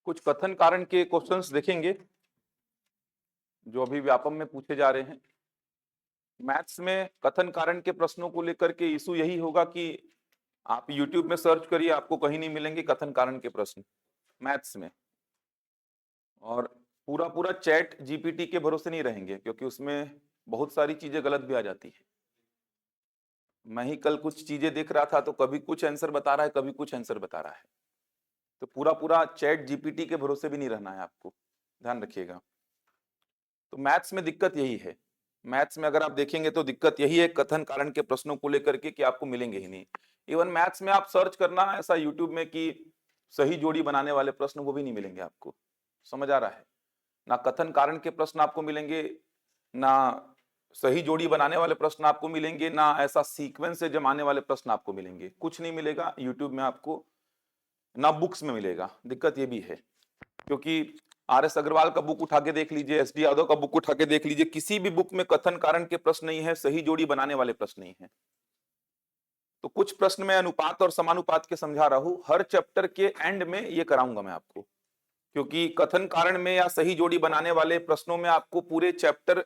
कुछ कथन कारण के क्वेश्चंस देखेंगे जो अभी व्यापम में पूछे जा रहे हैं। मैथ्स में कथन कारण के प्रश्नों को लेकर के इशू यही होगा कि आप YouTube में सर्च करिए, आपको कहीं नहीं मिलेंगे कथन कारण के प्रश्न मैथ्स में। और पूरा पूरा चैट जीपीटी के भरोसे नहीं रहेंगे, क्योंकि उसमें बहुत सारी चीजें गलत भी आ जाती है। मैं ही कल कुछ चीजें देख रहा था तो कभी कुछ आंसर बता रहा है, कभी कुछ आंसर बता रहा है। तो पूरा पूरा चैट जीपीटी के भरोसे भी नहीं रहना है, आपको ध्यान रखिएगा। तो मैथ्स में दिक्कत यही है। मैथ्स में अगर आप देखेंगे तो दिक्कत यही है कथन कारण के प्रश्नों को लेकर के कि आपको मिलेंगे ही नहीं। इवन मैथ्स में आप सर्च करना ऐसा यूट्यूब में कि सही जोड़ी बनाने वाले प्रश्न, वो भी नहीं मिलेंगे आपको। समझ आ रहा है? ना कथन कारण के प्रश्न आपको मिलेंगे, ना सही जोड़ी बनाने वाले प्रश्न आपको मिलेंगे, ना ऐसा सीक्वेंस से जमाने वाले प्रश्न आपको मिलेंगे। कुछ नहीं मिलेगा यूट्यूब में आपको, ना बुक्स में मिलेगा। दिक्कत ये भी है, क्योंकि आर.एस. अग्रवाल का बुक उठा के देख लीजिए, एस.डी. यादव का बुक उठा के देख लीजिए, किसी भी बुक में कथन कारण के प्रश्न नहीं है, सही जोड़ी बनाने वाले प्रश्न नहीं है। तो कुछ प्रश्न मैं अनुपात और समानुपात के समझा रहा हूं, हर चैप्टर के एंड में ये कराऊंगा मैं आपको, क्योंकि कथन कारण में या सही जोड़ी बनाने वाले प्रश्नों में आपको पूरे चैप्टर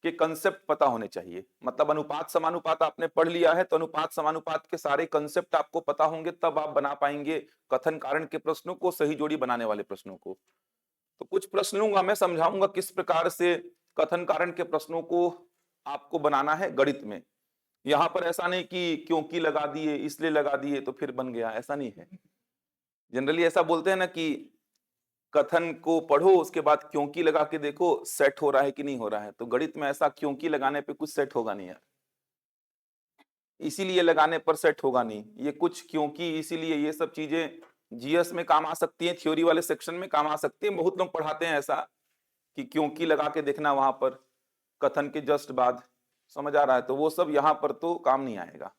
के कंसेप्ट पता होने चाहिए। मतलब अनुपात समानुपात आपने पढ़ लिया है तो अनुपात समानुपात के सारे कंसेप्ट आपको पता होंगे, तब आप बना पाएंगे कथन कारण के प्रश्नों को, सही जोड़ी बनाने वाले प्रश्नों को। तो कुछ प्रश्न लूंगा, मैं समझाऊंगा किस प्रकार से कथन कारण के प्रश्नों को आपको बनाना है गणित में। यहां पर ऐसा नहीं कि क्योंकि लगा दिए, इसलिए लगा दिए तो फिर बन गया, ऐसा नहीं है। जनरली ऐसा बोलते हैं ना कि कथन को पढ़ो उसके बाद क्योंकि लगा के देखो सेट हो रहा है कि नहीं हो रहा है। तो गणित में ऐसा क्योंकि लगाने पे कुछ सेट होगा नहीं यार, इसीलिए लगाने पर सेट होगा नहीं। ये कुछ क्योंकि इसीलिए ये सब चीजें जीएस में काम आ सकती हैं, थ्योरी वाले सेक्शन में काम आ सकती है। बहुत लोग पढ़ाते हैं ऐसा कि क्योंकि लगा के देखना वहां पर कथन के जस्ट बाद। समझ आ रहा है? तो वो सब यहाँ पर तो काम नहीं आएगा,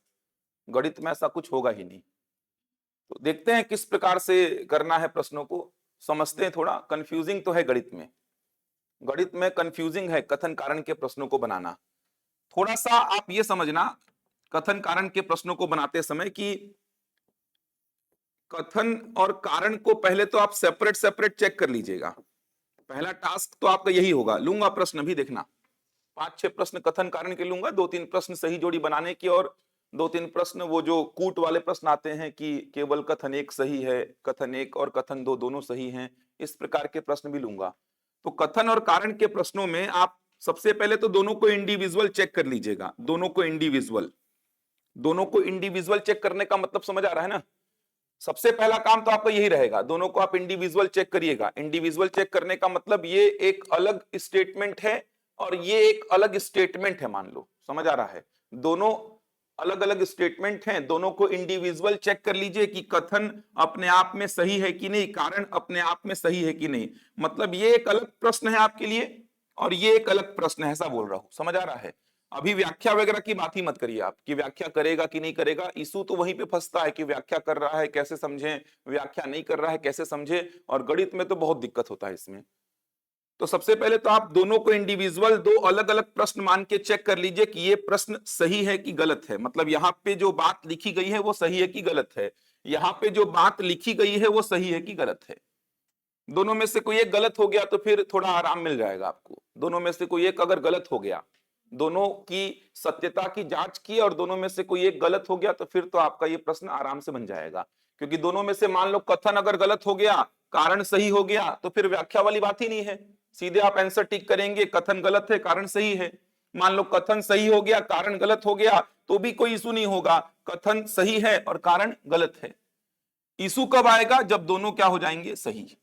गणित में ऐसा कुछ होगा ही नहीं। तो देखते हैं किस प्रकार से करना है प्रश्नों को, समझते हैं। थोड़ा कंफ्यूजिंग तो है गणित में, गणित में कंफ्यूजिंग है कथन कारण के प्रश्नों को बनाना। थोड़ा सा आप ये समझना कथन कारण के प्रश्नों को बनाते समय कि कथन और कारण को पहले तो आप सेपरेट सेपरेट चेक कर लीजिएगा। पहला टास्क तो आपका यही होगा। लूंगा प्रश्न भी, देखना 5-6 प्रश्न कथन कारण के लूंगा, 2-3 प्रश्न सही जोड़ी बनाने की, और 2-3 प्रश्न वो जो कूट वाले प्रश्न आते हैं कि केवल कथन एक सही है, कथन एक और कथन दो दोनों सही हैं, इस प्रकार के प्रश्न भी लूंगा। तो कथन और कारण के प्रश्नों में आप सबसे पहले तो दोनों को इंडिविजुअल चेक कर लीजिएगा। दोनों को इंडिविजुअल, दोनों को इंडिविजुअल चेक करने का मतलब समझ आ रहा है ना? सबसे पहला काम तो आपका यही रहेगा, दोनों को आप इंडिविजुअल चेक करिएगा। इंडिविजुअल चेक करने का मतलब ये एक अलग स्टेटमेंट है और ये एक अलग स्टेटमेंट है, मान लो। समझ आ रहा है? दोनों अलग अलग स्टेटमेंट हैं, दोनों को इंडिविजुअल चेक कर लीजिए कि कथन अपने आप में सही है कि नहीं, कारण अपने आप में सही है कि नहीं। मतलब ये एक अलग प्रश्न है आपके लिए और ये एक अलग प्रश्न है, ऐसा बोल रहा हूं। समझ आ रहा है? अभी व्याख्या वगैरह की बात ही मत करिए आप कि व्याख्या करेगा कि नहीं करेगा। इशू तो वहीं पे फंसता है कि व्याख्या कर रहा है कैसे समझें, व्याख्या नहीं कर रहा है कैसे समझे। और गणित में तो बहुत दिक्कत होता है इसमें। तो सबसे पहले तो आप दोनों को इंडिविजुअल, दो अलग अलग प्रश्न मान के चेक कर लीजिए कि ये प्रश्न सही है कि गलत है। मतलब यहाँ पे जो बात लिखी गई है वो सही है कि गलत है, यहाँ पे जो बात लिखी गई है वो सही है कि गलत है। दोनों में से कोई एक गलत हो गया तो फिर थोड़ा आराम मिल जाएगा आपको। दोनों में से कोई एक अगर गलत हो गया, दोनों की सत्यता की जांच की और दोनों में से कोई एक गलत हो गया, तो फिर तो आपका ये प्रश्न आराम से बन जाएगा। क्योंकि दोनों में से मान लो कथन अगर गलत हो गया, कारण सही हो गया, तो फिर व्याख्या वाली बात ही नहीं है। सीधे आप आंसर टिक करेंगे, कथन गलत है कारण सही है। मान लो कथन सही हो गया, कारण गलत हो गया, तो भी कोई इशू नहीं होगा। कथन सही है और कारण गलत है। इशू कब आएगा? जब दोनों क्या हो जाएंगे? सही।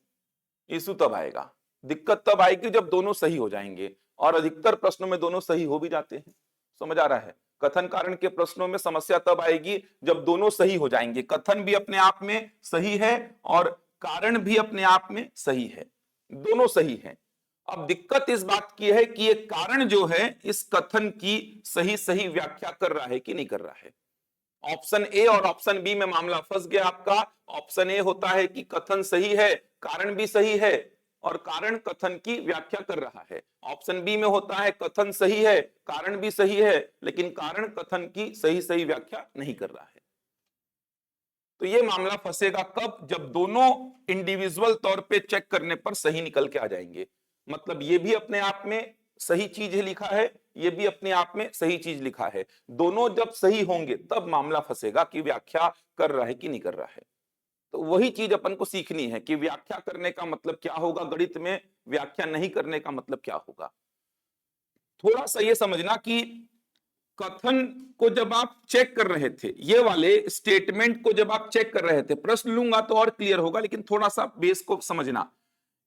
इशू तब आएगा, दिक्कत तब आएगी जब दोनों सही हो जाएंगे। और अधिकतर प्रश्नों में दोनों सही हो भी जाते हैं। समझ आ रहा है? कथन कारण के प्रश्नों में समस्या तब आएगी जब दोनों सही हो जाएंगे। कथन भी अपने आप में सही है और कारण भी अपने आप में सही है, दोनों सही है। अब दिक्कत इस बात की है कि ये कारण जो है इस कथन की सही सही व्याख्या कर रहा है कि नहीं कर रहा है। ऑप्शन ए और ऑप्शन बी में मामला फंस गया आपका। ऑप्शन ए होता है कि कथन सही है, कारण भी सही है और कारण कथन की व्याख्या कर रहा है। ऑप्शन बी में होता है कथन सही है, कारण भी सही है, लेकिन कारण कथन की सही सही व्याख्या नहीं कर रहा है। तो ये मामला फंसेगा कब? जब दोनों इंडिविजुअल तौर पे चेक करने पर सही निकल के आ जाएंगे। मतलब ये भी अपने आप में सही चीज है लिखा है, ये भी अपने आप में सही चीज लिखा है, दोनों जब सही होंगे तब मामला फंसेगा कि व्याख्या कर रहा है कि नहीं कर रहा है। तो वही चीज अपन को सीखनी है कि व्याख्या करने का मतलब क्या होगा गणित में, व्याख्या नहीं करने का मतलब क्या होगा। थोड़ा सा ये समझना कि कथन को जब आप चेक कर रहे थे, ये वाले स्टेटमेंट को जब आप चेक कर रहे थे, प्रश्न लूंगा तो और क्लियर होगा, लेकिन थोड़ा सा बेस को समझना।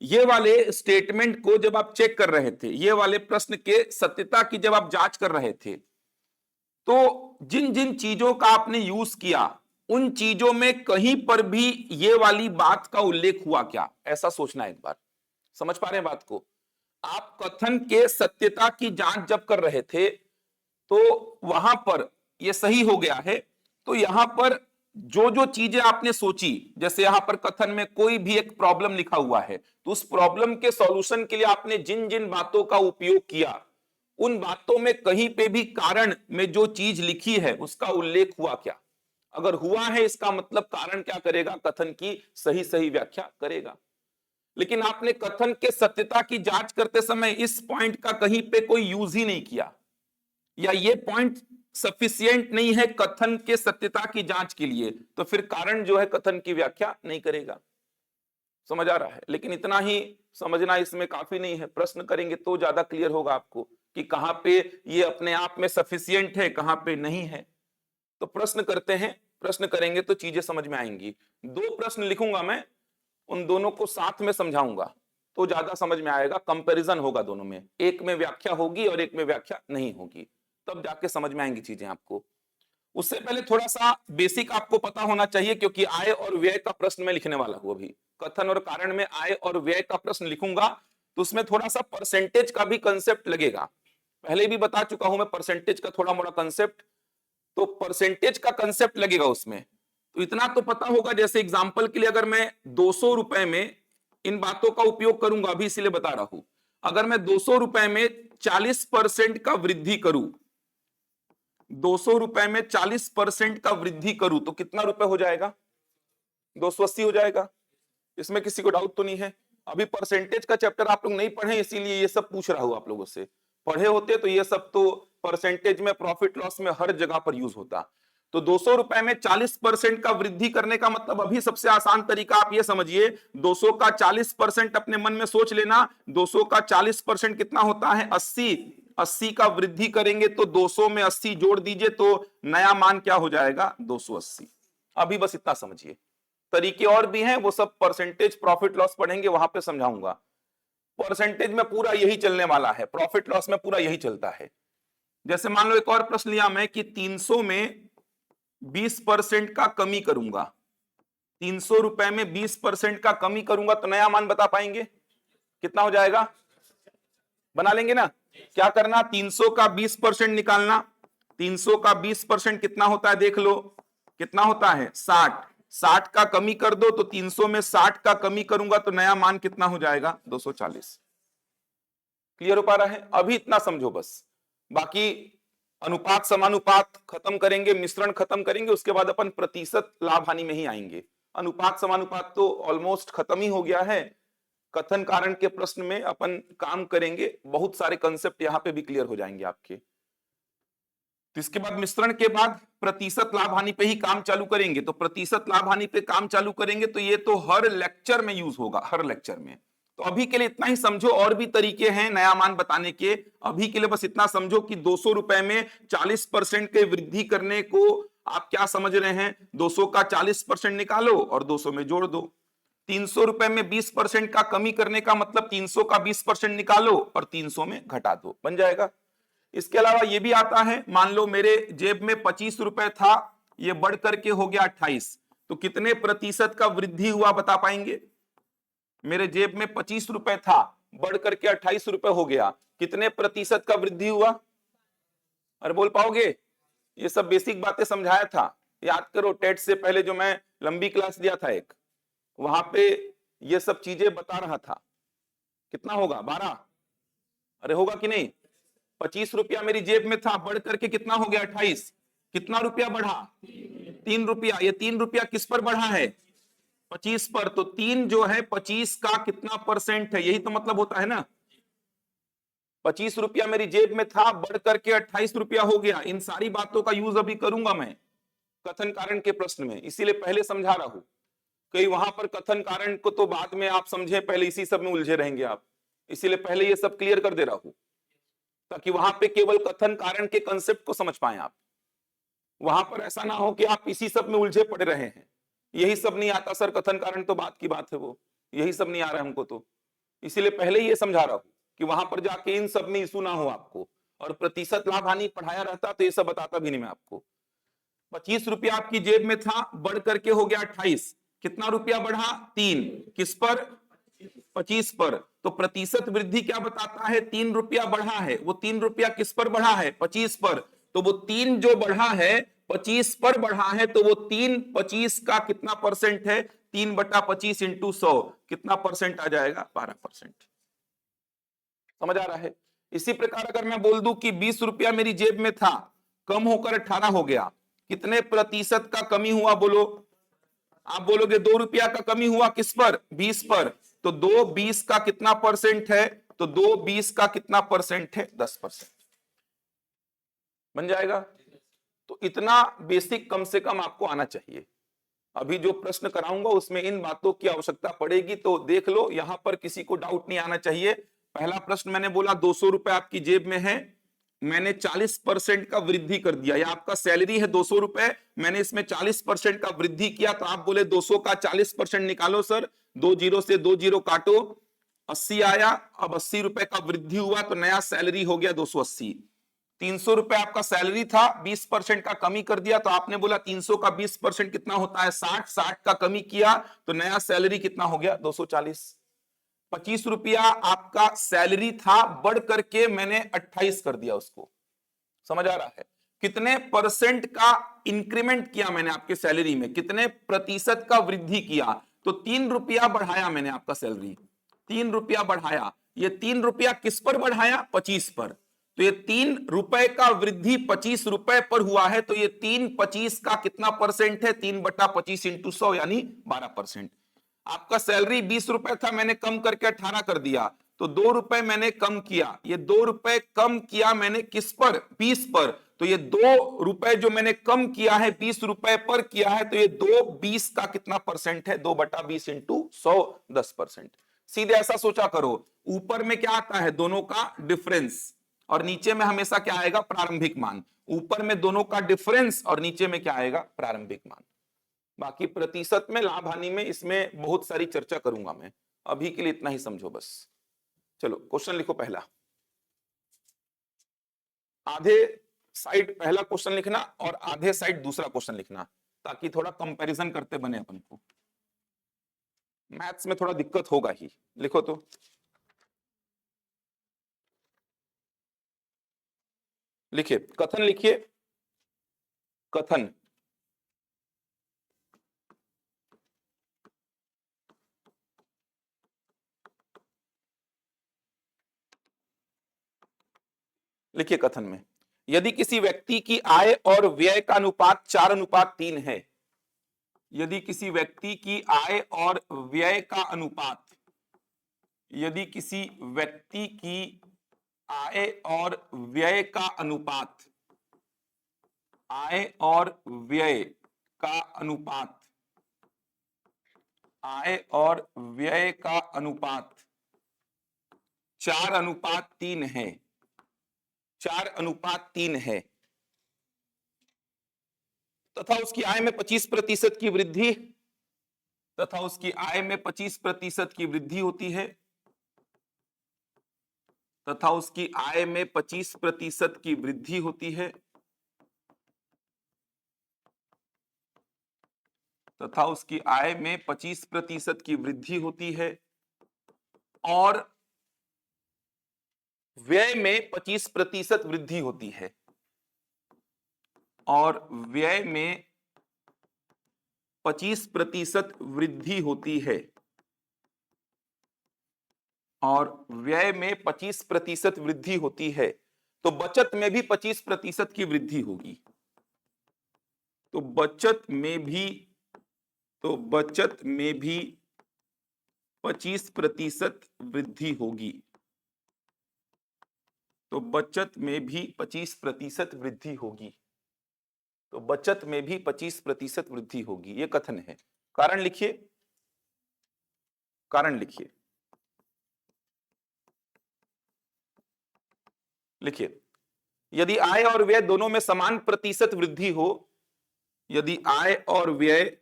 ये वाले स्टेटमेंट को जब आप चेक कर रहे थे, ये वाले प्रश्न के सत्यता की जब आप जांच कर रहे थे, तो जिन जिन चीजों का आपने यूज किया उन चीजों में कहीं पर भी ये वाली बात का उल्लेख हुआ क्या, ऐसा सोचना एक बार। समझ पा रहे हैं बात को? आप कथन के सत्यता की जांच जब कर रहे थे तो वहां पर ये सही हो गया है, तो यहां पर जो जो चीजें आपने सोची, जैसे यहां पर कथन में कोई भी एक प्रॉब्लम लिखा हुआ है, तो उस प्रॉब्लम के सॉल्यूशन के लिए आपने जिन जिन बातों का उपयोग किया, उन बातों में कहीं पे भी कारण में जो चीज लिखी है उसका उल्लेख हुआ क्या? अगर हुआ है इसका मतलब कारण क्या करेगा? कथन की सही सही व्याख्या करेगा। लेकिन आपने कथन के सत्यता की जांच करते समय इस पॉइंट का कहीं पे कोई यूज ही नहीं किया, या ये पॉइंट सफिशियंट नहीं है कथन के सत्यता की जांच के लिए, तो फिर कारण जो है कथन की व्याख्या नहीं करेगा। समझ आ रहा है? लेकिन इतना ही समझना इसमें काफी नहीं है, प्रश्न करेंगे तो ज्यादा क्लियर होगा आपको कि कहां पे ये अपने आप में सफिशियंट है, कहां पे नहीं है। तो प्रश्न करते हैं, प्रश्न करेंगे तो चीजें समझ में आएंगी। दो प्रश्न लिखूंगा मैं, उन दोनों को साथ में समझाऊंगा तो ज्यादा समझ में आएगा, कंपैरिजन होगा दोनों में, एक में व्याख्या होगी और एक में व्याख्या नहीं होगी, तब जाके समझ में आएंगी चीजें आपको। उससे पहले थोड़ा सा बेसिक आपको पता होना चाहिए, क्योंकि आय और व्यय का प्रश्न मैं लिखने वाला हूं अभी। कथन और कारण में आय और व्यय का प्रश्न लिखूंगा तो उसमें थोड़ा सा परसेंटेज का भी कंसेप्ट लगेगा। पहले भी बता चुका हूं मैं परसेंटेज का थोड़ा मोड़ा कंसेप्ट, तो परसेंटेज का कंसेप्ट लगेगा उसमें। तो इतना तो पता होगा, जैसे एग्जांपल के लिए अगर मैं 200 रुपए में इन बातों का उपयोग करूंगा, अभी इसीलिए बता रहा हूं, अगर मैं 200 रुपए में 40% का वृद्धि करूं, 200 रुपए में 40% का वृद्धि करूं तो कितना रुपए हो जाएगा? 280 हो जाएगा। इसमें किसी को डाउट तो नहीं है? अभी परसेंटेज का चैप्टर आप लोग नहीं पढ़े, इसीलिए ये सब पूछ रहा हूं आप लोगों से। पढ़े होते तो ये सब तो परसेंटेज में, प्रॉफिट लॉस में हर जगह पर यूज होता। तो 200 रुपए में 40% का वृद्धि करने का मतलब, अभी सबसे आसान तरीका आप ये समझिए, 200 का 40% अपने मन में सोच लेना। 200 का 40% कितना होता है? 80। 80 का वृद्धि करेंगे तो 200 में 80 जोड़ दीजिए तो नया मान क्या हो जाएगा? 280। अभी बस इतना समझिए, तरीके और भी हैं, वो सब परसेंटेज प्रॉफिट लॉस पढ़ेंगे वहां पे समझाऊंगा। परसेंटेज में पूरा यही चलने वाला है, प्रॉफिट लॉस में पूरा यही चलता है। जैसे मान लो एक और प्रश्न लिया मैं कि 300 में 20% का कमी करूंगा, 300 रुपए में 20% का कमी करूंगा तो नया मान बता पाएंगे? कितना हो जाएगा? बना लेंगे ना? क्या करना? 300 का 20% निकालना। 300 का 20% कितना होता है देख लो, कितना होता है? 60। 60 का कमी कर दो तो 300 में 60 का कमी करूंगा तो नया मान कितना हो जाएगा? 240। क्लियर हो पा रहा है? अभी इतना समझो बस, बाकी अनुपात समानुपात खत्म करेंगे, मिश्रण खत्म करेंगे, उसके बाद अपन प्रतिशत लाभ हानि में ही आएंगे। अनुपात समानुपात तो ऑलमोस्ट खत्म ही हो गया है। कथन कारण के प्रश्न में अपन काम करेंगे, बहुत सारे कंसेप्ट यहां पे भी क्लियर हो जाएंगे आपके। तो इसके बाद मिश्रण के बाद प्रतिशत लाभ हानि पे ही काम चालू करेंगे। तो प्रतिशत लाभ हानि पे काम चालू करेंगे तो ये तो हर लेक्चर में यूज होगा, हर लेक्चर में। तो अभी के लिए इतना ही समझो, और भी तरीके हैं नया मान बताने के। अभी के लिए बस इतना समझो कि 200 रुपए में 40% के वृद्धि करने को आप क्या समझ रहे हैं? 200 का 40% निकालो और 200 में जोड़ दो। 300 रुपए में 20% का कमी करने का मतलब 300 का 20% निकालो और 300 में घटा दो, बन जाएगा। इसके अलावा यह भी आता है, मान लो मेरे जेब में 25 रुपए था, ये बढ़ करके हो गया 28, तो कितने प्रतिशत का वृद्धि हुआ बता पाएंगे? मेरे जेब में 25 रुपए था, बढ़ करके 28 रुपए हो गया, कितने प्रतिशत का वृद्धि हुआ? अरे बोल पाओगे? ये सब बेसिक बातें समझाया था, याद करो। टेट से पहले जो मैं लंबी क्लास दिया था एक, वहां पे ये सब चीजें बता रहा था। कितना होगा? 12। अरे होगा कि नहीं? 25 रुपया मेरी जेब में था, बढ़ करके कितना हो गया? 28। कितना रुपया बढ़ा? ₹3, ये ₹3 किस पर बढ़ा है? 25 पर। तो 3 जो है 25 का कितना परसेंट है? यही तो मतलब होता है ना। ₹25 मेरी जेब में था, बढ़ करके ₹28 हो गया। इन सारी बातों का यूज अभी करूंगा मैं कथन कारण के प्रश्न में, इसीलिए पहले समझा रहा हूं। कहीं वहां पर कथन कारण को तो बाद में आप समझे, पहले इसी सब में उलझे रहेंगे आप, इसीलिए पहले ये सब क्लियर कर दे रहा हूं, ताकि वहां पे केवल कथन कारण के कंसेप्ट को समझ पाए आप। वहां पर ऐसा ना हो कि आप इसी सब में उलझे पड़े रहे हैं। यही सब नहीं आता सर, कथन कारण तो बात की बात है, वो यही सब नहीं आ रहा है हमको, तो इसीलिए पहले ये समझा रहा हूं कि वहां पर जाके इन सब में इशू ना हो आपको। और प्रतिशत लाभ हानि पढ़ाया रहता तो ये सब बताता भी नहीं मैं आपको। ₹25 आपकी जेब में था, बढ़ करके हो गया 28। कितना रुपया बढ़ा? 3। किस पर? 25 पर। तो प्रतिशत वृद्धि क्या बताता है? ₹3 बढ़ा है। वो ₹3 किस पर बढ़ा है? 25 पर। तो वो 3 जो बढ़ा है 25 पर बढ़ा है, तो वो 3 25 का कितना परसेंट है? 3/25 इंटू 100 कितना परसेंट आ जाएगा? 12%। समझ आ रहा है? इसी प्रकार अगर मैं बोल दूं कि ₹20 मेरी जेब में था, कम होकर 18 हो गया, कितने प्रतिशत का कमी हुआ बोलो? आप बोलोगे ₹2 का कमी हुआ, किस पर? 20 पर। तो 2 20 का कितना परसेंट है? तो 2 20 का कितना परसेंट है? 10%। बन जाएगा। तो इतना बेसिक कम से कम आपको आना चाहिए। अभी जो प्रश्न कराऊंगा उसमें इन बातों की आवश्यकता पड़ेगी, तो देख लो, यहां पर किसी को डाउट नहीं आना चाहिए। पहला प्रश्न मैंने बोला ₹200 आपकी जेब में है, मैंने 40% का वृद्धि कर दिया, या आपका सैलरी है ₹200, मैंने इसमें 40% का वृद्धि किया, तो आप बोले 200 का 40% निकालो सर, 2 जीरो से 2 जीरो काटो, 80 आया। अब ₹80 का वृद्धि हुआ तो नया सैलरी हो गया 280। ₹300 आपका सैलरी था, 20% का कमी कर दिया, तो आपने बोला 300 का 20% कितना होता है? 60। 60 का कमी किया तो नया सैलरी कितना हो गया? 240। ₹25 आपका सैलरी था, बढ़ करके मैंने 28 कर दिया उसको। समझ आ रहा है? कितने परसेंट का इंक्रीमेंट किया मैंने आपके सैलरी में, कितने प्रतिशत का वृद्धि किया? तो ₹3 बढ़ाया मैंने आपका सैलरी, ₹3 बढ़ाया। ये ₹3 किस पर बढ़ाया? 25 पर। तो ये ₹3 का वृद्धि ₹25 पर हुआ है, तो ये 3 25 का कितना परसेंट है? 3/25 इंटू 100 यानी 12%। आपका सैलरी ₹20 था, मैंने कम करके 18 कर दिया, तो ₹2 मैंने कम किया। ये ₹2 कम किया मैंने किस पर? 20 पर। तो ये ₹2 जो मैंने कम किया है ₹20 पर किया है, तो ये 2 20 का कितना परसेंट है? 2/20 इंटू 100 10%। सीधे ऐसा सोचा करो, ऊपर में क्या आता है? दोनों का डिफरेंस, और नीचे में हमेशा क्या आएगा? प्रारंभिक मान। ऊपर में दोनों का डिफरेंस और नीचे में क्या आएगा? प्रारंभिक मान। बाकी प्रतिशत में, लाभ हानि में, इसमें बहुत सारी चर्चा करूंगा मैं, अभी के लिए इतना ही समझो बस। चलो क्वेश्चन लिखो पहला। आधे साइड पहला क्वेश्चन लिखना और आधे साइड दूसरा क्वेश्चन लिखना, ताकि थोड़ा कंपैरिजन करते बने अपन को। मैथ्स में थोड़ा दिक्कत होगा ही। लिखो तो। लिखिए, कथन लिखिए, कथन। लिखिए कथन में, यदि किसी व्यक्ति की आय और व्यय का अनुपात 4:3 है, यदि किसी व्यक्ति की आय और व्यय का अनुपात, यदि किसी व्यक्ति की आय और व्यय का अनुपात, आय और व्यय का अनुपात, आय और व्यय का अनुपात 4:3 है, 4:3 है, तथा उसकी आय में 25% की वृद्धि, तथा उसकी आय में 25% की वृद्धि होती है, तथा उसकी आय में 25% की वृद्धि होती है, तथा उसकी आय में 25% की वृद्धि होती है, और व्यय में 25% वृद्धि होती है, और व्यय में 25% वृद्धि होती है, और व्यय में 25% वृद्धि होती है, तो बचत में भी 25% की वृद्धि होगी। तो बचत में भी 25% वृद्धि होगी। तो बचत में भी 25% वृद्धि होगी। तो बचत में भी 25% वृद्धि होगी, ये कथन है। कारण लिखिए, कारण लिखिए, लिखिए। यदि आय और व्यय दोनों में समान प्रतिशत वृद्धि हो, यदि आय और व्यय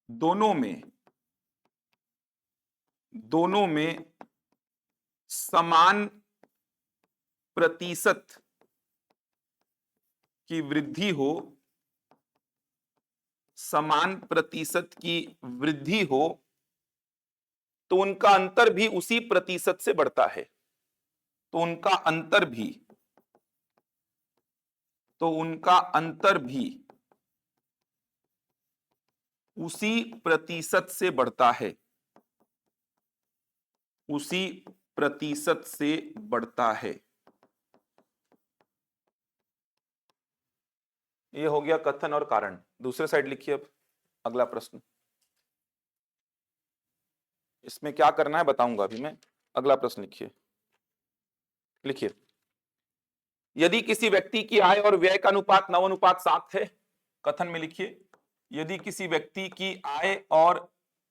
दोनों में समान प्रतिशत की वृद्धि हो, समान प्रतिशत की वृद्धि हो, तो उनका अंतर भी उसी प्रतिशत से बढ़ता है। तो उनका अंतर भी उसी प्रतिशत से बढ़ता है, उसी प्रतिशत से बढ़ता है। ये हो गया कथन और कारण। दूसरे साइड लिखिए अब अगला प्रश्न। इसमें क्या करना है बताऊंगा अभी मैं। अगला प्रश्न लिखिए, लिखिए। यदि किसी व्यक्ति की आय और व्यय का अनुपात 9:7 है, कथन में लिखिए, यदि किसी व्यक्ति की आय और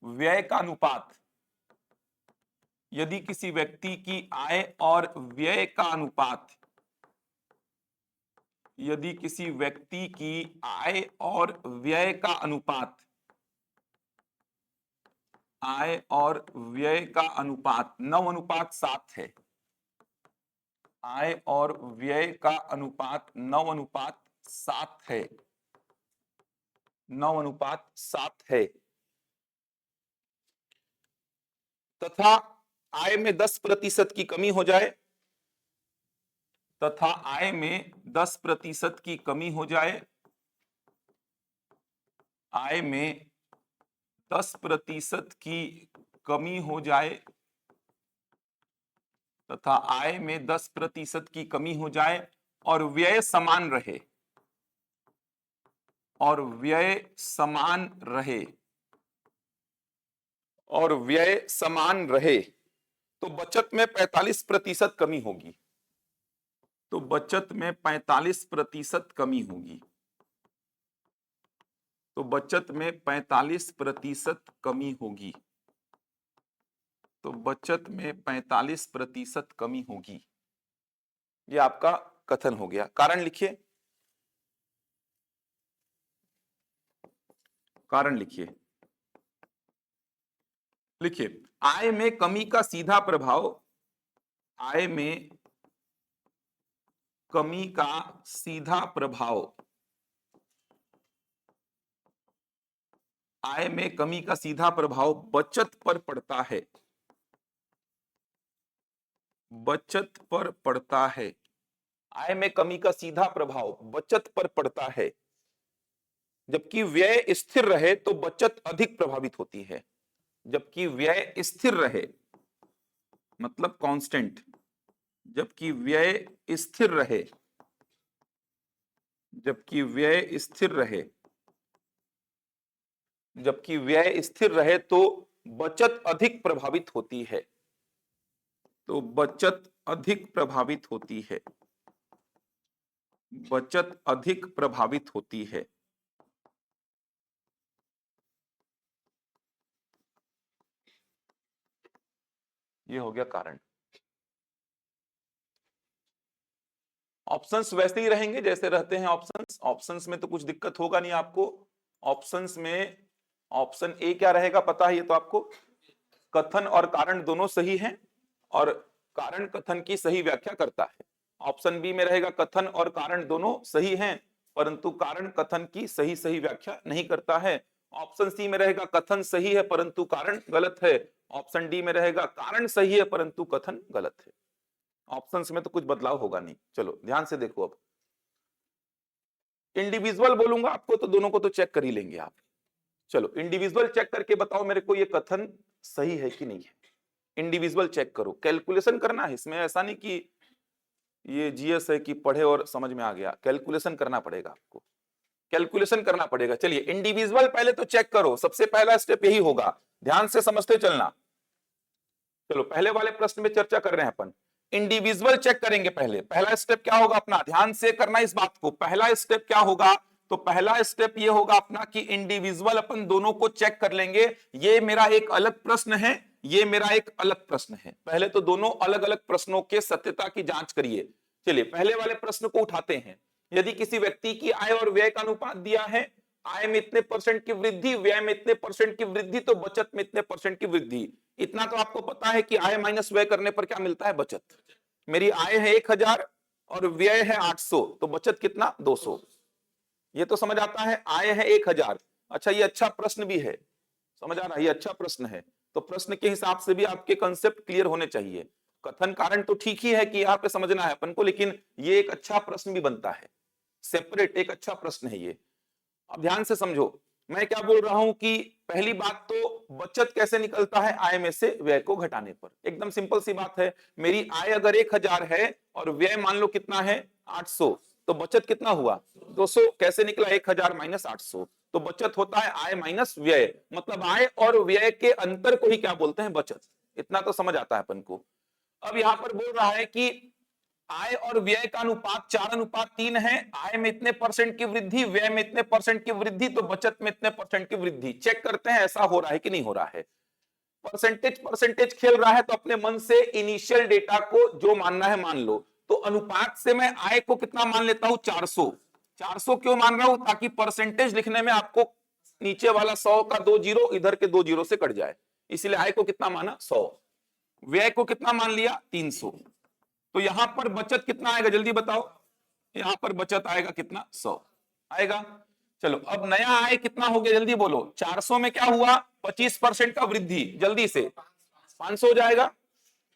व्यय का अनुपात, यदि किसी व्यक्ति की आय और व्यय का अनुपात, यदि किसी व्यक्ति की आय और व्यय का अनुपात, आय और व्यय का अनुपात 9:7 है, आय और व्यय का अनुपात 9:7 है, 9:7 है, तथा आय में 10% की कमी हो जाए, तथा आय में 10% की कमी हो जाए, आय में 10% की कमी हो जाए, तथा आय में 10% की कमी हो जाए और व्यय समान रहे, और व्यय समान रहे, और व्यय समान रहे, तो बचत में 45% कमी होगी। तो बचत में 45% कमी होगी। तो बचत में 45% कमी होगी। तो बचत में 45% कमी होगी। ये आपका कथन हो गया। कारण लिखिए, कारण लिखिए, लिखिए। आय में कमी का सीधा प्रभाव, आय में कमी का सीधा प्रभाव, आय में कमी का सीधा प्रभाव बचत पर पड़ता है, बचत पर पड़ता है। आय में कमी का सीधा प्रभाव बचत पर पड़ता है, जबकि व्यय स्थिर रहे तो बचत अधिक प्रभावित होती है। जबकि व्यय स्थिर रहे मतलब कांस्टेंट, जबकि व्यय स्थिर रहे, जबकि व्यय स्थिर रहे, जबकि व्यय स्थिर रहे तो बचत अधिक प्रभावित होती है। तो बचत अधिक प्रभावित होती है, बचत अधिक प्रभावित होती है। ये हो गया कारण। ऑप्शंस वैसे ही रहेंगे जैसे रहते हैं ऑप्शंस। ऑप्शंस में तो कुछ दिक्कत होगा नहीं आपको। ऑप्शंस में ऑप्शन ए क्या रहेगा पता है ये तो आपको। कथन और कारण दोनों सही हैं और कारण कथन की सही व्याख्या करता है। ऑप्शन बी में रहेगा कथन और कारण दोनों सही हैं परंतु कारण कथन की सही सही व्याख्या नहीं करता है। ऑप्शन सी में रहेगा कथन सही है परंतु कारण गलत है। ऑप्शन डी में रहेगा कारण सही है परंतु कथन गलत है। ऑप्शंस में तो कुछ बदलाव होगा नहीं। चलो ध्यान से देखो। अब इंडिविजुअल बोलूंगा आपको तो दोनों को तो चेक कर ही लेंगे आप। चलो इंडिविजुअल चेक करके बताओ मेरे को ये कथन सही है कि नहीं है। इंडिविजुअल चेक करो। कैलकुलेशन करना है इसमें, ऐसा नहीं कि ये जीएस है कि पढ़े और समझ में आ गया? कैलकुलेशन करना पड़ेगा आपको, कैलकुलेशन करना पड़ेगा। चलिए इंडिविजुअल पहले तो चेक करो, सबसे पहला स्टेप यही होगा, ध्यान से समझते चलना। चलो पहले वाले प्रश्न में चर्चा कर रहे हैं अपन, इंडिविजुअल चेक करेंगे पहले। पहला स्टेप क्या होगा अपना, ध्यान से करना इस बात को। पहला स्टेप क्या होगा, तो पहला स्टेप ये होगा अपना कि इंडिविजुअल अपन दोनों को चेक कर लेंगे। ये मेरा एक अलग प्रश्न है, ये मेरा एक अलग प्रश्न है। पहले तो दोनों अलग अलग प्रश्नों के सत्यता की जांच करिए। चलिए पहले वाले प्रश्न को उठाते हैं। यदि किसी व्यक्ति की आय और व्यय का अनुपात दिया है, आय में इतने परसेंट की वृद्धि, व्यय में इतने परसेंट की वृद्धि, तो बचत में इतने परसेंट की वृद्धि। इतना तो आपको पता है कि आय माइनस व्यय करने पर क्या मिलता है, बचत। मेरी आय है 1000 और व्यय है 800, तो बचत कितना, 200। ये तो समझ आता है, आय है 1000। अच्छा ये अच्छा प्रश्न भी है, समझ आ रहा है, ये अच्छा प्रश्न है। तो प्रश्न के हिसाब से भी आपके कंसेप्ट क्लियर होने चाहिए। कथन कारण तो ठीक ही है कि यहाँ पे समझना है अपन को, लेकिन ये एक अच्छा प्रश्न भी बनता है, सेपरेट एक अच्छा प्रश्न है ये। अब ध्यान से समझो, मैं क्या बोल रहा हूं कि पहली बात तो बचत कैसे निकलता है, आय में से व्यय को घटाने पर। एकदम सिंपल सी बात है, मेरी आय अगर 1000 है और व्यय मान लो कितना है 800, तो बचत कितना हुआ 200। कैसे निकला, 1000 माइनस 800, तो बचत होता है आय माइनस व्यय। मतलब आय और व्यय के अंतर को ही क्या बोलते हैं, बचत। इतना तो समझ आता है अपन को। अब यहां पर बोल रहा है कि आय और व्यय का अनुपात 4:3 है। आय में इतने परसेंट की वृद्धि, व्यय में इतने परसेंट की वृद्धि, तो बचत में इतने परसेंट की वृद्धि। चेक करते हैं ऐसा हो रहा है कि नहीं हो रहा है। परसेंटेज परसेंटेज खेल रहा है, तो अपने मन से इनिशियल डेटा को जो मानना है मान लो। तो अनुपात से मैं आय को कितना मान लेता हूं, 400। 400 क्यों मान रहा हूं, ताकि परसेंटेज लिखने में आपको नीचे वाला 100 का 2 जीरो इधर के 2 जीरो से कट जाए, इसलिए आय को कितना माना 100, व्यय को कितना मान लिया 300। तो यहां पर बचत कितना आएगा, जल्दी बताओ। यहां पर बचत आएगा कितना, 100 आएगा। चलो अब नया आय कितना हो गया, जल्दी बोलो। 400 में क्या हुआ, 25% का वृद्धि, जल्दी से 500 हो जाएगा।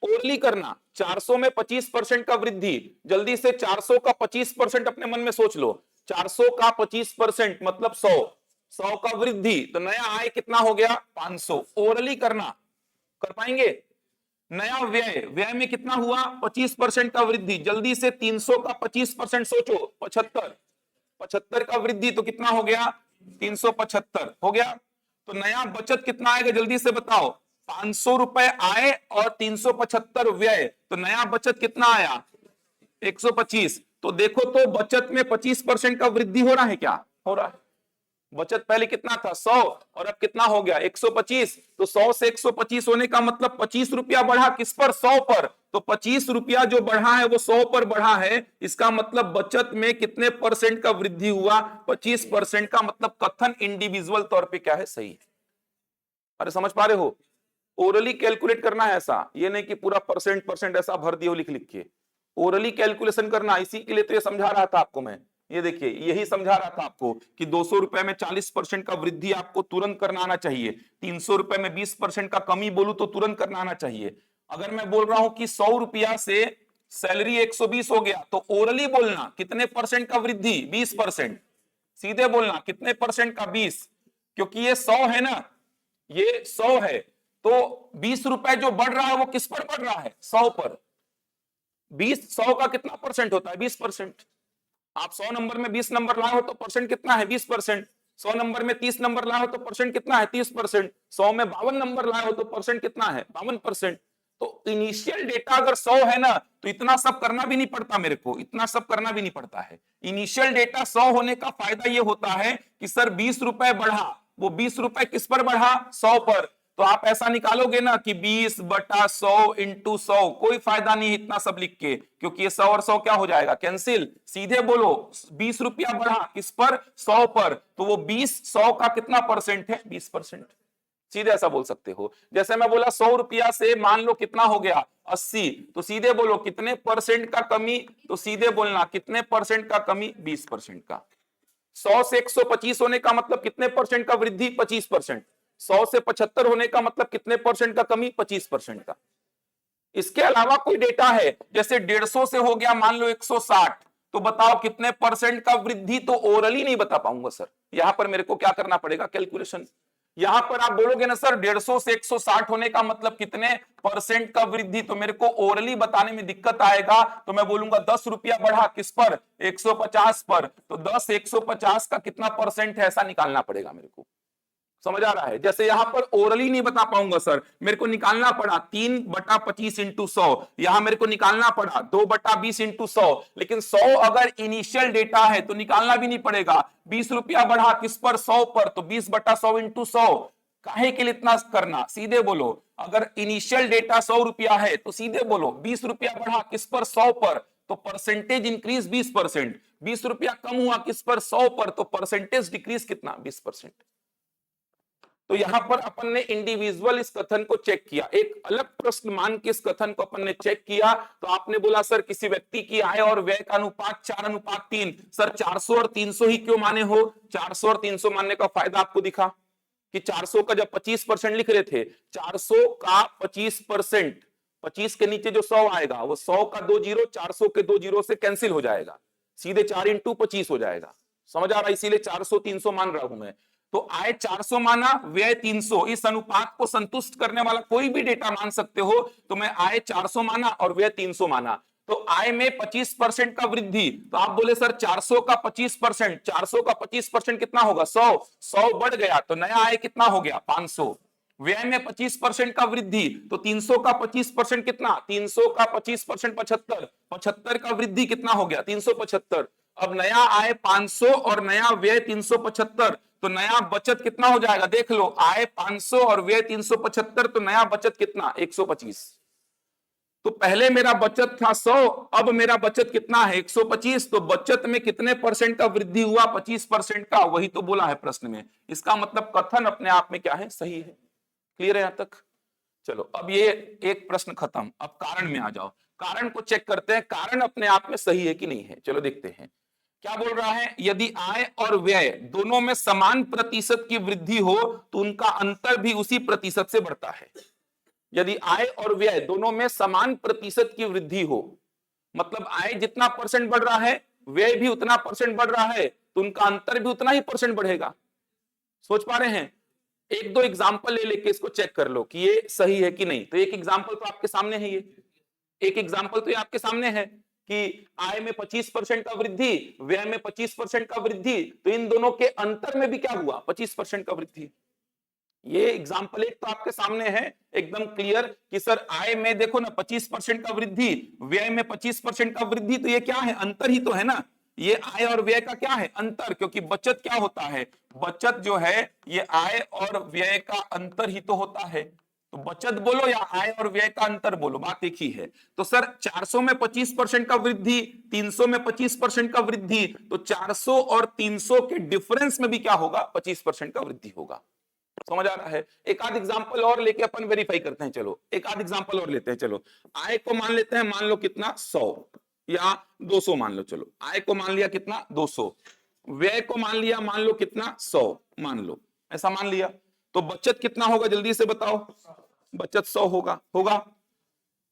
ओरली करना, 400 में 25% का वृद्धि, जल्दी से 400 का 25% अपने मन में सोच लो। 400 का 25% मतलब 100, 100 का वृद्धि, तो नया आय कितना हो गया 500। ओरली करना, कर पाएंगे। नया व्यय, व्यय में कितना हुआ 25% का वृद्धि, जल्दी से 300 का 25% सोचो, 75, 75 का वृद्धि, तो कितना हो गया 375 हो गया। तो नया बचत कितना आएगा, जल्दी से बताओ। 500 रुपए आए और 375 व्यय, तो नया बचत कितना आया 125। तो देखो तो बचत में 25% का वृद्धि हो रहा है, क्या हो रहा है। बचत पहले कितना था 100 और अब कितना हो गया 125। तो 100 से 125 होने का मतलब 25 रुपया बढ़ा, किस पर, 100 पर। तो 25 रुपया जो बढ़ा है वो 100 पर बढ़ा है, इसका मतलब बचत में कितने परसेंट का वृद्धि हुआ, 25% का। मतलब कथन इंडिविजुअल तौर पे क्या है, सही है। अरे समझ पा रहे हो, ओरली कैलकुलेट करना है ऐसा, ये नहीं कि पूरा परसेंट परसेंट ऐसा भर दियो लिख लिख के। ओरली कैलकुलेशन करना, इसी के लिए तो ये समझा रहा था आपको मैं। ये देखिए यही समझा रहा था आपको कि 200 रुपए में 40% का वृद्धि आपको तुरंत करना आना चाहिए। 300 रुपए में 20% का कमी बोलूं तो तुरंत करना आना चाहिए। अगर मैं बोल रहा हूं कि 100 रुपया से सैलरी 120 हो गया, तो ओरली बोलना कितने परसेंट का वृद्धि, 20%। सीधे बोलना कितने परसेंट का, 20, क्योंकि ये 100 है ना, ये 100 है। तो 20 रुपए जो बढ़ रहा है वो किस पर बढ़ रहा है, 100 पर। 100 का कितना परसेंट होता है, 20%। आप 100 नंबर में 20 नंबर लाए हो तो परसेंट कितना है, 20%। 100 नंबर में 30 नंबर लाए हो तो परसेंट कितना है, 30%। 100 में 52 नंबर लाए हो तो परसेंट कितना है, 52%। तो इनिशियल डेटा अगर 100 है ना, तो इतना सब करना भी नहीं पड़ता मेरे को, इतना सब करना भी नहीं पड़ता है। इनिशियल डेटा 100 होने का फायदा ये होता है कि सर 20 रुपए बढ़ा, वो 20 रुपए किस पर बढ़ा, 100 पर। तो आप ऐसा निकालोगे ना कि 20/100 इंटू 100, कोई फायदा नहीं इतना सब लिख के, क्योंकि ये 100 और 100 क्या हो जाएगा, कैंसिल। सीधे बोलो 20 रुपया बढ़ा किस पर, 100 पर, तो वो 20 100 का कितना परसेंट है, 20%। सीधे ऐसा बोल सकते हो। जैसे मैं बोला 100 रुपया से मान लो कितना हो गया 80, तो सीधे बोलो कितने परसेंट का कमी, तो सीधे बोलना कितने परसेंट का कमी, 20% का। 100 से 125 होने का मतलब कितने परसेंट का वृद्धि, 25%। 100 से 75 होने का मतलब कितने परसेंट का कमी, 25% का। इसके अलावा कोई डेटा है, जैसे 150 से हो गया मान लो 160, तो बताओ कितने परसेंट का वृद्धि। तो ओरली नहीं बता पाऊंगा सर, यहां पर मेरे को क्या करना पड़ेगा, कैलकुलेशन। यहां पर आप बोलोगे ना सर 150 से 160 होने का मतलब कितने परसेंट का वृद्धि, तो मेरे को ओरली बताने में दिक्कत आएगा, तो मैं बोलूंगा 10 रुपया बढ़ा किस पर, 150 पर, तो 10 150 का कितना परसेंट है ऐसा निकालना पड़ेगा मेरे को। समझ आ रहा है? जैसे यहां पर ओरली नहीं बता पाऊंगा सर, मेरे को निकालना पड़ा 3/25 इंटू 100, यहां मेरे को निकालना पड़ा 2/20 इंटू 100, लेकिन 100 अगर इनिशियल डेटा है तो निकालना भी नहीं पड़ेगा। 20 रुपया बढ़ा किस पर, 100 पर, तो 20/100 इंटू 100। काहे के लिए इतना करना, सीधे बोलो। अगर इनिशियल डेटा 100 रुपया है तो सीधे बोलो 20 रुपया बढ़ा किस पर, 100 पर, तो परसेंटेज इंक्रीज 20%। 20 रुपया कम हुआ किस पर, 100 पर, तो परसेंटेज डिक्रीज कितना, 20%। तो यहां पर अपन ने इंडिविजुअल इस कथन को चेक किया, एक अलग प्रश्न मान के इस कथन को अपन ने चेक किया। तो आपने बोला सर किसी व्यक्ति की आय और व्यय का अनुपात 4:3, सर 400 और 300 ही क्यों माने हो? 400 और 300 मानने का फायदा आपको दिखा कि 400 का जब 25% लिख रहे थे, 400 का 25%, 25 के नीचे जो 100 आएगा वो 100 का 2 जीरो 400 के 2 जीरो से कैंसिल हो जाएगा, सीधे 4 इंटू 25 हो जाएगा। समझ आ रहा है? इसीलिए 400 300 मान रहा हूं मैं। तो आय 400 माना, व्यय 300, इस अनुपात को संतुष्ट करने वाला कोई भी डेटा मान सकते हो। तो मैं आय 400 माना और व्यय 300 माना, तो आय में 25% का वृद्धि। तो आप बोले सर 400 का 25%, 400 का 25% कितना होगा, 100, 100 बढ़ गया तो नया आय कितना हो गया, 500। व्यय में 25% का वृद्धि, तो 300 का 25% कितना, 300 का 25% 75, 75 का वृद्धि कितना हो गया, 375। अब नया आय 500 और नया व्यय 375, तो नया बचत कितना हो जाएगा, देख लो, आय 500 और व्यय 375, तो नया बचत कितना, 125। तो पहले मेरा बचत था 100, अब मेरा बचत कितना है, 125। तो बचत में कितने परसेंट का वृद्धि हुआ, 25% का, वही तो बोला है प्रश्न में। इसका मतलब कथन अपने आप में क्या है, सही है। क्लियर है यहां तक? चलो अब ये एक प्रश्न खत्म, अब कारण में आ जाओ। कारण को चेक करते हैं, कारण अपने आप में सही है कि नहीं है। चलो देखते हैं क्या बोल रहा है। यदि आय और व्यय दोनों में समान प्रतिशत की वृद्धि हो तो उनका अंतर भी उसी प्रतिशत से बढ़ता है। यदि आय और व्यय दोनों में समान प्रतिशत की वृद्धि हो, मतलब आय जितना परसेंट बढ़ रहा है, व्यय भी उतना परसेंट बढ़ रहा है, तो उनका अंतर भी उतना ही परसेंट बढ़ेगा। सोच पा रहे हैं? एक दो एग्जाम्पल ले लेके इसको चेक कर लो कि ये सही है कि नहीं। तो एक एग्जाम्पल तो आपके सामने है, ये एक एग्जाम्पल तो ये आपके सामने है कि आय में 25% का वृद्धि, व्यय में 25% का वृद्धि, तो इन दोनों के अंतर में भी क्या हुआ, 25% का वृद्धि। ये एग्जाम्पल एक तो आपके सामने है एकदम क्लियर कि सर आय में देखो ना 25% का वृद्धि, व्यय में 25% का वृद्धि, तो ये क्या है, अंतर ही तो है ना। ये आय और व्यय का क्या है, अंतर, क्योंकि बचत क्या होता है, बचत जो है ये आय और व्यय का अंतर ही तो होता है। तो बचत बोलो या आय और व्यय का अंतर बोलो, बात एक ही है। तो सर 400 में 25% का वृद्धि, 300 में 25% का वृद्धि, तो 400 और 300 के डिफरेंस में भी क्या होगा, 25% का वृद्धि होगा। समझ आ रहा है? एक आध एग्जांपल और लेके अपन वेरीफाई करते हैं। चलो एक आध एग्जांपल और लेते हैं। चलो आय को मान लेते हैं, मान लो कितना, 100 या 200 मान लो। चलो आय को मान लिया कितना, 200, व्यय को मान लिया, मान लो कितना, 100 मान लो, ऐसा मान लिया। तो बचत कितना होगा, जल्दी से बताओ, बचत 100 होगा।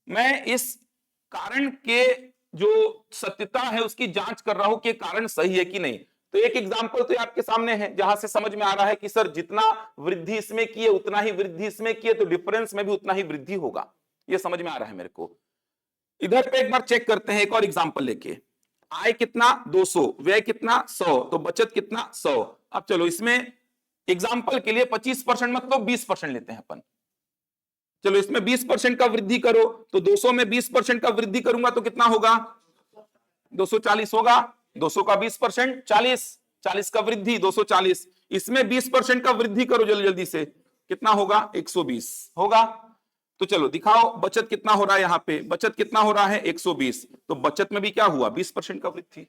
मैं इस कारण के जो सत्यता है उसकी जांच कर रहा हूं कि कारण सही है कि नहीं। तो एक एग्जांपल तो आपके सामने है जहां से समझ में आ रहा है कि सर जितना वृद्धि इसमें किए उतना ही वृद्धि इसमें किए, तो डिफरेंस में भी उतना ही वृद्धि होगा, ये समझ में आ रहा है मेरे को। इधर पे एक बार चेक करते हैं, एक और एग्जांपल लेके। आय कितना, 200, व्यय कितना, 100, तो बचत कितना, 100। अब चलो इसमें एग्जांपल के लिए 25% मतलब 20% लेते हैं अपन। चलो इसमें 20% का वृद्धि करो, तो 200 में 20% का वृद्धि करूंगा तो कितना होगा, 240 होगा। 200 का 20% 40, 40 का वृद्धि 240। इसमें 20% का वृद्धि करो जल्दी जल्दी से, कितना होगा, 120 होगा। तो चलो दिखाओ बचत कितना हो रहा है, यहां पे बचत कितना हो रहा है, 120। तो बचत में भी क्या हुआ, 20% का वृद्धि।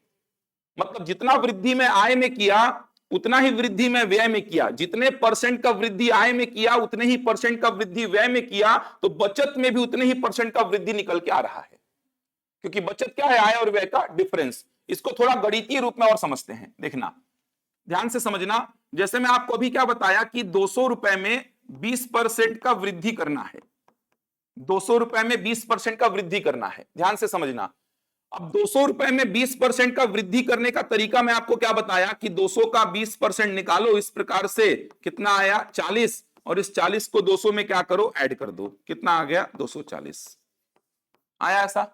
मतलब जितना वृद्धि में आय में किया उतना ही वृद्धि में व्यय में किया, जितने परसेंट का वृद्धि आय में किया उतने ही परसेंट का वृद्धि व्यय में किया, तो बचत में भी उतने ही परसेंट का वृद्धि निकल के आ रहा है। क्योंकि बचत क्या है, आय और व्यय का डिफरेंस। इसको थोड़ा गणितीय रूप में और समझते हैं, देखना ध्यान से समझना। जैसे मैं आपको अभी क्या बताया कि 200 रुपए में 20% का वृद्धि करना है, 200 रुपए में 20% का वृद्धि करना है, ध्यान से समझना। अब 200 रुपए में 20% का वृद्धि करने का तरीका मैं आपको क्या बताया कि 200 का 20% निकालो, इस प्रकार से कितना आया 40, और इस 40 को 200 में क्या करो ऐड कर दो, कितना आ गया 240 आया। ऐसा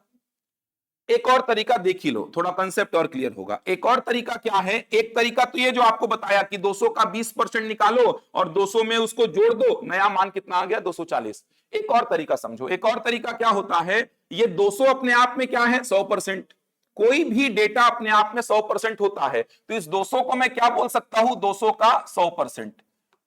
एक और तरीका देख ही लो, थोड़ा कंसेप्ट और क्लियर होगा। एक और तरीका क्या है, एक तरीका तो ये जो आपको बताया कि 200 का 20% निकालो और 200 में उसको जोड़ दो, नया मान कितना आ गया 240। एक और तरीका समझो, एक और तरीका क्या होता है, ये 200 अपने आप में क्या है 100%। कोई भी डेटा अपने आप में 100% होता है, तो इस 200 को मैं क्या बोल सकता हूं 200 का 100%।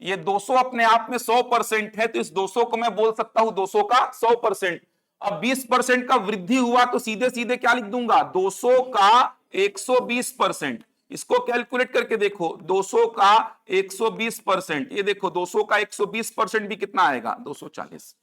ये 200 अपने आप में 100% है, तो इस 200 को मैं बोल सकता हूं 200 का 100%। अब 20% का वृद्धि हुआ तो सीधे सीधे क्या लिख दूंगा 200 का 120%। इसको कैलकुलेट करके देखो, 200 का 120%, ये देखो 200 का 120% भी कितना आएगा 240।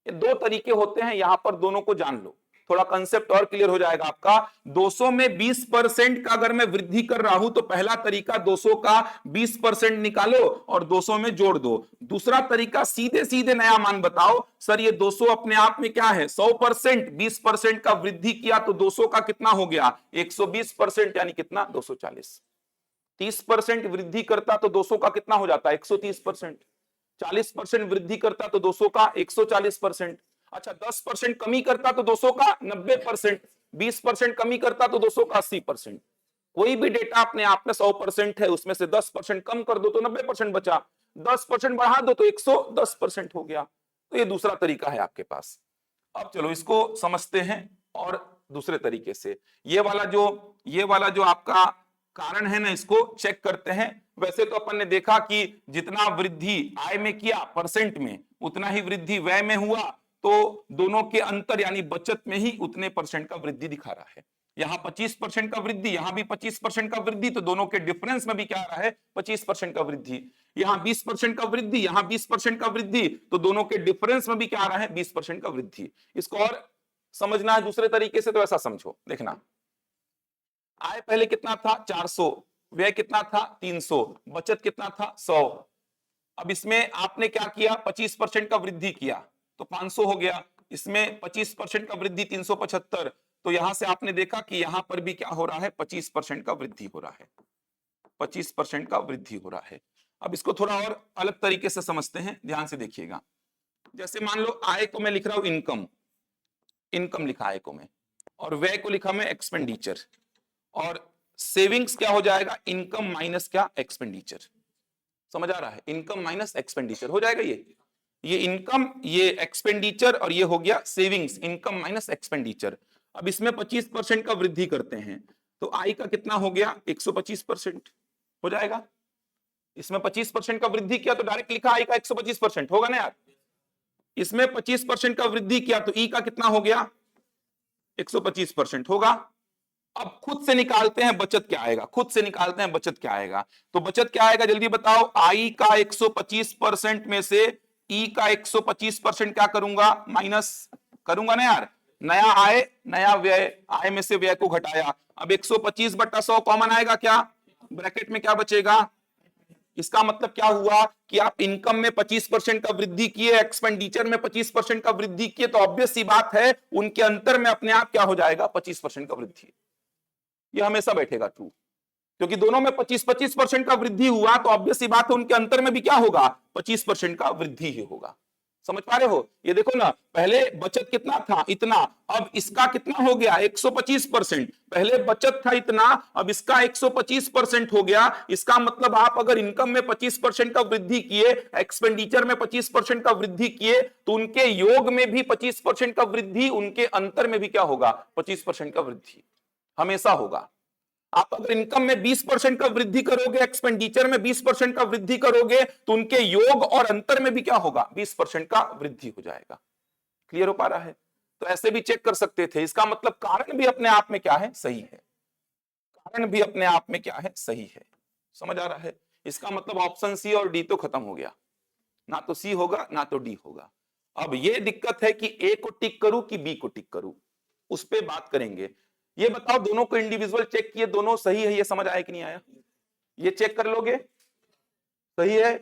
ये दो तरीके होते हैं, यहां पर दोनों को जान लो, थोड़ा कंसेप्ट और क्लियर हो जाएगा आपका। 200 में 20% का अगर मैं वृद्धि कर रहा हूं तो पहला तरीका 200 का 20% निकालो और 200 में जोड़ दो। दूसरा तरीका सीधे सीधे नया मान बताओ, सर ये 200 अपने आप में क्या है 100%, 20% का वृद्धि किया तो 200 का कितना हो गया 120%, यानी कितना 240। 30% वृद्धि करता तो 200 का कितना हो जाता 130%। 40% वृद्धि करता तो 200 का 140%। अच्छा 10% कमी करता तो 200 का 90%। 20% कमी करता तो 200 का 80%। कोई भी डेटा अपने आप में 100% है, उसमें से 10% कम कर दो तो 90% बचा, 10% बढ़ा दो तो 110% हो गया। तो ये दूसरा तरीका है आपके पास। अब चलो इसको समझते हैं और दूसरे तरीके से, ये वाला जो आपका कारण है ना, इसको चेक करते हैं। वैसे तो अपन ने देखा कि जितना वृद्धि आय में किया परसेंट में, उतना ही वृद्धि व्यय में हुआ, तो दोनों के अंतर यानी बचत में ही उतने परसेंट का वृद्धि दिखा रहा है। यहाँ 25% का वृद्धि, यहां भी 25% का वृद्धि, तो दोनों के डिफरेंस में भी क्या आ रहा है 25% का वृद्धि। यहाँ 20% का वृद्धि, यहाँ 20% का वृद्धि, तो दोनों के डिफरेंस में भी क्या आ रहा है 20% का वृद्धि। इसको और समझना है दूसरे तरीके से तो ऐसा समझो, देखना आय पहले कितना था 400, व्यय कितना था 300, बचत कितना था 100। अब इसमें आपने क्या किया 25% का वृद्धि किया तो 500 हो गया, इसमें 25% का वृद्धि 375, तो यहां से आपने देखा कि यहां पर भी क्या हो रहा है 25% का वृद्धि हो रहा है, 25% का वृद्धि हो रहा है। अब इसको थोड़ा और अलग तरीके से समझते हैं, ध्यान से देखिएगा। जैसे मान लो आय को मैं लिख रहा हूं इनकम, इनकम लिखा आय को मैं, और व्यय को लिखा मैं एक्सपेंडिचर, और सेविंग्स क्या हो जाएगा इनकम माइनस क्या एक्सपेंडिचर। समझ आ रहा है, इनकम माइनस एक्सपेंडिचर हो जाएगा ये इनकम, ये एक्सपेंडिचर, और ये हो गया सेविंग्स, इनकम माइनस एक्सपेंडिचर। अब इसमें 25% का वृद्धि करते हैं तो आय का कितना हो गया 125% हो जाएगा। इसमें 25% का वृद्धि किया तो डायरेक्ट लिखा आय का 125% होगा ना यार। इसमें 25% का वृद्धि किया तो ई का कितना हो गया 125% होगा। अब खुद से निकालते हैं बचत क्या आएगा, खुद से निकालते हैं बचत क्या आएगा। तो बचत क्या आएगा जल्दी बताओ, आई का 125% में से ई का 125% क्या करूंगा माइनस करूंगा ना यार। नया आय नया व्यय, आय में से व्यय को घटाया। अब 125/100 कॉमन आएगा, क्या ब्रैकेट में क्या बचेगा। इसका मतलब क्या हुआ कि आप इनकम में 25% का वृद्धि किए, एक्सपेंडिचर में 25% का वृद्धि किए, तो ऑब्वियस सी बात है उनके अंतर में अपने आप क्या हो जाएगा 25% का वृद्धि। ये हमेशा बैठेगा ट्रू, क्योंकि दोनों में 25% का वृद्धि हुआ तो ऑब्वियस सी बात है उनके अंतर में भी क्या होगा 25% का वृद्धि ही होगा। समझ पा रहे हो। ये देखो ना, पहले बचत कितना था इतना, अब इसका कितना हो गया 125%। पहले बचत था इतना, अब इसका 125% हो गया। इसका मतलब आप अगर इनकम में 25% का वृद्धि किए, एक्सपेंडिचर में 25% का वृद्धि किए, तो उनके योग में भी 25% का वृद्धि, उनके अंतर में भी क्या होगा 25% का वृद्धि हमेशा होगा। आप अगर इनकम में 20% का वृद्धि करोगे, एक्सपेंडिचर में 20% का वृद्धि करोगे, तो उनके योग और अंतर में भी क्या होगा 20% का वृद्धि हो जाएगा। क्लियर हो पा रहा है। तो ऐसे भी चेक कर सकते थे। इसका मतलब कारण भी अपने आप में क्या है सही है, कारण भी अपने आप में क्या है सही है। समझ आ रहा है। इसका मतलब ऑप्शन सी और डी तो खत्म हो गया, ना तो सी होगा ना तो डी होगा। अब ये दिक्कत है कि ए को टिक करूं कि बी को टिक करूं, उस पर बात करेंगे। ये बताओ दोनों को इंडिविजुअल चेक किए, दोनों सही है, ये समझ आया कि नहीं आया। ये चेक कर लोगे सही है,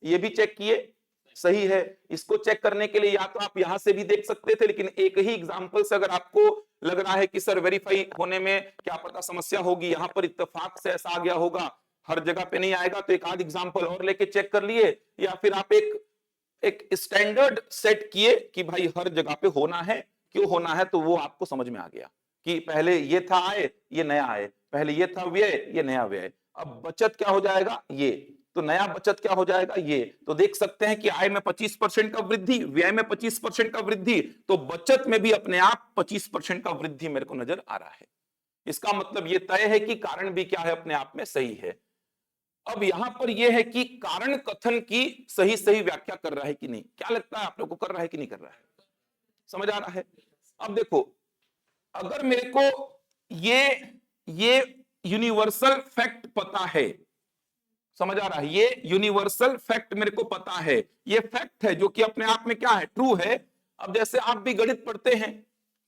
ये भी चेक किए सही है। इसको चेक करने के लिए या तो आप यहां से भी देख सकते थे, लेकिन एक ही एग्जांपल से अगर आपको लग रहा है कि सर वेरीफाई होने में क्या पता समस्या होगी, यहां पर इत्तेफाक से ऐसा आ गया होगा, हर जगह पे नहीं आएगा, तो एक आध एग्जांपल और लेके चेक कर लिए, या फिर आप एक स्टैंडर्ड सेट किए कि भाई हर जगह पे होना है, क्यों होना है, तो वो आपको समझ में आ गया कि पहले ये था आय, ये नया आय, पहले ये था व्यय, ये नया व्यय, अब बचत क्या हो जाएगा, ये, तो नया बचत क्या हो जाएगा, ये। तो देख सकते हैं कि आय में 25% का वृद्धि, व्यय में 25% का वृद्धि, तो बचत में भी अपने आप 25% का वृद्धि मेरे को नजर आ रहा है। इसका मतलब ये तय है कि कारण भी क्या है, अपने आप में सही है। अब यहां पर यह है कि कारण कथन की सही सही व्याख्या कर रहा है कि नहीं, क्या लगता है आप लोग को, कर रहा है कि नहीं कर रहा है, समझ आ रहा है। अब देखो, अगर मेरे को ये यूनिवर्सल फैक्ट पता है, समझ आ रहा है, ये यूनिवर्सल फैक्ट मेरे को पता है, ये फैक्ट है जो कि अपने आप में क्या है, ट्रू है। अब जैसे आप भी गणित पढ़ते हैं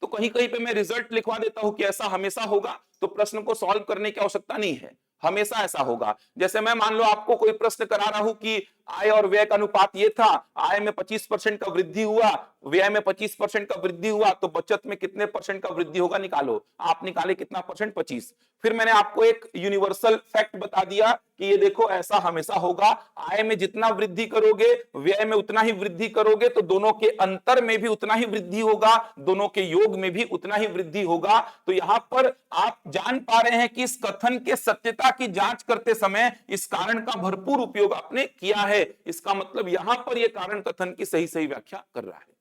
तो कहीं कहीं पे मैं रिजल्ट लिखवा देता हूं कि ऐसा हमेशा होगा, तो प्रश्न को सॉल्व करने की आवश्यकता नहीं है, हमेशा ऐसा होगा। जैसे मैं मान लो आपको कोई प्रश्न करा रहा हूं कि आय और व्यय का अनुपात ये था, आय में 25% का वृद्धि हुआ, व्यय में 25% का वृद्धि हुआ, तो बचत में कितने परसेंट का वृद्धि होगा निकालो। आप निकाले कितना परसेंट, 25। फिर मैंने आपको एक यूनिवर्सल फैक्ट बता दिया कि ये देखो ऐसा हमेशा होगा, आय में जितना वृद्धि करोगे व्यय में उतना ही वृद्धि करोगे, तो दोनों के अंतर में भी उतना ही वृद्धि होगा, दोनों के योग में भी उतना ही वृद्धि होगा। तो यहां पर आप जान पा रहे हैं कि इस कथन के सत्यता की जांच करते समय इस कारण का भरपूर उपयोग आपने किया है। इसका मतलब यहां पर यह कारण कथन की सही सही व्याख्या कर रहा है,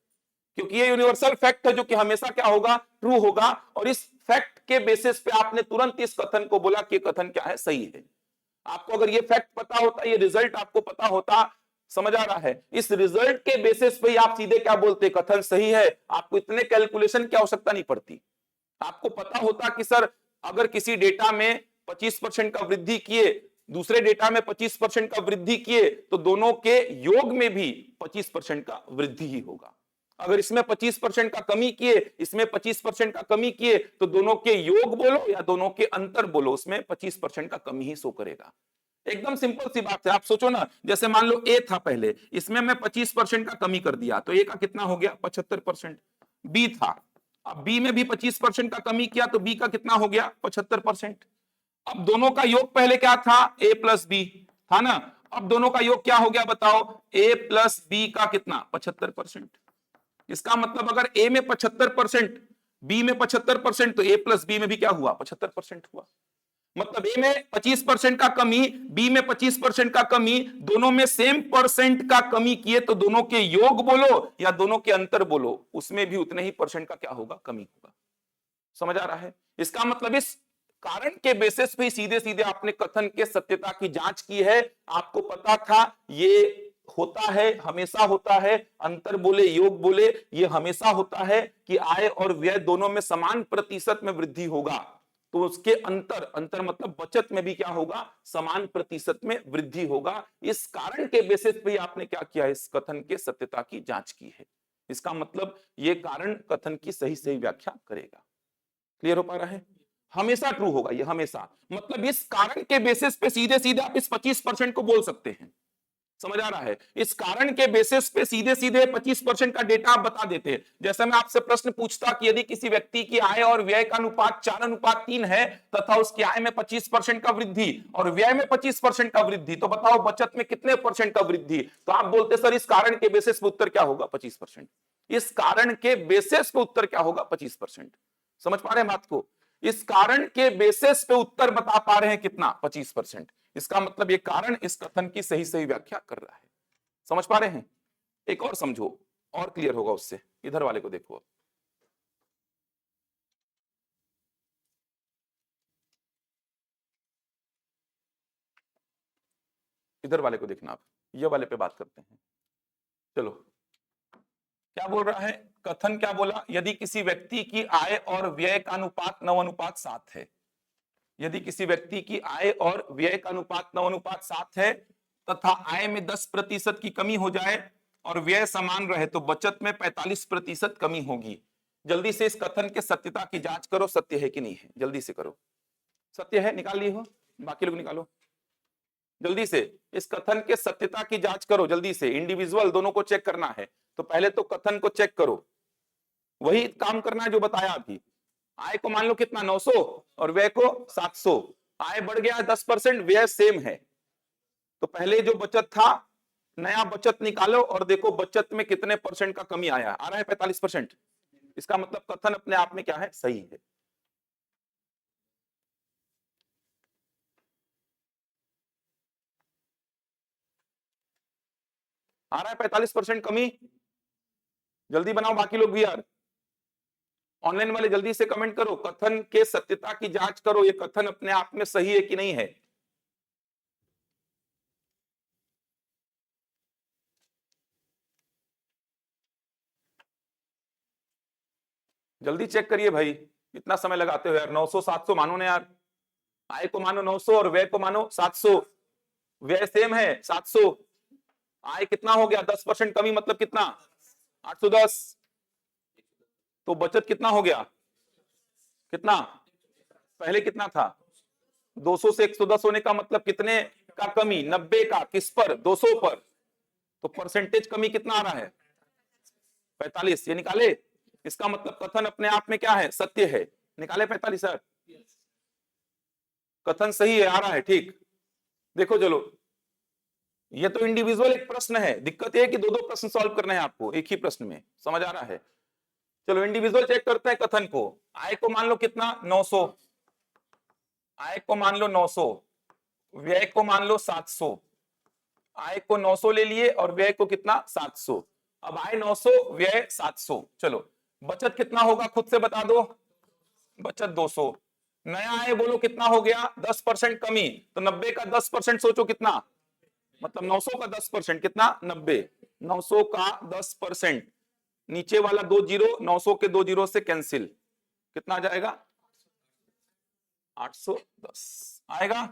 क्योंकि ये यूनिवर्सल फैक्ट है जो कि हमेशा क्या होगा, ट्रू होगा। और इस फैक्ट के बेसिस पे आपने तुरंत इस कथन को बोला कि कथन क्या है, सही है। आपको अगर ये फैक्ट पता होता, ये रिजल्ट आपको पता होता, समझ आ रहा है, इस रिजल्ट के बेसिस पे आप सीधे क्या बोलते, कथन सही है, आपको इतने कैलकुलेशन की आवश्यकता नहीं पड़ती। आपको पता होता कि सर अगर किसी डेटा में 25% का वृद्धि किए, दूसरे डेटा में 25% का वृद्धि किए, तो दोनों के योग में भी 25% का वृद्धि ही होगा। अगर इसमें 25% का कमी किए, इसमें 25% का कमी किए, तो दोनों के योग बोलो या दोनों के अंतर बोलो, उसमें 25% का कमी ही शो करेगा। एकदम सिंपल सी बात है। आप सोचो ना, जैसे मान लो ए था पहले, इसमें मैं 25% का कमी कर दिया, तो ए का कितना हो गया, 75%। बी था, अब बी में भी 25% का कमी किया, तो बी का कितना हो गया, 75%। अब दोनों का योग पहले क्या था, ए प्लस बी था ना, अब दोनों का योग क्या हो गया बताओ, ए प्लस बी का कितना, 75%। इसका मतलब अगर ए में 75%, बी में 75%, तो ए प्लस बी में भी क्या हुआ, 75% हुआ। मतलब ए में 25% का कमी, बी में 25% का कमी, दोनों में सेम परसेंट का कमी किए, तो दोनों के योग बोलो या दोनों के अंतर बोलो, उसमें भी उतने ही परसेंट का क्या होगा, कमी होगा। समझ आ रहा है। इसका मतलब इस कारण के बेसिस पे सीधे सीधे आपने कथन के सत्यता की जांच की है। आपको पता था ये होता है, हमेशा होता है, अंतर बोले योग बोले, ये हमेशा होता है कि आय और व्यय दोनों में समान प्रतिशत में वृद्धि होगा, तो उसके अंतर, अंतर मतलब बचत में भी क्या होगा, समान प्रतिशत में वृद्धि होगा। इस कारण के बेसिस पे आपने क्या किया, इस कथन के सत्यता की जांच की है। इसका मतलब ये कारण कथन की सही सही व्याख्या करेगा। क्लियर हो पा रहा है, हमेशा ट्रू होगा ये, हमेशा। मतलब इस कारण के बेसिस पे सीधे सीधे आप इस 25% को बोल सकते हैं। समझ आ रहा है, इस कारण के बेसिस पे सीधे सीधे 25% का डेटा आप बता देते हैं। जैसे मैं आपसे प्रश्न पूछता कि यदि किसी व्यक्ति की आय और व्यय का अनुपात 4:3 है, तथा उसकी आय में 25% का वृद्धि और व्यय में 25% का वृद्धि, तो बताओ बचत में कितने परसेंट का वृद्धि। तो आप बोलते सर इस कारण के बेसिस पे उत्तर क्या होगा, 25%। इस कारण के बेसिस पे उत्तर क्या होगा, 25%। समझ पा रहे हैं बात को, इस कारण के बेसिस पे उत्तर बता पा रहे हैं कितना, 25%। इसका मतलब ये कारण इस कथन की सही सही व्याख्या कर रहा है। समझ पा रहे हैं, एक और समझो और क्लियर होगा उससे। इधर वाले को देखो, इधर वाले को देखना, आप ये वाले पे बात करते हैं। चलो क्या बोल रहा है, कथन क्या बोला, यदि किसी व्यक्ति की आय और व्यय का अनुपात 9:7 है, यदि किसी व्यक्ति की आय और व्यय का अनुपात 9:7 है, तथा आय में 10% की कमी हो जाए और व्यय समान रहे, तो बचत में 45% कमी होगी। जल्दी से इस कथन के सत्यता की जांच करो, सत्य है कि नहीं है, जल्दी से करो। सत्य है, निकाल लिए हो, बाकी लोग निकालो जल्दी से। इस कथन के सत्यता की जांच करो जल्दी से, इंडिविजुअल दोनों को चेक करना है। तो पहले तो कथन को चेक करो, वही काम करना है जो बताया अभी। आय को मान लो कितना 900 और व्यय को 700। आय बढ़ गया 10%, व्यय सेम है। तो पहले जो बचत था, नया बचत निकालो और देखो बचत में कितने परसेंट का कमी आया। आ रहा है 45%। इसका मतलब कथन अपने आप में क्या है, सही है। आ रहा है 45% कमी। जल्दी बनाओ बाकी लोग भी यार, ऑनलाइन वाले जल्दी से कमेंट करो, कथन के सत्यता की जांच करो, ये कथन अपने आप में सही है कि नहीं है। जल्दी चेक करिए भाई, इतना समय लगाते हो यार। 900 700 मानो ना यार, आय को मानो 900 और व्यय को मानो 700। व्यय सेम है 700, आय कितना हो गया 10% कमी, मतलब कितना 810। तो बचत कितना हो गया, कितना, पहले कितना था 200 से 110 होने का मतलब कितने का कमी, 90 का। किस पर, 200 पर। तो परसेंटेज कमी कितना आ रहा है 45, ये निकाले। इसका मतलब कथन अपने आप में क्या है, सत्य है। निकाले 45 सर, कथन सही है, आ रहा है ठीक। देखो चलो, ये तो इंडिविजुअल एक प्रश्न है, दिक्कत यह है कि दो दो प्रश्न सॉल्व करने हैं आपको एक ही प्रश्न में, समझ आ रहा है। चलो इंडिविजुअल चेक करते हैं कथन को। आय को मान लो कितना 900, आय को मान लो 900, व्यय को मान लो 700। आय को 900 ले लिए और व्यय को कितना 700। अब आय 900 व्यय 700। चलो बचत कितना होगा खुद से बता दो, बचत 200। नया आय बोलो कितना हो गया 10% कमी, तो 90 का 10% सोचो कितना, मतलब 900 का 10% कितना 90। 900 का 10%, नीचे वाला 2 जीरो, 900 के 2 जीरो से कैंसिल, कितना आ जाएगा 810 आएगा।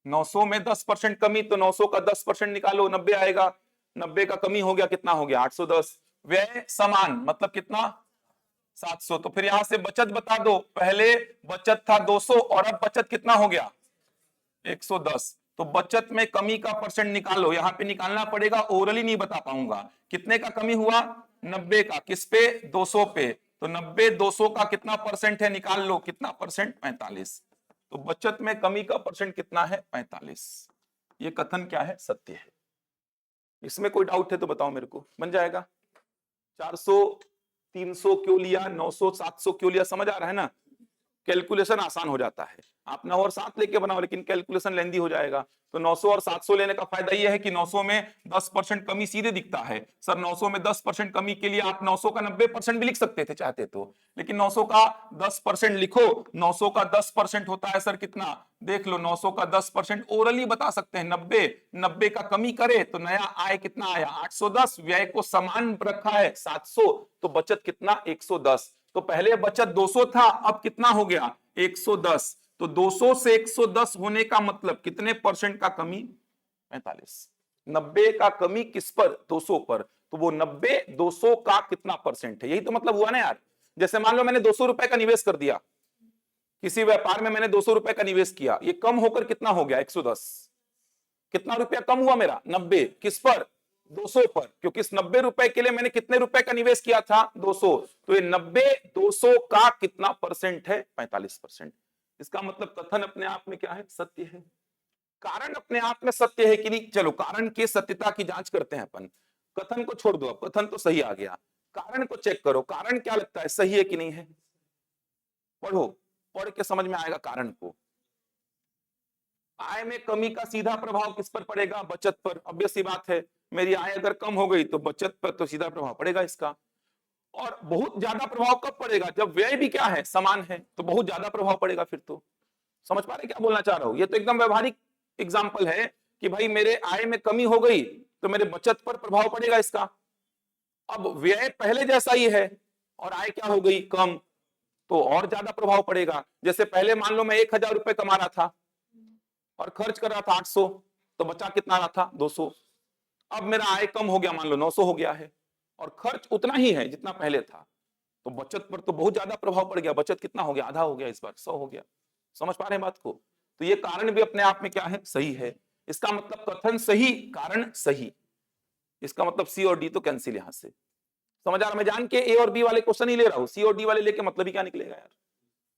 900 में 10% कमी, तो 900 का 10% निकालो 90 आएगा। 90 का कमी हो गया, कितना हो गया 810। व्यय समान, मतलब कितना 700। तो फिर यहां से बचत बता दो, पहले बचत था 200 और अब बचत कितना हो गया 110। तो बचत में कमी का परसेंट निकालो, यहां पे निकालना पड़ेगा, ओरली नहीं बता पाऊंगा। कितने का कमी हुआ 90 का, किस पे 200 पे। तो 90 200 का कितना परसेंट है निकाल लो, कितना परसेंट 45। तो बचत में कमी का परसेंट कितना है 45। ये कथन क्या है, सत्य है। इसमें कोई डाउट है तो बताओ मेरे को, बन जाएगा। 400 300 क्यों लिया, 900 700 क्यों लिया, समझ आ रहा है ना। कैलकुलेशन आसान हो जाता है, आप 9 और 7 लेके बनाओ लेकिन कैलकुलेशन लेंदी हो जाएगा। तो 900 और 700 लेने का फायदा यह है कि 900 में 10% कमी सीधे दिखता है। सर 900 में 10% कमी के लिए आप 900 का 90% भी लिख सकते थे चाहते तो, लेकिन 900 का 10% लिखो। 900 का 10% होता है सर कितना, देख लो 900 का 10% ओरली बता सकते हैं 90। 90 का कमी करे तो नया आय कितना आया 810, व्यय को समान रखा है 700, तो बचत कितना 110। तो पहले बचत 200 था, अब कितना हो गया 110। तो 200 से 110 होने का मतलब कितने परसेंट का कमी 45। 90 का कमी किस पर 200 पर, तो वो 90 200 का कितना परसेंट है, यही तो मतलब हुआ ना यार। जैसे मान लो मैंने 200 रुपए का निवेश कर दिया किसी व्यापार में, मैंने 200 रुपए का निवेश किया, ये कम होकर कितना हो गया 110। कितना रुपया कम हुआ मेरा 90, किस पर 200 पर, क्योंकि इस 90 रुपए के लिए मैंने कितने रुपए का निवेश किया था 200। तो ये 90 200 का कितना परसेंट है 45%। इसका मतलब कथन अपने आप में क्या है, सत्य है। कारण अपने आप में सत्य है कि नहीं, चलो कारण की सत्यता की जांच करते हैं अपन। कथन को छोड़ दो, अब कथन तो सही आ गया, कारण को चेक करो, कारण क्या लगता है सही है कि नहीं है। पढ़ो, पढ़ के समझ में आएगा कारण को। आय में कमी का सीधा प्रभाव किस पर पड़ेगा, बचत पर। ऑब्वियस सी बात है, मेरी आय अगर कम हो गई तो बचत पर तो सीधा प्रभाव पड़ेगा इसका। और बहुत ज्यादा प्रभाव कब पड़ेगा, जब व्यय भी क्या है समान है, तो बहुत ज्यादा प्रभाव पड़ेगा फिर तो। समझ पा रहे क्या बोलना चाह रहा हूं, ये तो एकदम व्यवहारिक एग्जाम्पल है कि भाई मेरे आय में कमी हो गई तो मेरे बचत पर प्रभाव पड़ेगा इसका। अब व्यय पहले जैसा ही है और आय क्या हो गई कम, तो और ज्यादा प्रभाव पड़ेगा। जैसे पहले मान लो मैं 1000 रुपए कमा रहा था और खर्च कर रहा था 800, तो बचा कितना रहा था 200। अब मेरा आय कम हो गया, मान लो 900 हो गया है और खर्च उतना ही है जितना पहले था, तो बचत पर तो बहुत ज्यादा प्रभाव पड़ गया। बचत कितना हो गया, आधा हो गया, इस बार 100 हो गया। समझ पा रहे हैं बात को। तो ये कारण भी अपने आप में क्या है, सही है। इसका मतलब कथन सही, कारण सही। इसका मतलब सी और डी तो कैंसिल यहां से। समझ आ रहा, मैं जान के ए और बी वाले क्वेश्चन ही ले रहा हूं, सी और डी वाले लेके मतलब ही क्या निकलेगा यार।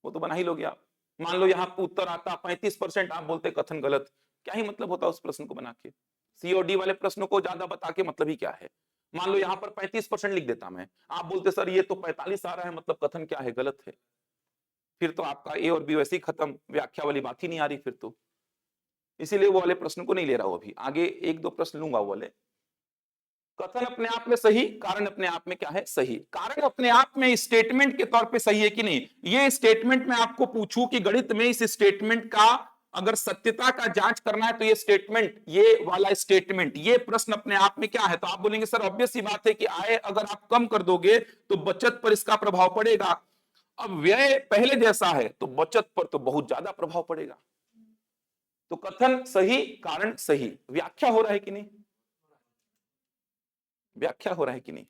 वो तो बना ही लोगे आप। मान लो यहाँ पे उत्तर आता 35%, आप बोलते कथन गलत, क्या ही मतलब होता उस प्रश्न को बना के? सी और डी वाले प्रश्नों को ज्यादा बता के मतलब ही क्या है? मान लो यहाँ पर 35% लिख देता मैं, आप बोलते सर ये तो 45 आ रहा है, मतलब कथन क्या है, गलत है। फिर तो आपका ए और बी वैसे ही खत्म, व्याख्या वाली बात ही नहीं आ रही फिर तो। इसीलिए वो वाले प्रश्न को नहीं ले रहा हूं अभी, आगे एक दो प्रश्न लूंगा वो वाले। कथन अपने आप में सही, कारण अपने आप में क्या है, सही। कारण अपने आप में स्टेटमेंट के तौर पे सही है कि नहीं, ये स्टेटमेंट मैं आपको पूछूं कि गणित में इस स्टेटमेंट का अगर सत्यता का जांच करना है तो ये स्टेटमेंट, ये वाला स्टेटमेंट, ये प्रश्न अपने आप में क्या है, तो आप बोलेंगे सर ऑब्वियस सी बात है कि आय अगर आप कम कर दोगे तो बचत पर इसका प्रभाव पड़ेगा। अब व्यय पहले जैसा है तो बचत पर तो बहुत ज्यादा प्रभाव पड़ेगा। तो कथन सही, कारण सही, व्याख्या हो रहा है कि नहीं, व्याख्या हो रहा है कि नहीं,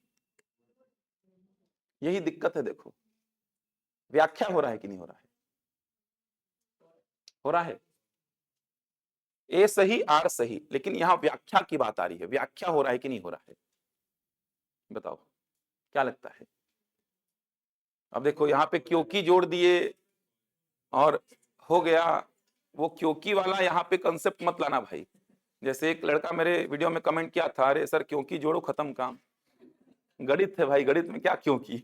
यही दिक्कत है। देखो व्याख्या हो रहा है कि नहीं हो रहा है, हो रहा है। ए सही आर सही, लेकिन यहां व्याख्या की बात आ रही है, व्याख्या हो रहा है कि नहीं हो रहा है, बताओ क्या लगता है? अब देखो यहाँ पे क्योंकि जोड़ दिए और हो गया, वो क्योंकि वाला यहाँ पे कंसेप्ट मत लाना भाई। जैसे एक लड़का मेरे वीडियो में कमेंट किया था, अरे सर क्योंकि जोड़ो खत्म काम। गणित है भाई, गणित में क्या क्योंकि,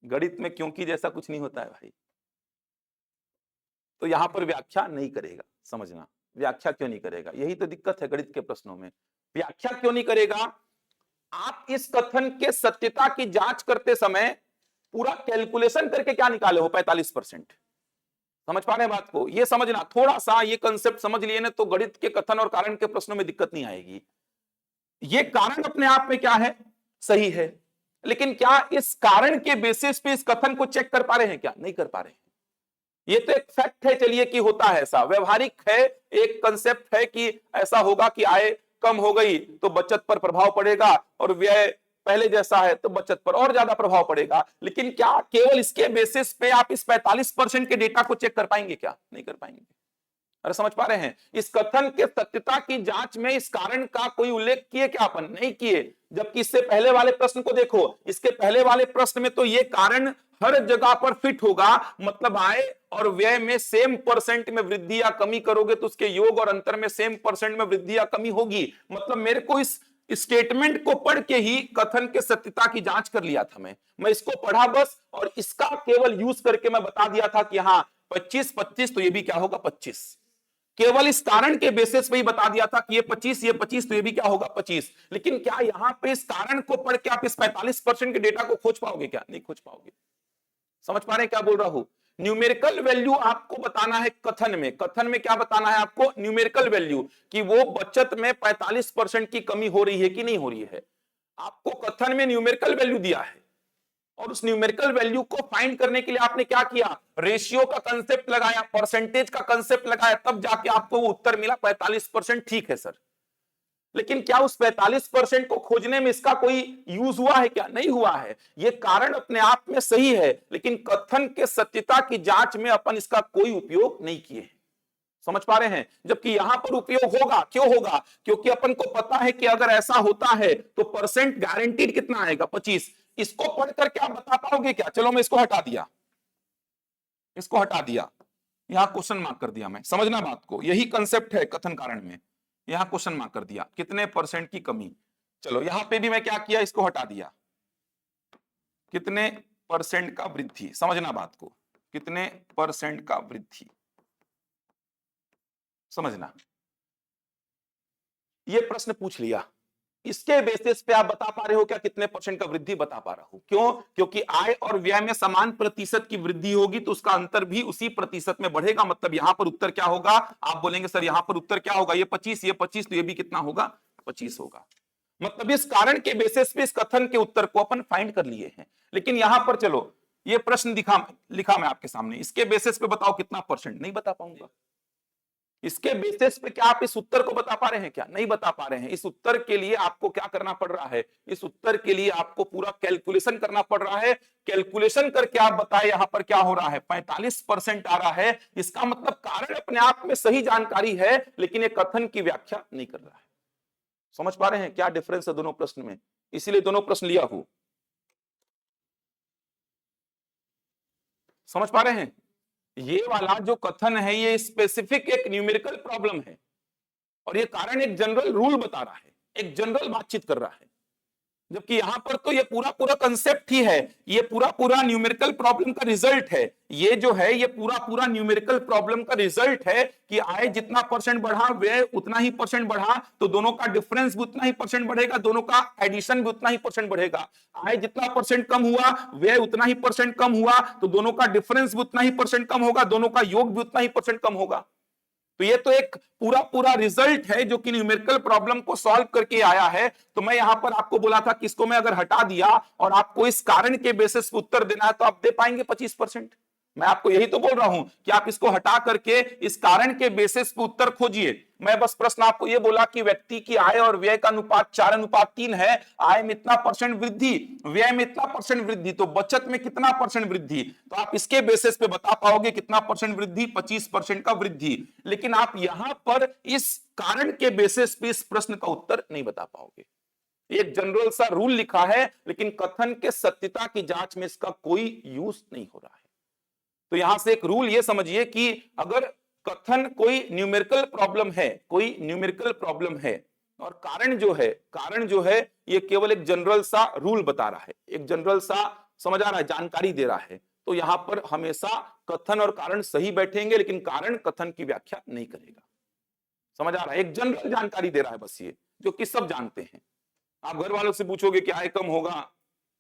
गणित में क्योंकि जैसा कुछ नहीं होता है भाई। तो यहां पर व्याख्या नहीं करेगा, समझना, व्याख्या क्यों नहीं करेगा, यही तो दिक्कत है गणित के प्रश्नों में। व्याख्या क्यों नहीं करेगा? आप इस कथन के सत्यता की जांच करते समय पूरा कैलकुलेशन करके क्या निकाले हो, 45%। समझ पा रहे हैं बात को? ये समझना, थोड़ा सा ये कंसेप्ट समझ लिए ना तो गणित के कथन और कारण के प्रश्नों में दिक्कत नहीं आएगी। ये कारण अपने आप में क्या है, सही है, लेकिन क्या इस कारण के बेसिस पे इस कथन को चेक कर पा रहे हैं क्या? नहीं कर पा रहे हैं। ये तो एक फैक्ट है, चलिए कि होता है ऐसा, व्यवहारिक है, एक कंसेप्ट है कि ऐसा होगा कि आय कम हो गई तो बचत पर प्रभाव पड़ेगा और व्यय पहले जैसा है तो बचत पर और ज्यादा प्रभाव पड़ेगा। लेकिन क्या केवल इसके बेसिस पे आप इस 45% के डेटा को चेक कर पाएंगे क्या? नहीं कर पाएंगे। अरे समझ पा रहे हैं? इस कथन के सत्यता की जांच में इस कारण का कोई उल्लेख किए क्या? अपन नहीं किए। जबकि इससे पहले वाले प्रश्न को देखो, इसके पहले वाले प्रश्न में तो ये कारण हर जगह पर फिट होगा, मतलब आय और व्यय में सेम परसेंट में वृद्धि या कमी करोगे तो उसके योग और अंतर में सेम परसेंट में वृद्धि या कमी होगी। मतलब मेरे को इस स्टेटमेंट को पढ़ के ही कथन के सत्यता की जांच कर लिया था। मैं इसको पढ़ा बस, और इसका केवल यूज करके मैं बता दिया था कि हाँ 25-25 तो ये भी क्या होगा 25। केवल इस कारण के बेसिस पे ही बता दिया था कि ये 25 तो ये भी क्या होगा 25। लेकिन क्या यहां पे इस कारण को पढ़ के आप इस 45% के डेटा को खोज पाओगे क्या? नहीं खोज पाओगे। समझ पा रहे हैं क्या बोल रहा हूं? न्यूमेरिकल वैल्यू आपको बताना है कथन में। कथन में क्या बताना है आपको? न्यूमेरिकल वैल्यू, कि वो बचत में 45% की कमी हो रही है कि नहीं हो रही है। आपको कथन में न्यूमेरिकल वैल्यू दिया है, और उस न्यूमेरिकल वैल्यू को फाइंड करने के लिए आपने क्या किया? रेशियो का कंसेप्ट लगाया, परसेंटेज का कंसेप्ट लगाया, तब जाके आपको वो उत्तर मिला 45%। ठीक है सर, लेकिन क्या उस 45% को खोजने में इसका कोई यूज हुआ है क्या? नहीं हुआ है। ये कारण अपने आप में सही है, लेकिन कथन के सत्यता की जांच में अपन इसका कोई उपयोग नहीं किए। समझ पा रहे हैं? जबकि यहां पर उपयोग होगा। क्यों होगा? क्योंकि अपन को पता है कि अगर ऐसा होता है तो परसेंट गारंटीड कितना आएगा? 25। इसको पढ़कर क्या बता पाओगे क्या? चलो मैं इसको हटा दिया, इसको हटा दिया, यहां क्वेश्चन मार्क कर दिया। मैं समझना बात को, यही कंसेप्ट है कथन कारण में। यहां क्वेश्चन मार्क कर दिया, कितने परसेंट की कमी। चलो यहां पे भी मैं क्या किया, इसको हटा दिया, कितने परसेंट का वृद्धि। समझना बात को, कितने परसेंट का वृद्धि, समझना। ये प्रश्न पूछ लिया, इसके बेसिस पे आप बता पा रहे हो क्या कितने परसेंट का वृद्धि? बता पा रहा हूं। क्यों? क्योंकि आय और व्यय में समान प्रतिशत की वृद्धि होगी तो उसका अंतर भी उसी प्रतिशत में बढ़ेगा। मतलब यहां पर उत्तर क्या होगा? आप बोलेंगे सर यहां पर उत्तर क्या होगा? ये 25, ये 25 तो ये भी कितना होगा? 25 होगा। मतलब इस कारण के बेसिस पे इस कथन के उत्तर को अपन फाइंड कर लिए हैं। लेकिन यहां पर चलो ये प्रश्न लिखा मैं आपके सामने, इसके बेसिस पे बताओ कितना परसेंट? नहीं बता पाऊंगा। इसके बेसिस पे क्या आप इस उत्तर को बता पा रहे हैं क्या? नहीं बता पा रहे हैं। इस उत्तर के लिए आपको क्या करना पड़ रहा है? इस उत्तर के लिए आपको पूरा कैलकुलेशन करना पड़ रहा है। कैलकुलेशन करके आप बताएं यहां पर क्या हो रहा है, 45% आ रहा है। इसका मतलब कारण अपने आप में सही जानकारी है, लेकिन ये कथन की व्याख्या नहीं कर रहा है। समझ पा रहे हैं क्या डिफरेंस है दोनों प्रश्न में? इसीलिए दोनों प्रश्न लिया हूं। समझ पा रहे हैं? ये वाला जो कथन है ये स्पेसिफिक एक न्यूमेरिकल प्रॉब्लम है और ये कारण एक जनरल रूल बता रहा है, एक जनरल बातचीत कर रहा है। जबकि यहां पर तो ये पूरा पूरा कंसेप्ट ही है, ये पूरा पूरा न्यूमेरिकल प्रॉब्लम का रिजल्ट है। ये जो है ये पूरा पूरा न्यूमेरिकल प्रॉब्लम का रिजल्ट है कि आय जितना परसेंट बढ़ा व्यय उतना ही परसेंट बढ़ा, तो दोनों का डिफरेंस भी उतना ही परसेंट बढ़ेगा, दोनों का एडिशन भी उतना ही परसेंट बढ़ेगा। आय जितना परसेंट कम हुआ व्यय उतना ही परसेंट कम हुआ, तो दोनों का डिफरेंस भी उतना ही परसेंट कम होगा, दोनों का योग भी उतना ही परसेंट कम होगा। तो ये तो एक पूरा पूरा रिजल्ट है जो कि न्यूमेरिकल प्रॉब्लम को सॉल्व करके आया है। तो मैं यहां पर आपको बोला था कि इसको मैं अगर हटा दिया और आपको इस कारण के बेसिस पे उत्तर देना है तो आप दे पाएंगे 25%। मैं आपको यही तो बोल रहा हूं कि आप इसको हटा करके इस कारण के बेसिस पे उत्तर खोजिए। मैं बस प्रश्न आपको यह बोला कि व्यक्ति की आय और व्यय का अनुपात 4:3 है, आय में इतना परसेंट वृद्धि, व्यय में इतना परसेंट वृद्धि, तो बचत में कितना परसेंट वृद्धि, तो आप इसके बेसिस पे बता पाओगे कितना परसेंट वृद्धि, 25% का वृद्धि। लेकिन आप यहां पर इस कारण के बेसिस पे इस प्रश्न का उत्तर नहीं बता पाओगे। एक जनरल सा रूल लिखा है लेकिन कथन के सत्यता की जांच में इसका कोई यूज नहीं हो रहा है। तो यहां से एक रूल ये समझिए कि अगर कथन कोई न्यूमेरिकल प्रॉब्लम है, कोई न्यूमेरिकल प्रॉब्लम है और कारण जो है ये केवल एक जनरल सा रूल बता रहा है, एक जनरल सा समझ आ रहा है, जानकारी दे रहा है, तो यहां पर हमेशा कथन और कारण सही बैठेंगे लेकिन कारण कथन की व्याख्या नहीं करेगा। समझ आ रहा है? एक जनरल जानकारी दे रहा है बस, ये जो कि सब जानते हैं। आप घर वालों से पूछोगे कि आय कम होगा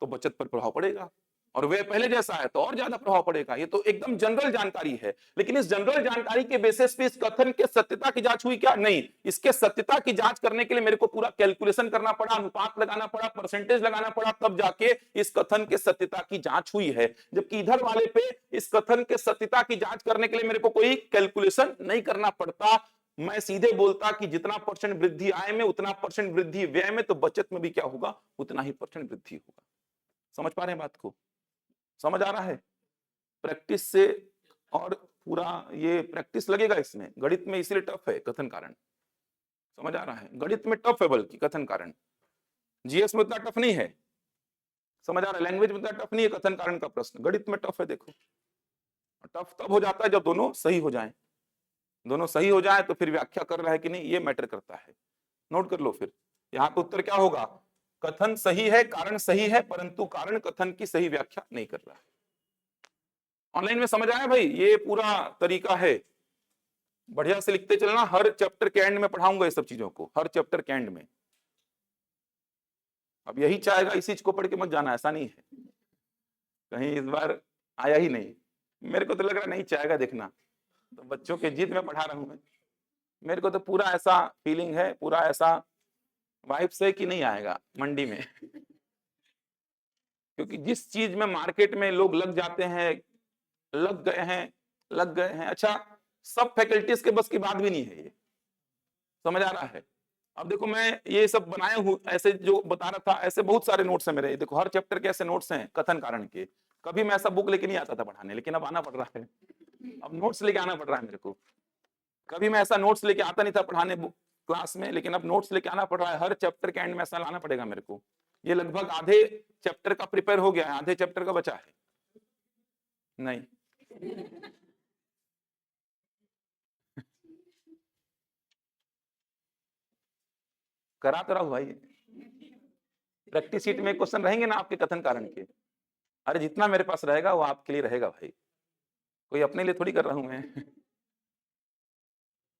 तो बचत पर प्रभाव पड़ेगा और व्यय पहले जैसा है तो और ज्यादा प्रभाव पड़ेगा। ये तो एकदम जनरल जानकारी है। लेकिन इस जनरल जानकारी के बेसिस पे इस कथन के सत्यता की जांच हुई क्या? नहीं। इसके सत्यता की जांच करने के लिए मेरे को पूरा कैलकुलेशन करना पड़ा, अनुपात लगाना पड़ा, परसेंटेज लगाना पड़ा, तब जाके इस कथन के सत्यता की जांच हुई है। जबकि इधर वाले पे इस कथन के सत्यता की जांच करने के लिए मेरे को कोई कैलकुलेशन नहीं करना पड़ता। मैं सीधे बोलता कि जितना परसेंट वृद्धि आय में उतना परसेंट वृद्धि व्यय में, तो बचत में भी क्या होगा? उतना ही परसेंट वृद्धि होगा। समझ पा रहे हैं बात को? समझ आ रहा है? प्रैक्टिस से और पूरा ये प्रैक्टिस लगेगा इसमें। गणित में इसलिए टफ है कथन कारण। समझ आ रहा है? गणित में टफ है बल्कि कथन कारण, जीएस में उतना टफ नहीं है। समझ आ रहा है? लैंग्वेज में उतना टफ नहीं है कथन कारण का प्रश्न, गणित में टफ है। देखो टफ तब हो जाता है जब दोनों सही हो जाएं। दोनों सही हो जाए तो फिर व्याख्या कर रहा है कि नहीं ये मैटर करता है। नोट कर लो फिर यहां पे उत्तर क्या होगा? कथन सही है, कारण सही है, परंतु कारण कथन की सही व्याख्या नहीं कर रहा है। ऑनलाइन में समझ आया भाई? ये पूरा तरीका है। बढ़िया से लिखते चलना, हर चैप्टर के एंड में पढ़ाऊंगा ये सब चीजों को, हर चैप्टर के एंड में। अब यही चाहेगा इसी चीज को पढ़ के मत जाना, ऐसा नहीं है। कहीं इस बार आया ही नहीं, मेरे को तो लग रहा नहीं चाहेगा, देखना तो बच्चों के जिद में पढ़ा रहा हूं मैं। मेरे को तो पूरा ऐसा फीलिंग है, पूरा ऐसा वाइब से कि नहीं आएगा मंडी में क्योंकि जिस चीज में मार्केट में लोग लग जाते हैं, लग गए हैं। अच्छा, सब फैकल्टीज के बस की बात भी नहीं है ये। समझ आ रहा है? अब देखो मैं ये सब बनाया हूँ, ऐसे जो बता रहा था ऐसे बहुत सारे नोट्स हैं मेरे। देखो हर चैप्टर के ऐसे नोट्स हैं कथन कारण के। कभी मैं ऐसा बुक लेके नहीं आता था पढ़ाने, लेकिन अब आना पड़ रहा है, अब नोट्स लेके आना पड़ रहा है मेरे को। कभी मैं ऐसा नोट्स लेके आता नहीं था पढ़ाने क्लास में, लेकिन अब नोट्स लेके आना पड़ रहा है। हर चैप्टर के एंड में ऐसा लाना पड़ेगा मेरे को। ये लगभग आधे चैप्टर का प्रिपेयर हो गया है, आधे चैप्टर का बचा है। नहीं करा तो रहा हूं भाई। प्रैक्टिस शीट में क्वेश्चन रहेंगे ना आपके कथन कारण के। अरे जितना मेरे पास रहेगा वो आपके लिए रहेगा भाई, कोई अपने लिए थोड़ी कर रहा हूं मैं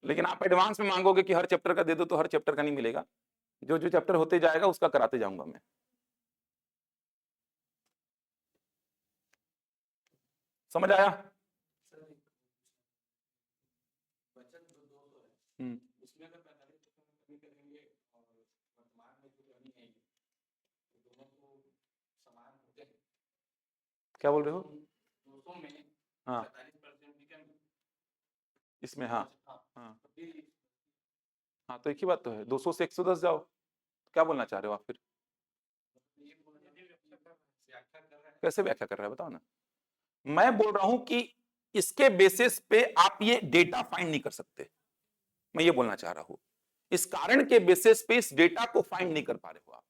लेकिन आप एडवांस में मांगोगे कि हर चैप्टर का दे दो, तो हर चैप्टर का नहीं मिलेगा। जो जो चैप्टर होते जाएगा उसका कराते जाऊंगा मैं। समझ आया? क्या बोल रहे हो? हाँ इसमें, हाँ हाँ हाँ, तो एक ही बात तो है, 200 से 110 जाओ। क्या बोलना चाह रहे हो आप फिर? कैसे व्याख्या कर रहा है बताओ ना। मैं बोल रहा हूं कि इसके बेसिस पे आप ये डेटा फाइंड नहीं कर सकते, मैं ये बोलना चाह रहा हूं। इस कारण के बेसिस पे इस डेटा को फाइंड नहीं कर पा रहे हो आप।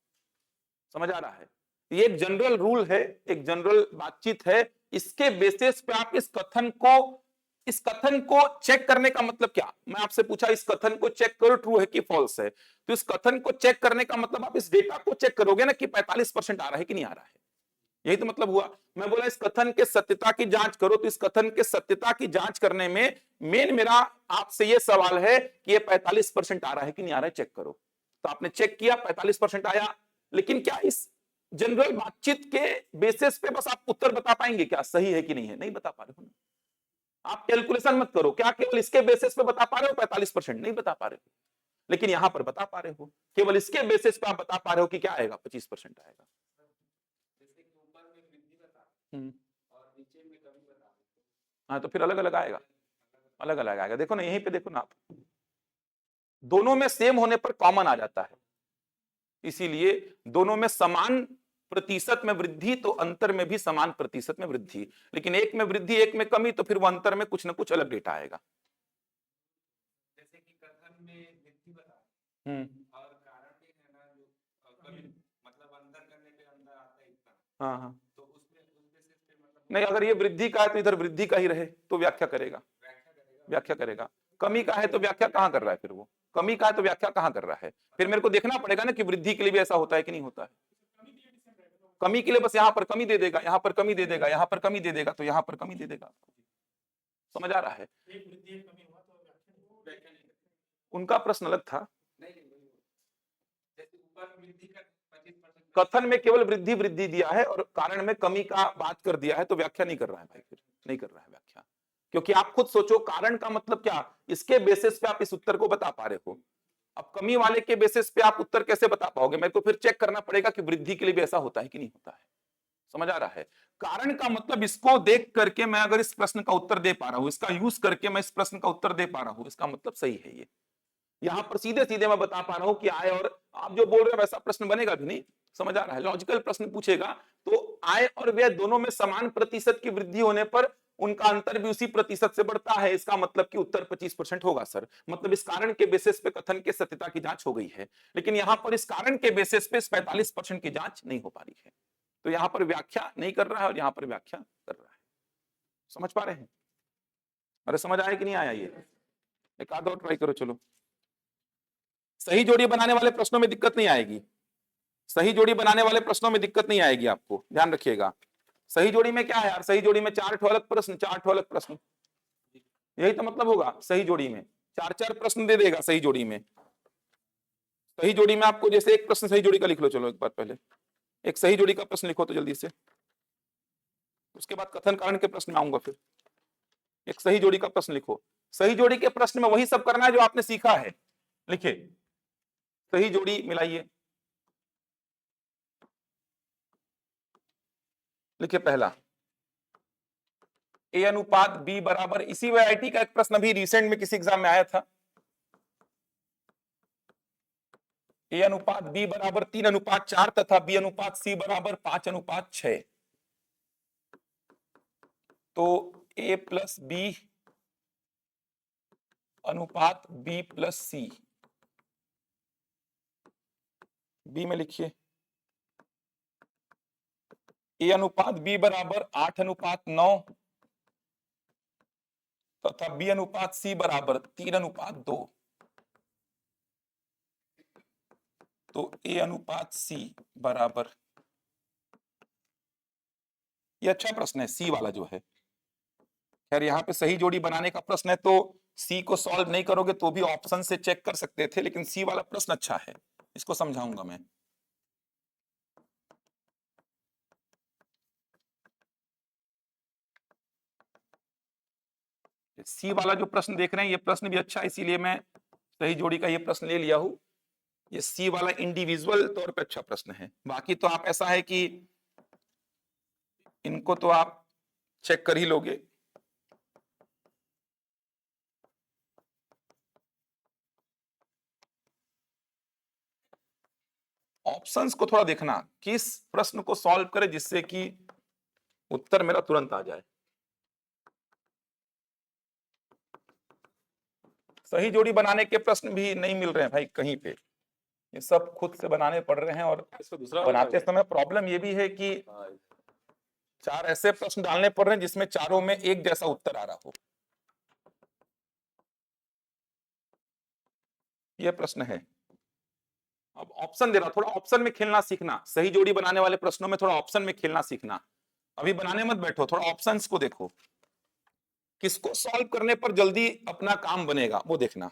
समझ आ रहा है? ये एक जनरल रूल है, एक जनरल बातचीत है इसके बेसिस पे आप इस कथन को चेक करने का मतलब क्या? मैं आपसे पूछा इस कथन को चेक करो ट्रू है कि फॉल्स है, तो इस कथन को चेक करने का मतलब आप इस डेटा को चेक करोगे ना कि 45% आ रहा है कि नहीं आ रहा है, यही तो मतलब हुआ। मैं बोला इस कथन के सत्यता की जांच करो, तो इस कथन के सत्यता की जांच करने में मेन मेरा आपसे यह सवाल है कि ये 45% आ रहा है कि नहीं आ रहा है, चेक करो। तो आपने चेक किया 45% आया, लेकिन क्या इस जनरल बातचीत के बेसिस पे बस आप उत्तर बता पाएंगे क्या सही है कि नहीं है? नहीं बता पा रहे हो। आप कैलकुलेशन मत करो, क्या केवल इसके बेसिस पे बता पा रहे हो 45%? नहीं बता पा रहे हो, लेकिन यहां पर बता पा रहे हो, केवल इसके बेसिस पे आप बता पा रहे हो कि क्या आएगा, 25% आएगा। हाँ, तो फिर अलग अलग आएगा, अलग अलग आएगा। देखो ना, यहीं पे देखो ना आप, दोनों में सेम होने पर कॉमन आ जाता है, इसीलिए दोनों में समान प्रतिशत में वृद्धि तो अंतर में भी समान प्रतिशत में वृद्धि, लेकिन एक में वृद्धि एक में कमी, तो फिर वो अंतर में कुछ ना कुछ अलग डेटा आएगा। जैसे कि कथन में वृद्धि बता और कारण में है ना जो कमी, मतलब अंदर करने पे अंदर आता है इतना। हाँ हाँ, तो उसमें उस बेसिस पे मतलब नहीं, अगर ये वृद्धि का है तो इधर वृद्धि का ही रहे तो व्याख्या करेगा, व्याख्या करेगा। कमी का है तो व्याख्या कहां कर रहा है, फिर वो कमी का है तो व्याख्या कहां कर रहा है? फिर मेरे को देखना पड़ेगा ना कि वृद्धि के लिए भी ऐसा होता है कि नहीं होता है। कमी के लिए बस यहां पर कमी दे देगा, यहां पर कमी दे देगा, यहां पर कमी दे देगा, तो यहां पर कमी दे देगा। समझ आ रहा है? उनका प्रश्न अलग था, कथन में केवल वृद्धि वृद्धि दिया है और कारण में कमी का बात कर दिया है, तो व्याख्या नहीं कर रहा है भाई, फिर नहीं कर रहा है व्याख्या। क्योंकि आप खुद सोचो, कारण का मतलब क्या, इसके बेसिस पे आप इस उत्तर को बता पा रहे हो। अब कमी वाले के बेसिस पे आप उत्तर कैसे बता पाओगे? मेरे को फिर चेक करना पड़ेगा कि वृद्धि के लिए भी ऐसा होता है कि नहीं होता है। समझ आ रहा है? कारण का मतलब इसको देख करके मैं अगर इस प्रश्न का उत्तर दे पा रहा हूं, इसका यूज करके मैं इस प्रश्न का उत्तर दे पा रहा हूं, इसका मतलब सही है ये। यहां पर सीधे सीधे मैं बता पा रहा हूं कि आय, और आप जो बोल रहे हो वैसा प्रश्न बनेगा भी नहीं। समझ आ रहा है? लॉजिकल प्रश्न पूछेगा तो आय और व्यय दोनों में समान प्रतिशत की वृद्धि होने पर उनका अंतर भी उसी प्रतिशत से बढ़ता है, इसका मतलब कि उत्तर 25% होगा सर। मतलब इस कारण के बेसिस पे कथन के सत्यता की जांच हो गई है, लेकिन यहां पर इस कारण के बेसिस पे 45% की जांच नहीं हो पा रही है। तो यहां पर व्याख्या नहीं कर रहा है और यहां पर व्याख्या कर रहा है। समझ पा रहे हैं? अरे समझ आया कि नहीं आया? ये एक आध और ट्राई करो, चलो। सही जोड़ी बनाने वाले प्रश्नों में दिक्कत नहीं आएगी, सही जोड़ी बनाने वाले प्रश्नों में दिक्कत नहीं आएगी, आपको ध्यान रखिएगा। सही जोड़ी में क्या है यार, सही जोड़ी में 4 ठो अलग प्रश्न, 4 ठो अलग प्रश्न, यही तो मतलब होगा। सही जोड़ी में 4-4 प्रश्न दे देगा सही जोड़ी में। सही जोड़ी में आपको जैसे एक प्रश्न सही जोड़ी का लिख लो, चलो एक बार पहले एक सही जोड़ी का प्रश्न लिखो तो जल्दी से, उसके बाद कथन कारण के प्रश्न में आऊंगा। फिर एक सही जोड़ी का प्रश्न लिखो। सही जोड़ी के प्रश्न में वही सब करना है जो आपने सीखा है। लिखिए, सही जोड़ी मिलाइए। लिखिए पहला, ए अनुपात बी बराबर, इसी वैरायटी का एक प्रश्न अभी रिसेंट में किसी एग्जाम में आया था। ए अनुपात बी बराबर 3:4 तथा बी अनुपात सी बराबर 5:6। तो ए प्लस बी अनुपात बी प्लस सी, बी में लिखिए ए अनुपात बी बराबर 8:9 तथा बी अनुपात सी बराबर 3:2। तो ए अनुपात सी बराबर, ये अच्छा प्रश्न है सी वाला जो है। खैर यहाँ पे सही जोड़ी बनाने का प्रश्न है, तो सी को सॉल्व नहीं करोगे तो भी ऑप्शन से चेक कर सकते थे, लेकिन सी वाला प्रश्न अच्छा है, इसको समझाऊंगा मैं। सी वाला जो प्रश्न देख रहे हैं ये प्रश्न भी अच्छा है, इसीलिए मैं सही जोड़ी का ये प्रश्न ले लिया हूं। ये सी वाला इंडिविजुअल तौर पे अच्छा प्रश्न है, बाकी तो आप ऐसा है कि इनको तो आप चेक कर ही लोगे। ऑप्शंस को थोड़ा देखना, किस प्रश्न को सॉल्व करे जिससे कि उत्तर मेरा तुरंत आ जाए। सही जोड़ी बनाने के प्रश्न भी नहीं मिल रहे हैं भाई कहीं पे, ये सब खुद से बनाने पड़ रहे हैं, और बनाते समय प्रॉब्लम ये भी है कि 4 ऐसे प्रश्न डालने पड़ रहे हैं जिसमें चारों में एक जैसा उत्तर आ रहा हो। यह प्रश्न है। अब ऑप्शन दे रहा, थोड़ा ऑप्शन में खेलना सीखना, सही जोड़ी बनाने वाले प्रश्नों में थोड़ा ऑप्शन में खेलना सीखना। अभी बनाने मत बैठो, थोड़ा ऑप्शंस को देखो, किसको सॉल्व करने पर जल्दी अपना काम बनेगा वो देखना।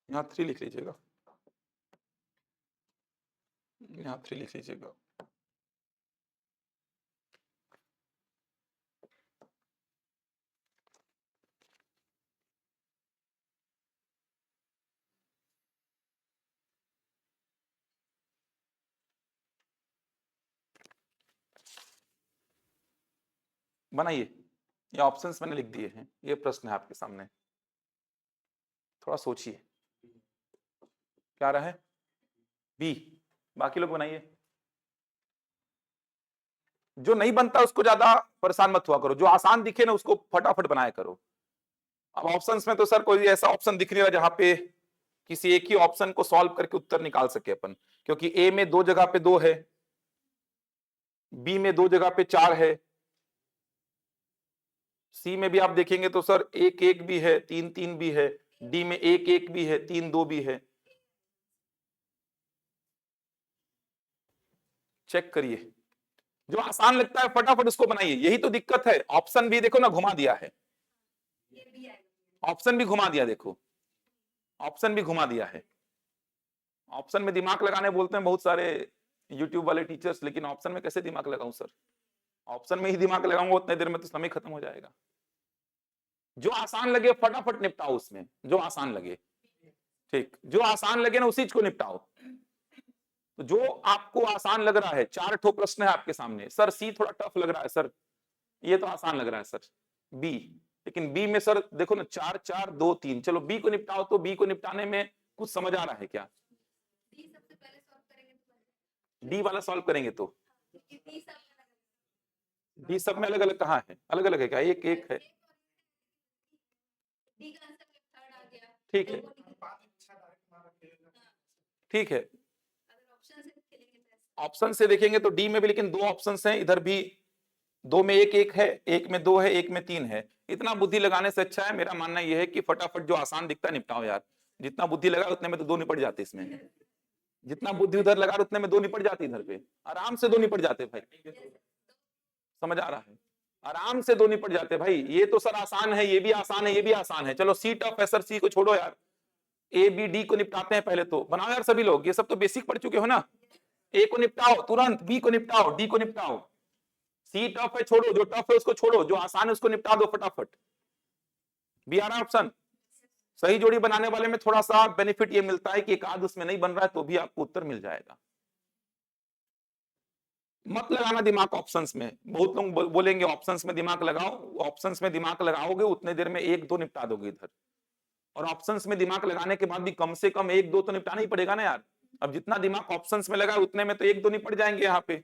यहाँ 3 लिख लीजिएगा, यहाँ 3 लिख लीजिएगा। बनाइए, ये ऑप्शंस मैंने लिख दिए हैं, ये प्रश्न है आपके सामने, थोड़ा सोचिए क्या रहा है। बी, बाकी लोग बनाइए। जो नहीं बनता उसको ज्यादा परेशान मत हुआ करो, जो आसान दिखे ना उसको फटाफट बनाया करो। अब ऑप्शंस में तो सर कोई ऐसा ऑप्शन दिख नहीं रहा जहां पे किसी एक ही ऑप्शन को सॉल्व करके उत्तर निकाल सके अपन, क्योंकि ए में 2 जगह पे 2 है, बी में 2 जगह पे 4 है, सी में भी आप देखेंगे तो सर 1 1 भी है, 3 3 भी है, डी में 1 1 भी है, 3 2 भी है। चेक करिए, जो आसान लगता है फटाफट उसको बनाइए, यही तो दिक्कत है। ऑप्शन भी देखो ना घुमा दिया है, ऑप्शन भी घुमा दिया, देखो ऑप्शन भी घुमा दिया है। ऑप्शन में दिमाग लगाने बोलते हैं बहुत सारे यूट्यूब वाले टीचर्स, लेकिन ऑप्शन में कैसे दिमाग लगाऊं सर? ऑप्शन में ही दिमाग लगाऊंगा उतने देर में तो समय खत्म हो जाएगा। जो आसान लगे फटाफट निपटाओ उसमें, जो आसान लगे, ठीक, जो आसान लगे ना उसी को निपटाओ। तो जो आपको आसान लग रहा है, 4 ठो प्रश्न है आपके सामने, सर सी थोड़ा टफ लग रहा है सर, ये तो आसान लग रहा है सर, बी, लेकिन बी में सर देखो ना 4 4 2 3, चलो बी को निपटाओ। तो बी को निपटाने में कुछ समझ आ रहा है क्या? डी वाला सॉल्व करेंगे तो डी सब में अलग अलग कहाँ है? अलग अलग है क्या? एक एक है, ठीक है, ठीक है। ऑप्शन से देखेंगे तो डी में भी, लेकिन 2 ऑप्शन हैं, इधर भी 2 में 1 1 है, 1 में 2 है, 1 में 3 है। इतना बुद्धि लगाने से अच्छा है, मेरा मानना यह है कि फटाफट जो आसान दिखता है निपटाओ यार। जितना बुद्धि लगा उतने में तो 2 निपट जाते इसमें, जितना बुद्धि उधर लगा उतने में 2 निपट जाती, इधर पे आराम से 2 निपट जाते भाई। समझ आ रहा है? आराम से 2 निपट जाते भाई। ये तो सर आसान है, ये भी आसान है, ये भी आसान है। चलो सी टफ है सर, सी को छोड़ो यार, ए बी डी को निपटाते हैं पहले। तो बनाओ यार सभी लोग, ये सब तो बेसिक पढ़ चुके हो ना। ए को निपटाओ तुरंत, बी को निपटाओ, डी को निपटाओ। सी टफ है, छोड़ो, जो टफ है उसको छोड़ो, जो आसान है उसको निपटा दो फटाफट। बी आ रहा है ऑप्शन। सही जोड़ी बनाने वाले में थोड़ा सा बेनिफिट ये मिलता है कि एक आध उसमें नहीं बन रहा है तो भी आपको उत्तर मिल जाएगा। मत लगाना दिमाग ऑप्शंस में। बहुत लोग बोलेंगे ऑप्शंस में दिमाग लगाओ, ऑप्शंस में दिमाग लगाओगे उतने देर में 1 2 निपटा दोगे इधर। और ऑप्शंस में दिमाग लगाने के बाद भी कम से कम 1 2 तो निपटाना ही पड़ेगा ना यार। अब जितना दिमाग ऑप्शंस में लगा उतने में तो 1 2 निपट जाएंगे यहाँ पे।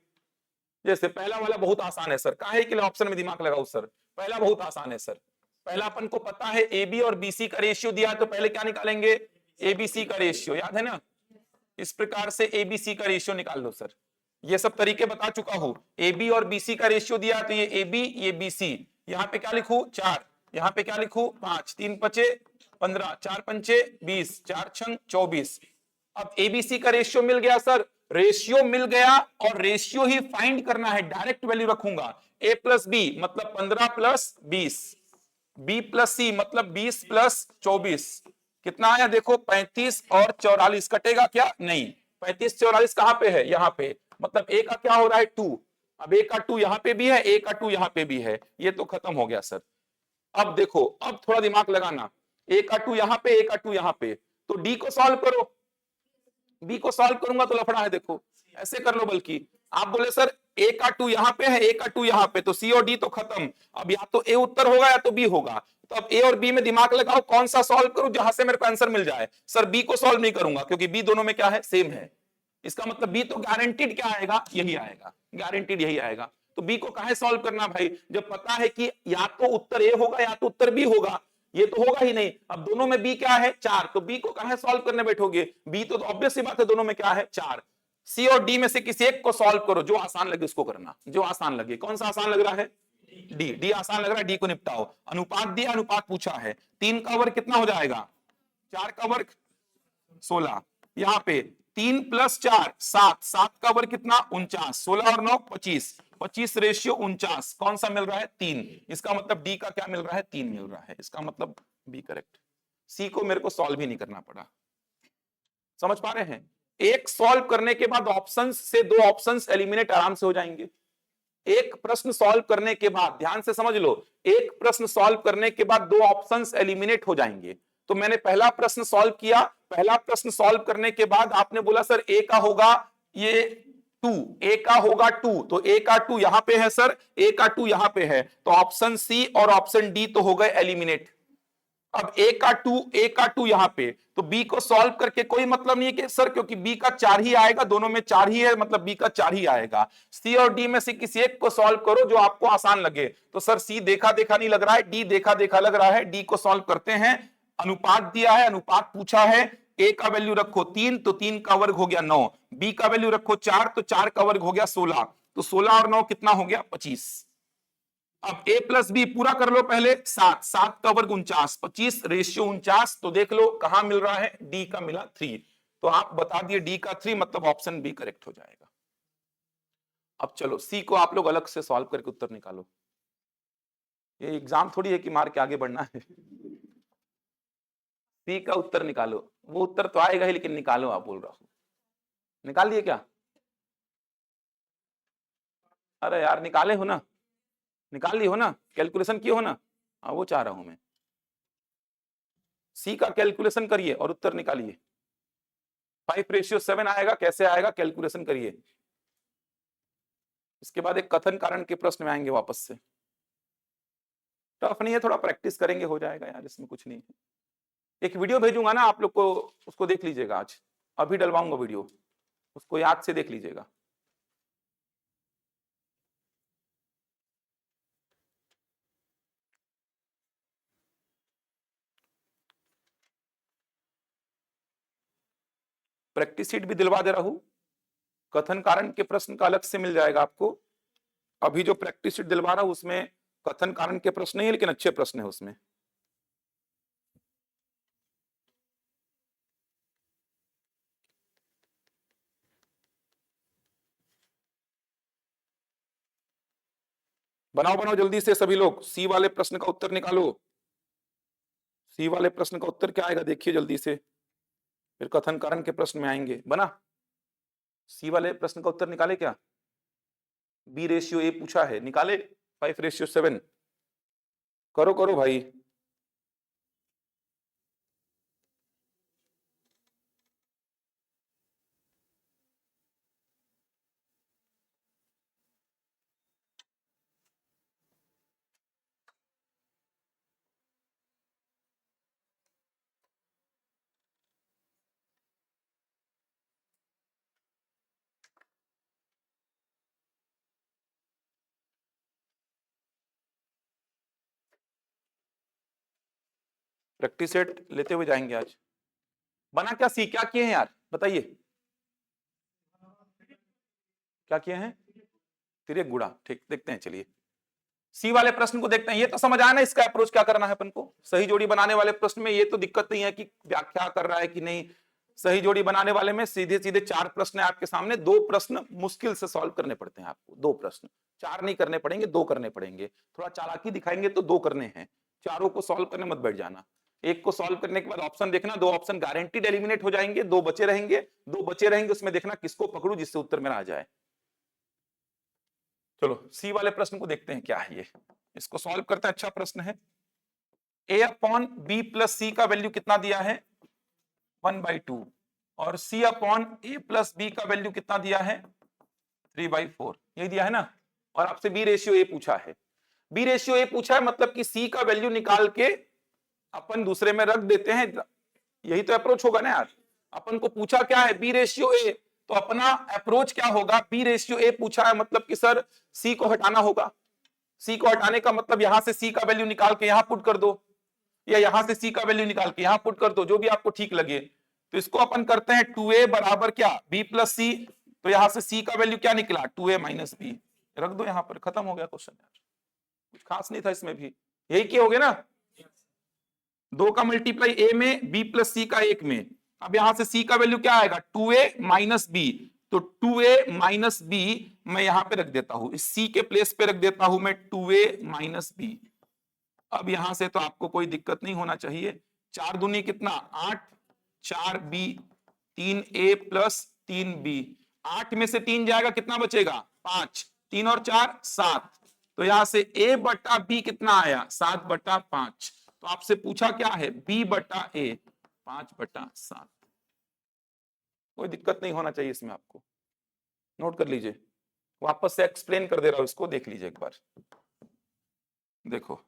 जैसे पहला वाला बहुत आसान है सर, काहे के लिए ऑप्शन में दिमाग लगाओ सर? पहला बहुत आसान है सर। पहला अपन को पता है ए बी और बी सी का रेशियो दिया है, तो पहले क्या निकालेंगे? ए बी सी का रेशियो, याद है ना? इस प्रकार से ए बी सी का रेशियो निकाल लो सर। ये सब तरीके बता चुका हूं। ए बी और बी सी का रेशियो दिया तो ये ए बी, ये बी सी। यहाँ पे क्या लिखूं? 4, यहाँ पे क्या लिखूं? 5, 3 5 15, 4 पंचे 20, 4 छंग 24। अब एबीसी का रेशियो मिल गया सर, रेशियो मिल गया और रेशियो ही फाइंड करना है, डायरेक्ट वैल्यू रखूंगा। ए प्लस बी मतलब 15 प्लस 20, बी प्लस सी मतलब 20 प्लस 24, कितना आया देखो 35 और 44, कटेगा क्या? नहीं। 35 44 कहां पे है? यहां पे, मतलब ए का क्या हो रहा है? 2। अब ए का 2 यहां पे भी है, ए का 2 यहां पे भी है, ये तो खत्म हो गया सर। अब देखो, अब थोड़ा दिमाग लगाना, ए का 2 यहां पे, ए का 2 यहां पे, तो डी को सॉल्व करो। बी को सॉल्व करूंगा तो लफड़ा है, देखो ऐसे कर लो। बल्कि आप बोले सर ए का 2 यहां पे है, ए का 2 यहां पे, तो सी और डी तो खत्म। अब या तो ए उत्तर होगा या तो बी होगा। तो अब ए और बी में दिमाग लगाओ, कौन सा सॉल्व करूं जहां से मेरे को आंसर मिल जाए। सर बी को सॉल्व नहीं करूंगा क्योंकि बी दोनों में क्या है? सेम है। इसका मतलब बी तो गारंटीड क्या आएगा? यही आएगा, गारंटीड यही आएगा। तो बी को काहे सॉल्व करना भाई, जब पता है कि या तो उत्तर ए होगा या तो उत्तर बी होगा, ये तो होगा ही नहीं। अब दोनों में बी क्या है? 4, तो बी को काहे सॉल्व करने बैठोगे? बी तो ऑब्वियस सी बात है, दोनों में क्या है? 4। सी और डी में से किसी एक को सॉल्व करो, जो आसान लगे उसको करना, जो आसान लगे। कौन सा आसान लग रहा है? डी। डी आसान लग रहा है, डी को निपटाओ। अनुपात दिया, अनुपात पूछा है, 3 का वर्ग कितना हो जाएगा? 4 का वर्ग 16। यहाँ पे 3 प्लस 4 7, 7 का वर्ग कितना? 49, 16 और 9 25, 25 रेशियो 49, कौन सा मिल रहा है? 3। इसका मतलब डी का क्या मिल रहा है? 3 मिल रहा है। इसका मतलब बी करेक्ट। सी को मेरे को सॉल्व ही नहीं करना पड़ा। समझ पा रहे हैं? एक सॉल्व करने के बाद ऑप्शंस से 2 ऑप्शंस एलिमिनेट आराम से हो जाएंगे। एक प्रश्न सॉल्व करने के बाद, ध्यान से समझ लो, एक प्रश्न सॉल्व करने के बाद 2 ऑप्शंस एलिमिनेट हो जाएंगे। तो मैंने पहला प्रश्न सॉल्व किया, पहला प्रश्न सॉल्व करने के बाद आपने बोला सर ए का होगा ये 2, ए का होगा 2, तो ए का 2 यहां पे है सर, ए का 2 यहां पे है, तो ऑप्शन सी और ऑप्शन डी तो हो गए एलिमिनेट। अब ए का 2, ए का 2 यहां पे, तो बी को सॉल्व करके कोई मतलब नहीं है कि सर, क्योंकि बी का 4 ही आएगा, दोनों में 4 ही है, मतलब बी का 4 ही आएगा। सी और डी में से किसी एक को सॉल्व करो जो आपको आसान लगे। तो सर सी देखा देखा नहीं लग रहा है, डी देखा देखा लग रहा है, डी को सॉल्व करते हैं। अनुपात दिया है, अनुपात पूछा है, ए का वैल्यू रखो 3, तो 3 का वर्ग हो गया 9, बी का वैल्यू रखो 4, तो 4 का वर्ग हो गया 16, तो 16 और 9 कितना हो गया? 25। अब a प्लस बी पूरा कर लो पहले, 7, 7 का वर्ग 49, 25 रेशियो 49, तो देख लो कहां मिल रहा है? डी का मिला 3। तो आप बता दिए डी का 3, मतलब ऑप्शन बी करेक्ट हो जाएगा। अब चलो सी को आप लोग अलग से सॉल्व करके उत्तर निकालो। ये एग्जाम थोड़ी है कि मार के आगे बढ़ना है। सी का उत्तर निकालो, वो उत्तर तो आएगा ही, लेकिन निकालो, आप बोल रहा हूं। निकाल लिए क्या? अरे यार निकाले हो ना, निकाल ली हो ना, कैलकुलेशन किए हो ना? हाँ वो चाह रहा हूं मैं। सी का कैलकुलेशन करिए और उत्तर निकालिए। 5:7 आएगा, कैसे आएगा? कैलकुलेशन करिए। इसके बाद एक कथन कारण के प्रश्न में आएंगे वापस से। टफ नहीं है, थोड़ा प्रैक्टिस करेंगे हो जाएगा यार, इसमें कुछ नहीं है। एक वीडियो भेजूंगा ना आप लोग को, उसको देख लीजिएगा। आज अभी डलवाऊंगा वीडियो, उसको याद से देख लीजिएगा। प्रैक्टिस शीट भी दिलवा दे रहा हूं, कथन कारण के प्रश्न का अलग से मिल जाएगा आपको। अभी जो प्रैक्टिस शीट दिलवा रहा हूं उसमें कथन कारण के प्रश्न नहीं है, लेकिन अच्छे प्रश्न है उसमें। बनाओ बनाओ जल्दी से सभी लोग, सी वाले प्रश्न का उत्तर निकालो। सी वाले प्रश्न का उत्तर क्या आएगा देखिए जल्दी से, फिर कथन कारण के प्रश्न में आएंगे। बना? सी वाले प्रश्न का उत्तर निकाले क्या? बी रेशियो ए पूछा है, निकाले? 5:7। करो करो भाई। प्रैक्टिस सेट लेते हुए जाएंगे आज। बना क्या? सी क्या किए हैं यार बताइए, क्या किए हैं? तिर्यक गुणा, ठीक देखते हैं चलिए। सी वाले प्रश्न को देखते हैं। ये तो समझ आया ना इसका अप्रोच क्या करना है अपन को। सही जोड़ी बनाने वाले प्रश्न में ये तो दिक्कत नहीं है कि व्याख्या कर रहा है कि नहीं। सही जोड़ी बनाने वाले में सीधे सीधे 4 प्रश्न है आपके सामने। 2 प्रश्न मुश्किल से सॉल्व करने पड़ते हैं आपको। 2 प्रश्न, 4 नहीं करने पड़ेंगे, 2 करने पड़ेंगे। थोड़ा चालाकी दिखाएंगे तो 2 करने हैं। चारों को सॉल्व करने मत बैठ जाना। एक को सॉल्व करने के बाद ऑप्शन देखना, 2 ऑप्शन गारंटीड एलिमिनेट हो जाएंगे, 2 बचे रहेंगे। 2 बचे रहेंगे उसमें देखना किसको पकड़ू जिससे उत्तर मेरा आ जाए। चलो सी वाले प्रश्न को देखते हैं क्या है ये। इसको सॉल्व करते हैं। अच्छा प्रश्न है। a upon B plus C का वैल्यू कितना दिया है 1/2 और c upon a plus B का वैल्यू कितना दिया है 3/4। यही दिया है ना। और आपसे b रेशियो a पूछा है। b रेशियो a पूछा है मतलब कि c का वैल्यू निकाल के अपन दूसरे में रख देते हैं। यही तो अप्रोच होगा ना यार। अपन को पूछा क्या है b रेशियो a, तो अपना अप्रोच क्या होगा। b रेशियो a पूछा है मतलब कि सर c को हटाना होगा। c को हटाने का मतलब यहां से c का वैल्यू निकाल के यहां पुट कर दो, या यहां से c का वैल्यू निकाल के यहां पुट कर दो, जो भी आपको ठीक लगे। तो इसको अपन करते हैं 2a बराबर क्या b प्लस सी। तो यहां से c का वैल्यू क्या निकला 2a माइनस बी। रख दो यहां पर, खत्म हो गया क्वेश्चन यार। कुछ खास नहीं था इसमें भी। यही क्या हो गया ना। 2 का मल्टीप्लाई a में, b प्लस सी का 1 में। अब यहां से c का वैल्यू क्या आएगा 2a माइनस बी। तो 2a माइनस बी मैं यहां पे रख देता हूं, इस c के प्लेस पे रख देता हूं मैं 2a माइनस बी। अब यहां से तो आपको कोई दिक्कत नहीं होना चाहिए। 4 दूनी कितना 8, 4b, 3a प्लस 3b। 8 में से 3 जाएगा कितना बचेगा 5, 3 और 4 7। तो यहां से a बटा b कितना आया 7/5। तो आपसे पूछा क्या है b बटा a 5/7। कोई दिक्कत नहीं होना चाहिए इसमें। आपको नोट कर लीजिए। वापस से एक्सप्लेन कर दे रहा हूं, इसको देख लीजिए एक बार। देखो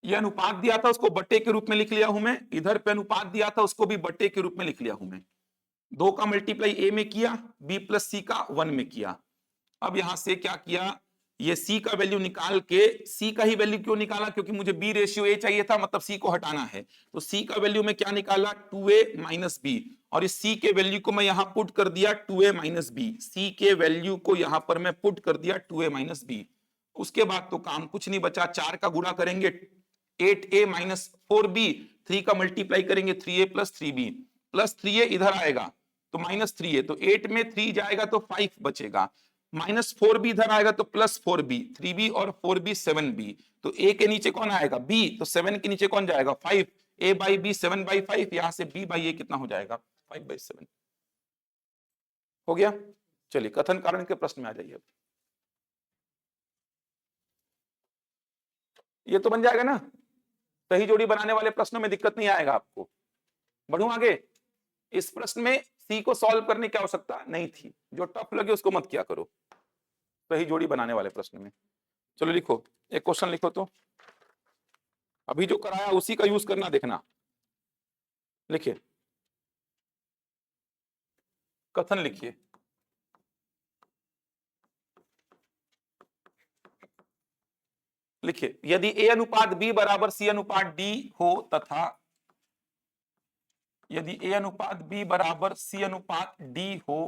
ये अनुपात दिया था उसको बट्टे के रूप में लिख लिया हूं मैं। इधर पे अनुपात दिया था उसको भी बट्टे के रूप में लिख लिया हूं मैं। 2 का मल्टीप्लाई a में किया, b प्लस सी का 1 में किया। अब यहां से क्या किया, ये c का वैल्यू निकाल के, c का ही वैल्यू क्यों निकाला क्योंकि मुझे b रेशियो a चाहिए था, मतलब c को हटाना है। तो c का वैल्यू में क्या निकाला 2a माइनस बी, और इस c के वैल्यू को मैं यहां पुट कर दिया 2a माइनस बी। c के वैल्यू को यहां पर मैं पुट कर दिया 2a माइनस बी। उसके बाद तो काम कुछ नहीं बचा। 4 का गुणा करेंगे 8a माइनस 4b, 3 का मल्टीप्लाई करेंगे 3a plus 3b, plus 3a इधर आएगा तो माइनस 3a। तो 8 में 3 जाएगा तो 5 बचेगा, माइनस 4b इधर आएगा तो प्लस 4b, 3b और 4b 7b। तो a के नीचे कौन आएगा b, तो 7 के नीचे कौन जाएगा 5। a बाई बी 7/5, यहां से b बाई a कितना हो जाएगा 5/7। हो गया। चलिए कथन कारण के प्रश्न में आ जाइए। अब ये तो बन जाएगा ना। सही जोड़ी बनाने वाले प्रश्नों में दिक्कत नहीं आएगा आपको। बढ़ू आगे। इस प्रश्न में सी को सॉल्व करने की आवश्यकता नहीं थी। जो टफ लगे उसको मत किया करो सही जोड़ी बनाने वाले प्रश्न में। चलो लिखो, एक क्वेश्चन लिखो। तो अभी जो कराया उसी का यूज करना, देखना। लिखिए, कथन लिखिए। लिखिए, यदि a अनुपात b बराबर c अनुपात d हो तथा यदि a अनुपात b बराबर c अनुपात d हो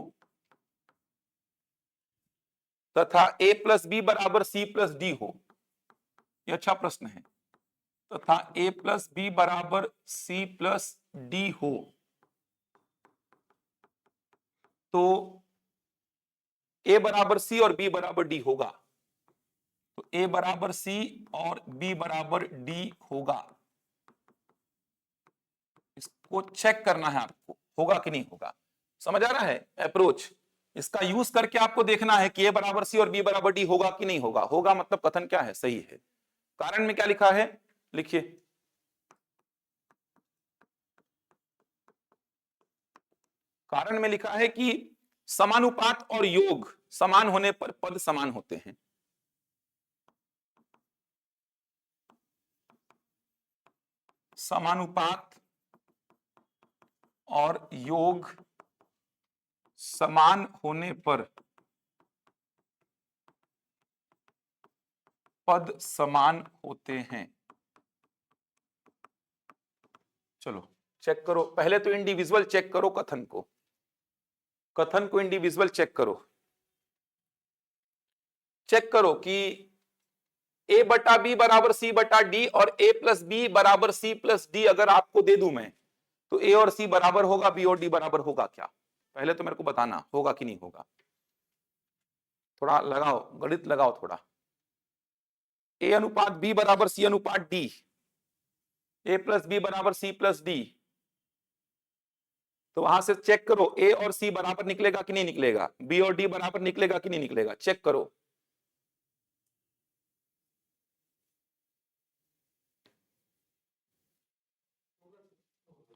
तथा a प्लस बी बराबर c प्लस डी हो। यह अच्छा प्रश्न है। तथा a प्लस बी बराबर c प्लस डी हो तो a बराबर c और b बराबर d होगा। तो a बराबर c और b बराबर d होगा। इसको चेक करना है आपको, होगा कि नहीं होगा। समझ आ रहा है अप्रोच। इसका यूज करके आपको देखना है कि a बराबर c और b बराबर d होगा कि नहीं होगा। होगा मतलब कथन क्या है सही है। कारण में क्या लिखा है लिखिए, कारण में लिखा है कि समानुपात और योग समान होने पर पद समान होते हैं। समानुपात और योग समान होने पर पद समान होते हैं। चलो चेक करो, पहले तो इंडिविजुअल चेक करो कथन को। कथन को इंडिविजुअल चेक करो। चेक करो कि ए बटा बी बराबर सी बटा डी और ए प्लस बी बराबर सी प्लस डी अगर आपको दे दूं मैं, तो ए और सी बराबर होगा, बी और डी बराबर होगा क्या? पहले तो मेरे को बताना होगा कि नहीं होगा। थोड़ा लगाओ, गणित लगाओ थोड़ा। ए अनुपात बी बराबर सी अनुपात डी, ए प्लस बी बराबर सी प्लस डी, तो वहां से चेक करो ए और सी बराबर निकलेगा कि नहीं निकलेगा, बी और डी बराबर निकलेगा कि नहीं निकलेगा, चेक करो।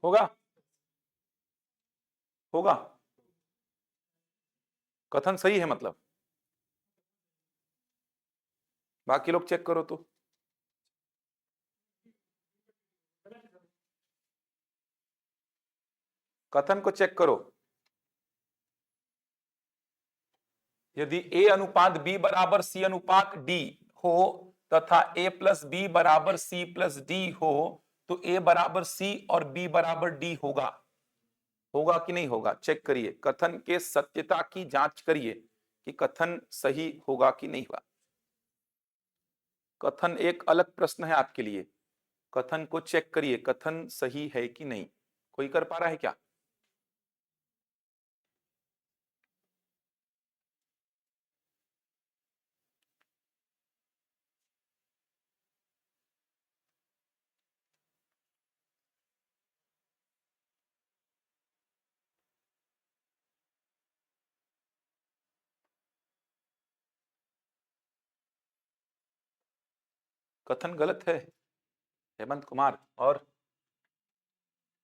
होगा, होगा, कथन सही है मतलब, बाकी लोग चेक करो तो। कथन को चेक करो। यदि ए अनुपात बी बराबर सी अनुपात डी हो तथा ए प्लस बी बराबर सी प्लस डी हो, तो ए बराबर सी और बी बराबर डी होगा। होगा कि नहीं होगा, चेक करिए, कथन के सत्यता की जांच करिए कि कथन सही होगा कि नहीं होगा। कथन एक अलग प्रश्न है आपके लिए, कथन को चेक करिए, कथन सही है कि नहीं। कोई कर पा रहा है क्या? कथन गलत है हेमंत कुमार, और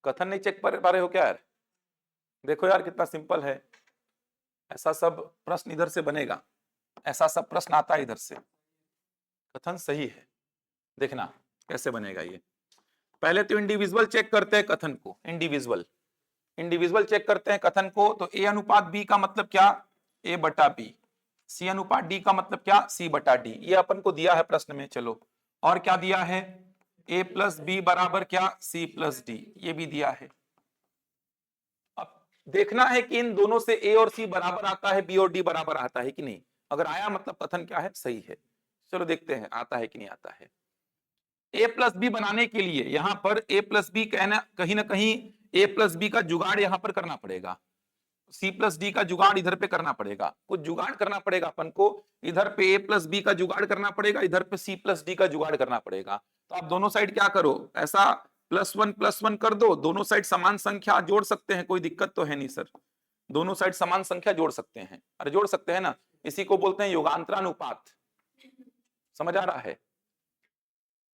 कथन नहीं चेक पा रहे हो क्या यार? देखो यार कितना सिंपल है, ऐसा सब प्रश्न इधर से बनेगा, ऐसा सब प्रश्न आता है इधर से। कथन सही है, देखना कैसे बनेगा ये। पहले तो इंडिविजुअल चेक करते हैं कथन को, इंडिविजुअल चेक करते हैं कथन को। तो ए अनुपात बी का मतलब क्या, ए बटा बी, सी अनुपात डी का मतलब क्या, सी बटा डी, ये अपन को दिया है प्रश्न में। चलो और क्या दिया है, ए प्लस बी बराबर क्या, सी प्लस डी, ये भी दिया है। अब देखना है कि इन दोनों से ए और सी बराबर आता है, बी और डी बराबर आता है कि नहीं। अगर आया मतलब कथन क्या है, सही है। चलो देखते हैं आता है कि नहीं आता है। ए प्लस बी बनाने के लिए यहां पर ए प्लस बी कहना, कहीं ना कहीं ए प्लस बी का जुगाड़ यहां पर करना पड़ेगा, सी प्लस डी का जुगाड़ इधर पे करना पड़ेगा, कुछ जुगाड़ करना पड़ेगा अपन को। इधर पे ए प्लस बी का जुगाड़ करना पड़ेगा, इधर पे सी प्लस डी का जुगाड़ करना पड़ेगा। तो आप दोनों साइड क्या करो, ऐसा प्लस वन कर दो, दोनों साइड समान संख्या जोड़ सकते हैं, कोई दिक्कत तो है नहीं सर, दोनों साइड समान संख्या जोड़ सकते हैं। अरे जोड़ सकते हैं ना, इसी को बोलते हैं योगांतरानुपात। समझ आ रहा है,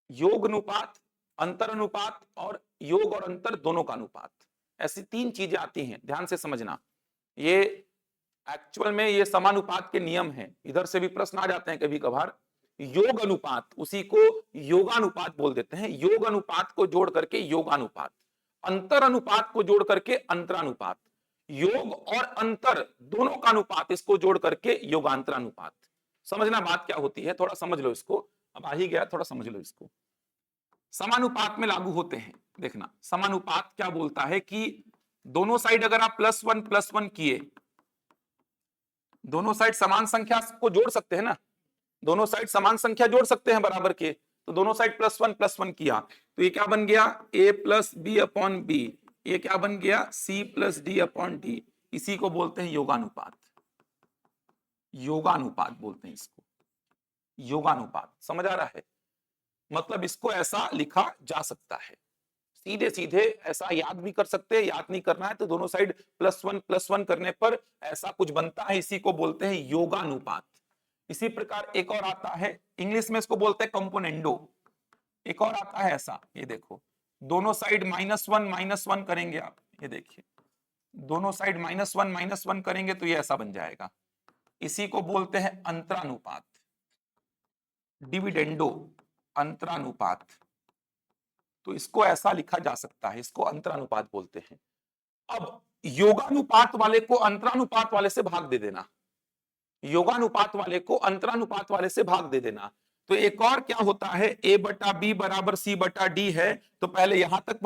योग अनुपात, अंतर अनुपात और योग और अंतर दोनों का अनुपात, ऐसी तीन चीजें आती हैं, ध्यान से समझना। ये एक्चुअल में ये समानुपात के नियम हैं, इधर से भी प्रश्न आ जाते हैं कभी कभार। योग अनुपात, उसी को योगानुपात बोल देते हैं, योग अनुपात को जोड़ करके योगानुपात, अंतर अनुपात को जोड़ करके अंतरानुपात, योग और अंतर दोनों का अनुपात, इसको जोड़ करके योगांतरानुपात। समझना बात क्या होती है, थोड़ा समझ लो इसको, अब आ ही गया, थोड़ा समझ लो इसको। समानुपात में लागू होते हैं, देखना समानुपात क्या बोलता है कि दोनों साइड अगर आप प्लस वन किए, दोनों साइड समान संख्या को जोड़ सकते हैं ना, दोनों साइड समान संख्या जोड़ सकते हैं बराबर के, तो दोनों साइड प्लस वन किया, तो ये क्या बन गया, A plus B upon B, ये क्या बन गया, C plus D upon D, इसी को बोलते हैं योगानुपात। योगानुपात बोलते हैं इसको, योगानुपात। समझ आ रहा है, मतलब इसको ऐसा लिखा जा सकता है, सीधे सीधे ऐसा याद भी कर सकते हैं, याद नहीं करना है तो दोनों साइड प्लस वन करने पर ऐसा कुछ बनता है, इसी को बोलते हैं योगानुपात। इसी प्रकार एक और आता है, इंग्लिश में इसको बोलते हैं कंपोनेंडो। एक और आता है ऐसा, ये देखो, दोनों साइड माइनस वन करेंगे आप, ये देखिए, दोनों साइड माइनस वन करेंगे तो ये ऐसा बन जाएगा, इसी को बोलते हैं अंतरानुपात, डिविडेंडो, अंतरानुपात। तो इसको ऐसा लिखा जा सकता है, इसको अंतरानुपात बोलते हैं। अब योगानुपात वाले को अंतरानुपात वाले से भाग दे देना, योगानुपात वाले को अंतरानुपात वाले से भाग दे देना। तो एक और क्या होता है, ए बटा बी बराबर सी बटा डी है, तो पहले यहां तक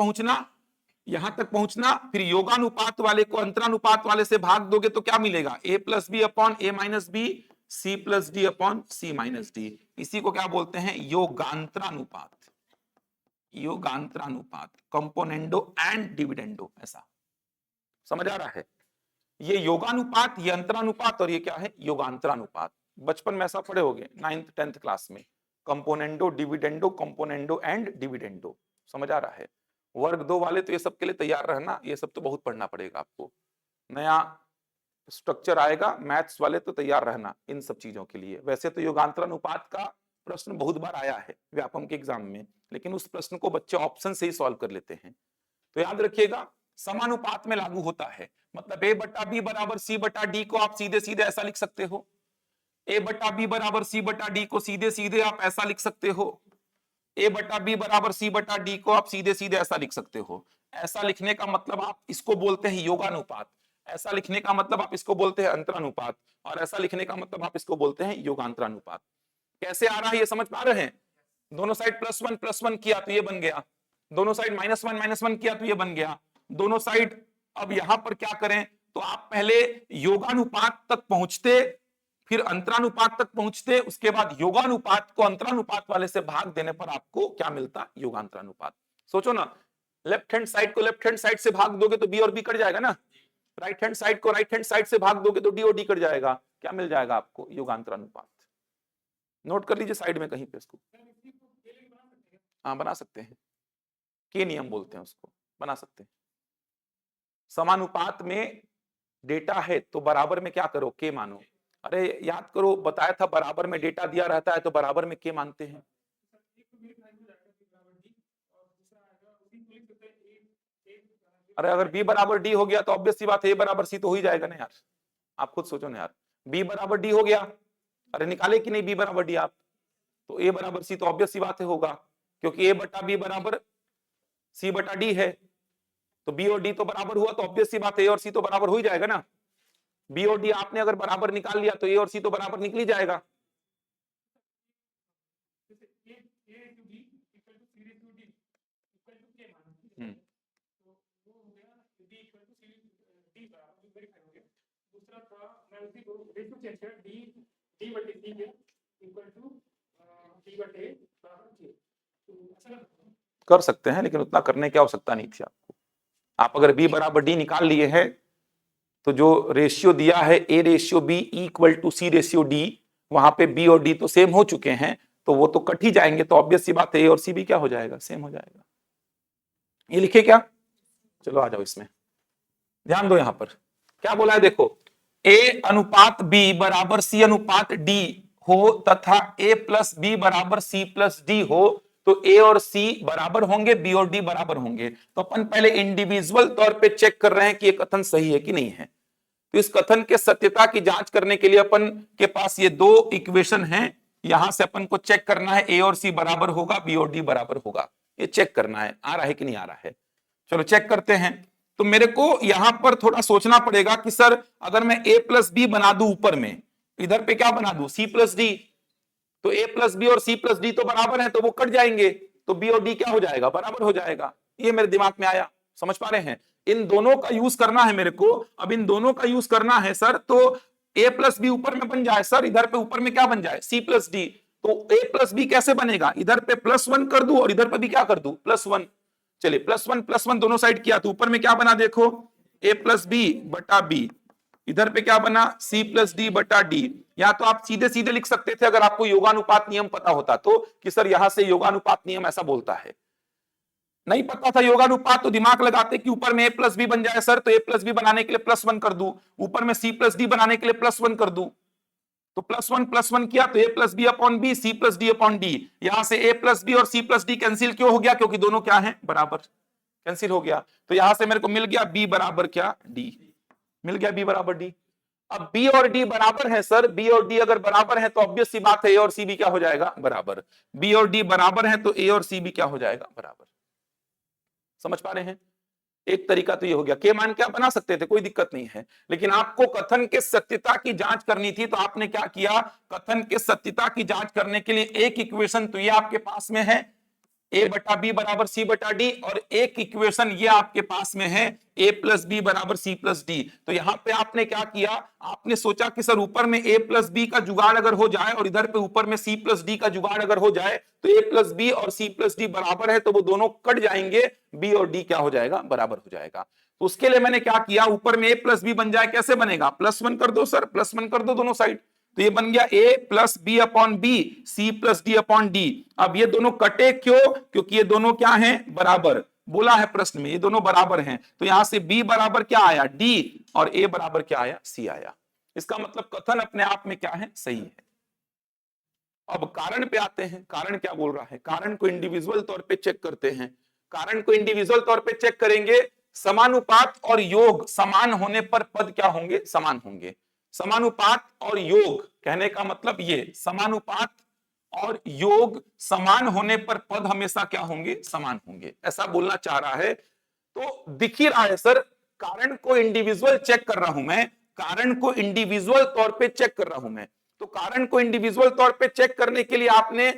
पहुंचना, फिर योगानुपात वाले को अंतरानुपात वाले से भाग दोगे तो क्या मिलेगा, A plus B upon A minus B, C plus D upon C minus D. इसी को क्या बोलते हैं? योगांतरानुपात। योगांतरानुपात, कंपोनेंडो एंड डिविडेंडो, ऐसा समझ आ रहा है? ये योगानुपात, ये अंतरानुपात, और ये क्या है? योगांतरानुपात। बचपन में ऐसा पढ़े होगे 9th 10th क्लास में, componendo dividendo, componendo and dividendo. समझ आ रहा है? वर्ग 2 वाले तो ये सब के लिए तैयार रहना, ये सब तो बहुत पढ़ना पड़ेगा आपको, नया स्ट्रक्चर आएगा। मैथ्स वाले तो तैयार रहना इन सब चीजों के लिए। वैसे तो योगांतरानुपात का प्रश्न बहुत बार आया है व्यापम के एग्जाम में, लेकिन उस प्रश्न को बच्चे ऑप्शन से ही सॉल्व कर लेते हैं। तो याद रखिएगा, समानुपात में लागू होता है। मतलब a बटा बी बराबर सी बटा डी को आप सीधे सीधे ऐसा लिख सकते हो। a बटा बी बराबर सी बटा डी को सीधे सीधे आप ऐसा लिख सकते हो। a बटा बी बराबर सी बटा डी को आप सीधे सीधे ऐसा लिख सकते हो। ऐसा लिखने का मतलब आप इसको बोलते हैं योगानुपात, ऐसा लिखने का मतलब आप इसको बोलते हैं अंतरानुपात, और ऐसा लिखने का मतलब आप इसको बोलते हैं योगांतरानुपात। कैसे आ रहा है ये समझ पा रहे हैं? दोनों साइड प्लस वन किया तो ये बन गया, दोनों साइड माइनस वन किया तो ये बन गया, दोनों साइड। अब यहां पर क्या करें? तो आप पहले योगानुपात तक पहुंचते, फिर अंतरानुपात तक पहुंचते, उसके बाद योगानुपात को अंतरानुपात वाले से भाग देने पर आपको क्या मिलता? योगांतरानुपात। सोचो ना, लेफ्ट हैंड साइड को लेफ्ट हैंड साइड से भाग दोगे तो बी और बी कट जाएगा ना, राइट हैंड साइड को राइट हैंड साइड से भाग दोगे तो डी और डी कट जाएगा। क्या मिल जाएगा आपको? योगांतरानुपात। नोट कर लीजिए साइड में कहीं पे इसको। हाँ बना सकते हैं, के नियम बोलते हैं उसको, बना सकते हैं। समानुपात में डेटा है तो बराबर में क्या करो? के मानो। अरे याद करो, बताया था बराबर में डेटा दिया रहता है तो बराबर में के मानते हैं। अरे अगर b बराबर d हो गया तो ऑब्वियस सी बात है a बराबर c तो हो ही जाएगा ना यार। आप खुद सोचो ना यार, b बराबर d हो गया, अरे निकाले कि नहीं b बराबर d आप, तो a बराबर c तो ऑब्वियस सी बात है होगा, क्योंकि a बटा b बराबर c बटा d है। तो b और d तो बराबर हुआ तो ऑब्वियस सी बात है a और c तो बराबर हो ही जाएगा ना। b और d आपने अगर बराबर निकाल लिया तो a और c तो बराबर निकल ही जाएगा। कर सकते हैं, लेकिन उतना करने की आवश्यकता नहीं थी आपको। आप अगर b बराबर d निकाल लिए हैं तो जो रेशियो दिया है a ratio b equal to c ratio d, वहां पे b और d तो सेम हो चुके हैं, तो वो तो कट ही जाएंगे, तो ऑब्वियस सी बात है a और c भी क्या हो जाएगा? सेम हो जाएगा। ये लिखे क्या? चलो आ जाओ इसमें, ध्यान दो। यहां पर क्या बोला है देखो, a अनुपात b बराबर c अनुपात d हो तथा a प्लस बी बराबर c प्लस d हो तो a और c बराबर होंगे, b और d बराबर होंगे। तो अपन पहले इंडिविजुअल तौर पे चेक कर रहे हैं कि ये कथन सही है कि नहीं है। तो इस कथन के सत्यता की जांच करने के लिए अपन के पास ये दो इक्वेशन हैं, यहां से अपन को चेक करना है a और c बराबर होगा, b और d बराबर होगा। ये चेक करना है आ रहा है कि नहीं आ रहा है। चलो चेक करते हैं। तो मेरे को यहां पर थोड़ा सोचना पड़ेगा कि सर अगर मैं a प्लस बी बना दूं, ऊपर में इधर पे क्या बना दूं? c प्लस डी, तो a प्लस बी और c प्लस डी तो बराबर है, तो वो कट जाएंगे, तो b और d क्या हो जाएगा? बराबर हो जाएगा। ये मेरे दिमाग में आया, समझ पा रहे हैं? इन दोनों का यूज करना है मेरे को। अब इन दोनों का यूज करना है सर, तो a प्लस बी ऊपर में बन जाए सर, इधर पे ऊपर में क्या बन जाए? c plus D. तो a प्लस बी कैसे बनेगा? इधर पे +1 कर दूं और इधर पे भी क्या कर दूं? +1। चलिए +1 दोनों साइड किया तो ऊपर में क्या बना देखो, a प्लस बी बटा बी, इधर पे क्या बना? c प्लस डी बटा डी। या तो आप सीधे सीधे लिख सकते थे अगर आपको योगानुपात नियम पता होता तो, कि सर यहां से योगानुपात नियम ऐसा बोलता है। नहीं पता था योगानुपात तो दिमाग लगाते कि ऊपर में a प्लस बी बन जाए सर, तो a प्लस बी बनाने के लिए +1 कर दूं, ऊपर में c प्लस डी बनाने के लिए +1 कर दूं, तो +1 किया तो a plus B upon B, c plus D upon D. यहां से a प्लस बी और c प्लस डी कैंसिल क्यों हो गया? क्योंकि दोनों क्या है? बराबर, कैंसिल हो गया। तो यहां से मेरे को मिल गया b बराबर क्या? d, मिल गया b बराबर d। अब b और d बराबर है सर, b और d अगर बराबर है तो ऑब्वियस सी बात है a और c भी क्या हो जाएगा? बराबर। b और d बराबर है तो a और c भी क्या हो जाएगा? बराबर। समझ पा रहे हैं? एक तरीका तो ये हो गया, के मान क्या बना सकते थे, कोई दिक्कत नहीं है, लेकिन आपको कथन के सत्यता की जांच करनी थी, तो आपने क्या किया? कथन के सत्यता की जांच करने के लिए एक इक्वेशन तो ये आपके पास में है, ए बटा बी बराबर सी बटा डी, और एक इक्वेशन ये आपके पास में है ए प्लस बी बराबर सी प्लस डी। तो यहां पे आपने क्या किया, आपने सोचा कि सर ऊपर में ए प्लस बी का जुगाड़ अगर हो जाए और इधर पे ऊपर में सी प्लस डी का जुगाड़ अगर हो जाए तो ए प्लस बी और सी प्लस डी बराबर है, तो वो दोनों कट जाएंगे, बी और डी क्या हो जाएगा, बराबर हो जाएगा। तो उसके लिए मैंने क्या किया, ऊपर में ए प्लस बी बन जाए, कैसे बनेगा, +1 कर दो सर, +1 कर दो दोनों साइड, तो ये बन गया a plus B upon B C plus D upon D. अब ये दोनों कटे क्यों, क्योंकि ये दोनों क्या हैं, बराबर, बोला है प्रश्न में ये दोनों बराबर हैं, तो यहां से b बराबर क्या आया, d, और a बराबर क्या आया, c आया। इसका मतलब कथन अपने आप में क्या है, सही है। अब कारण पे आते हैं, कारण क्या बोल रहा है, कारण को इंडिविजुअल तौर पे चेक करते हैं। कारण को इंडिविजुअल तौर पे चेक करेंगे, समानुपात और योग समान होने पर पद क्या होंगे, समान होंगे। समानुपात और योग कहने का मतलब ये, समानुपात और योग समान होने पर पद हमेशा क्या होंगे, समान होंगे, ऐसा बोलना चाह रहा है। तो दिख ही रहा है सर, कारण को इंडिविजुअल चेक कर रहा हूं मैं, कारण को इंडिविजुअल तौर पे चेक कर रहा हूं मैं। तो कारण को इंडिविजुअल तौर पे चेक करने के लिए आपने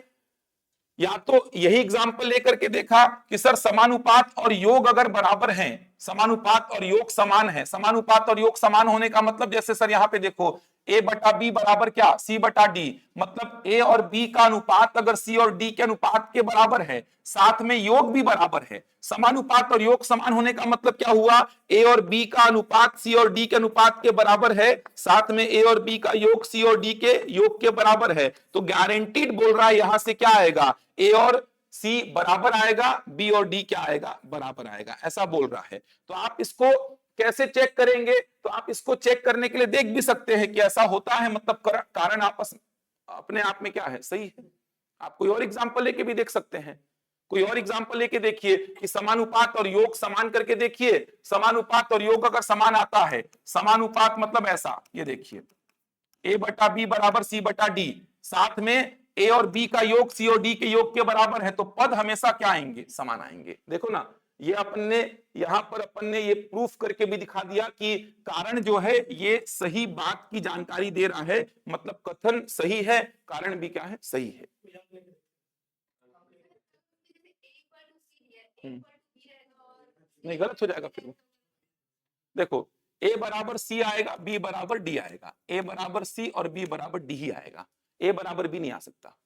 या तो यही एग्जांपल लेकर के देखा कि सर समानुपात और योग अगर बराबर हैं, समानुपात और योग समान है, समानुपात और योग समान होने का मतलब जैसे सर यहां पे देखो a बटा बी बराबर क्या, c बटा डी, मतलब a और b का अनुपात अगर c और d के अनुपात के बराबर है, साथ में योग भी बराबर है, समानुपात और योग समान होने का मतलब क्या हुआ, a और b का अनुपात c और d के अनुपात के बराबर है, साथ में a और b का योग c और d के योग के बराबर है। तो गारंटीड बोल रहा है यहां से क्या आएगा, a और c बराबर आएगा, b और d क्या आएगा, बराबर आएगा, ऐसा बोल रहा है। तो आप इसको कैसे चेक करेंगे, तो आप इसको चेक करने के लिए देख भी सकते हैं कि ऐसा होता है, मतलब कारण आपस अपने आप में क्या है, सही है। आप कोई और एग्जांपल लेके भी देख सकते हैं, कोई और एग्जांपल लेके देखिए कि समानुपात और योग समान करके देखिए, समानुपात और योग अगर समान आता है, समानुपात मतलब ऐसा, ये देखिए a बटा बी बराबर c बटा डी, साथ में a और b का योग c और d के योग के बराबर है, तो पद हमेशा क्या आएंगे, समान आएंगे। देखो ना, ये अपन ने यहां पर अपन ने ये प्रूफ करके भी दिखा दिया कि कारण जो है ये सही बात की जानकारी दे रहा है, मतलब कथन सही है, कारण भी क्या है, सही है। नहीं, गलत हो जाएगा फिर। देखो a बराबर c आएगा, b बराबर d आएगा, a बराबर c और b बराबर d ही आएगा, a बराबर b नहीं आ सकता,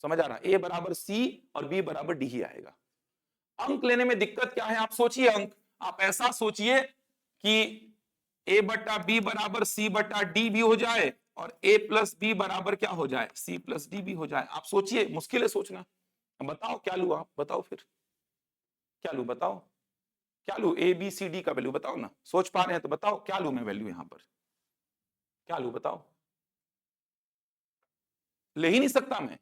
समझ आ रहा, a बराबर c और b बराबर d ही आएगा। अंक लेने में दिक्कत क्या है, आप सोचिए अंक, आप ऐसा सोचिए कि a बटा बी बराबर c बटा d भी हो जाए और a प्लस बी बराबर क्या हो जाए, c प्लस डी भी हो जाए। आप सोचिए, मुश्किल है सोचना, बताओ क्या लू, आप बताओ फिर क्या लू, बताओ क्या लू, ए बी सी डी का वैल्यू बताओ ना, सोच पा रहे हैं तो बताओ क्या लू मैं वैल्यू, यहां पर क्या लू बताओ। ले ही नहीं सकता मैं,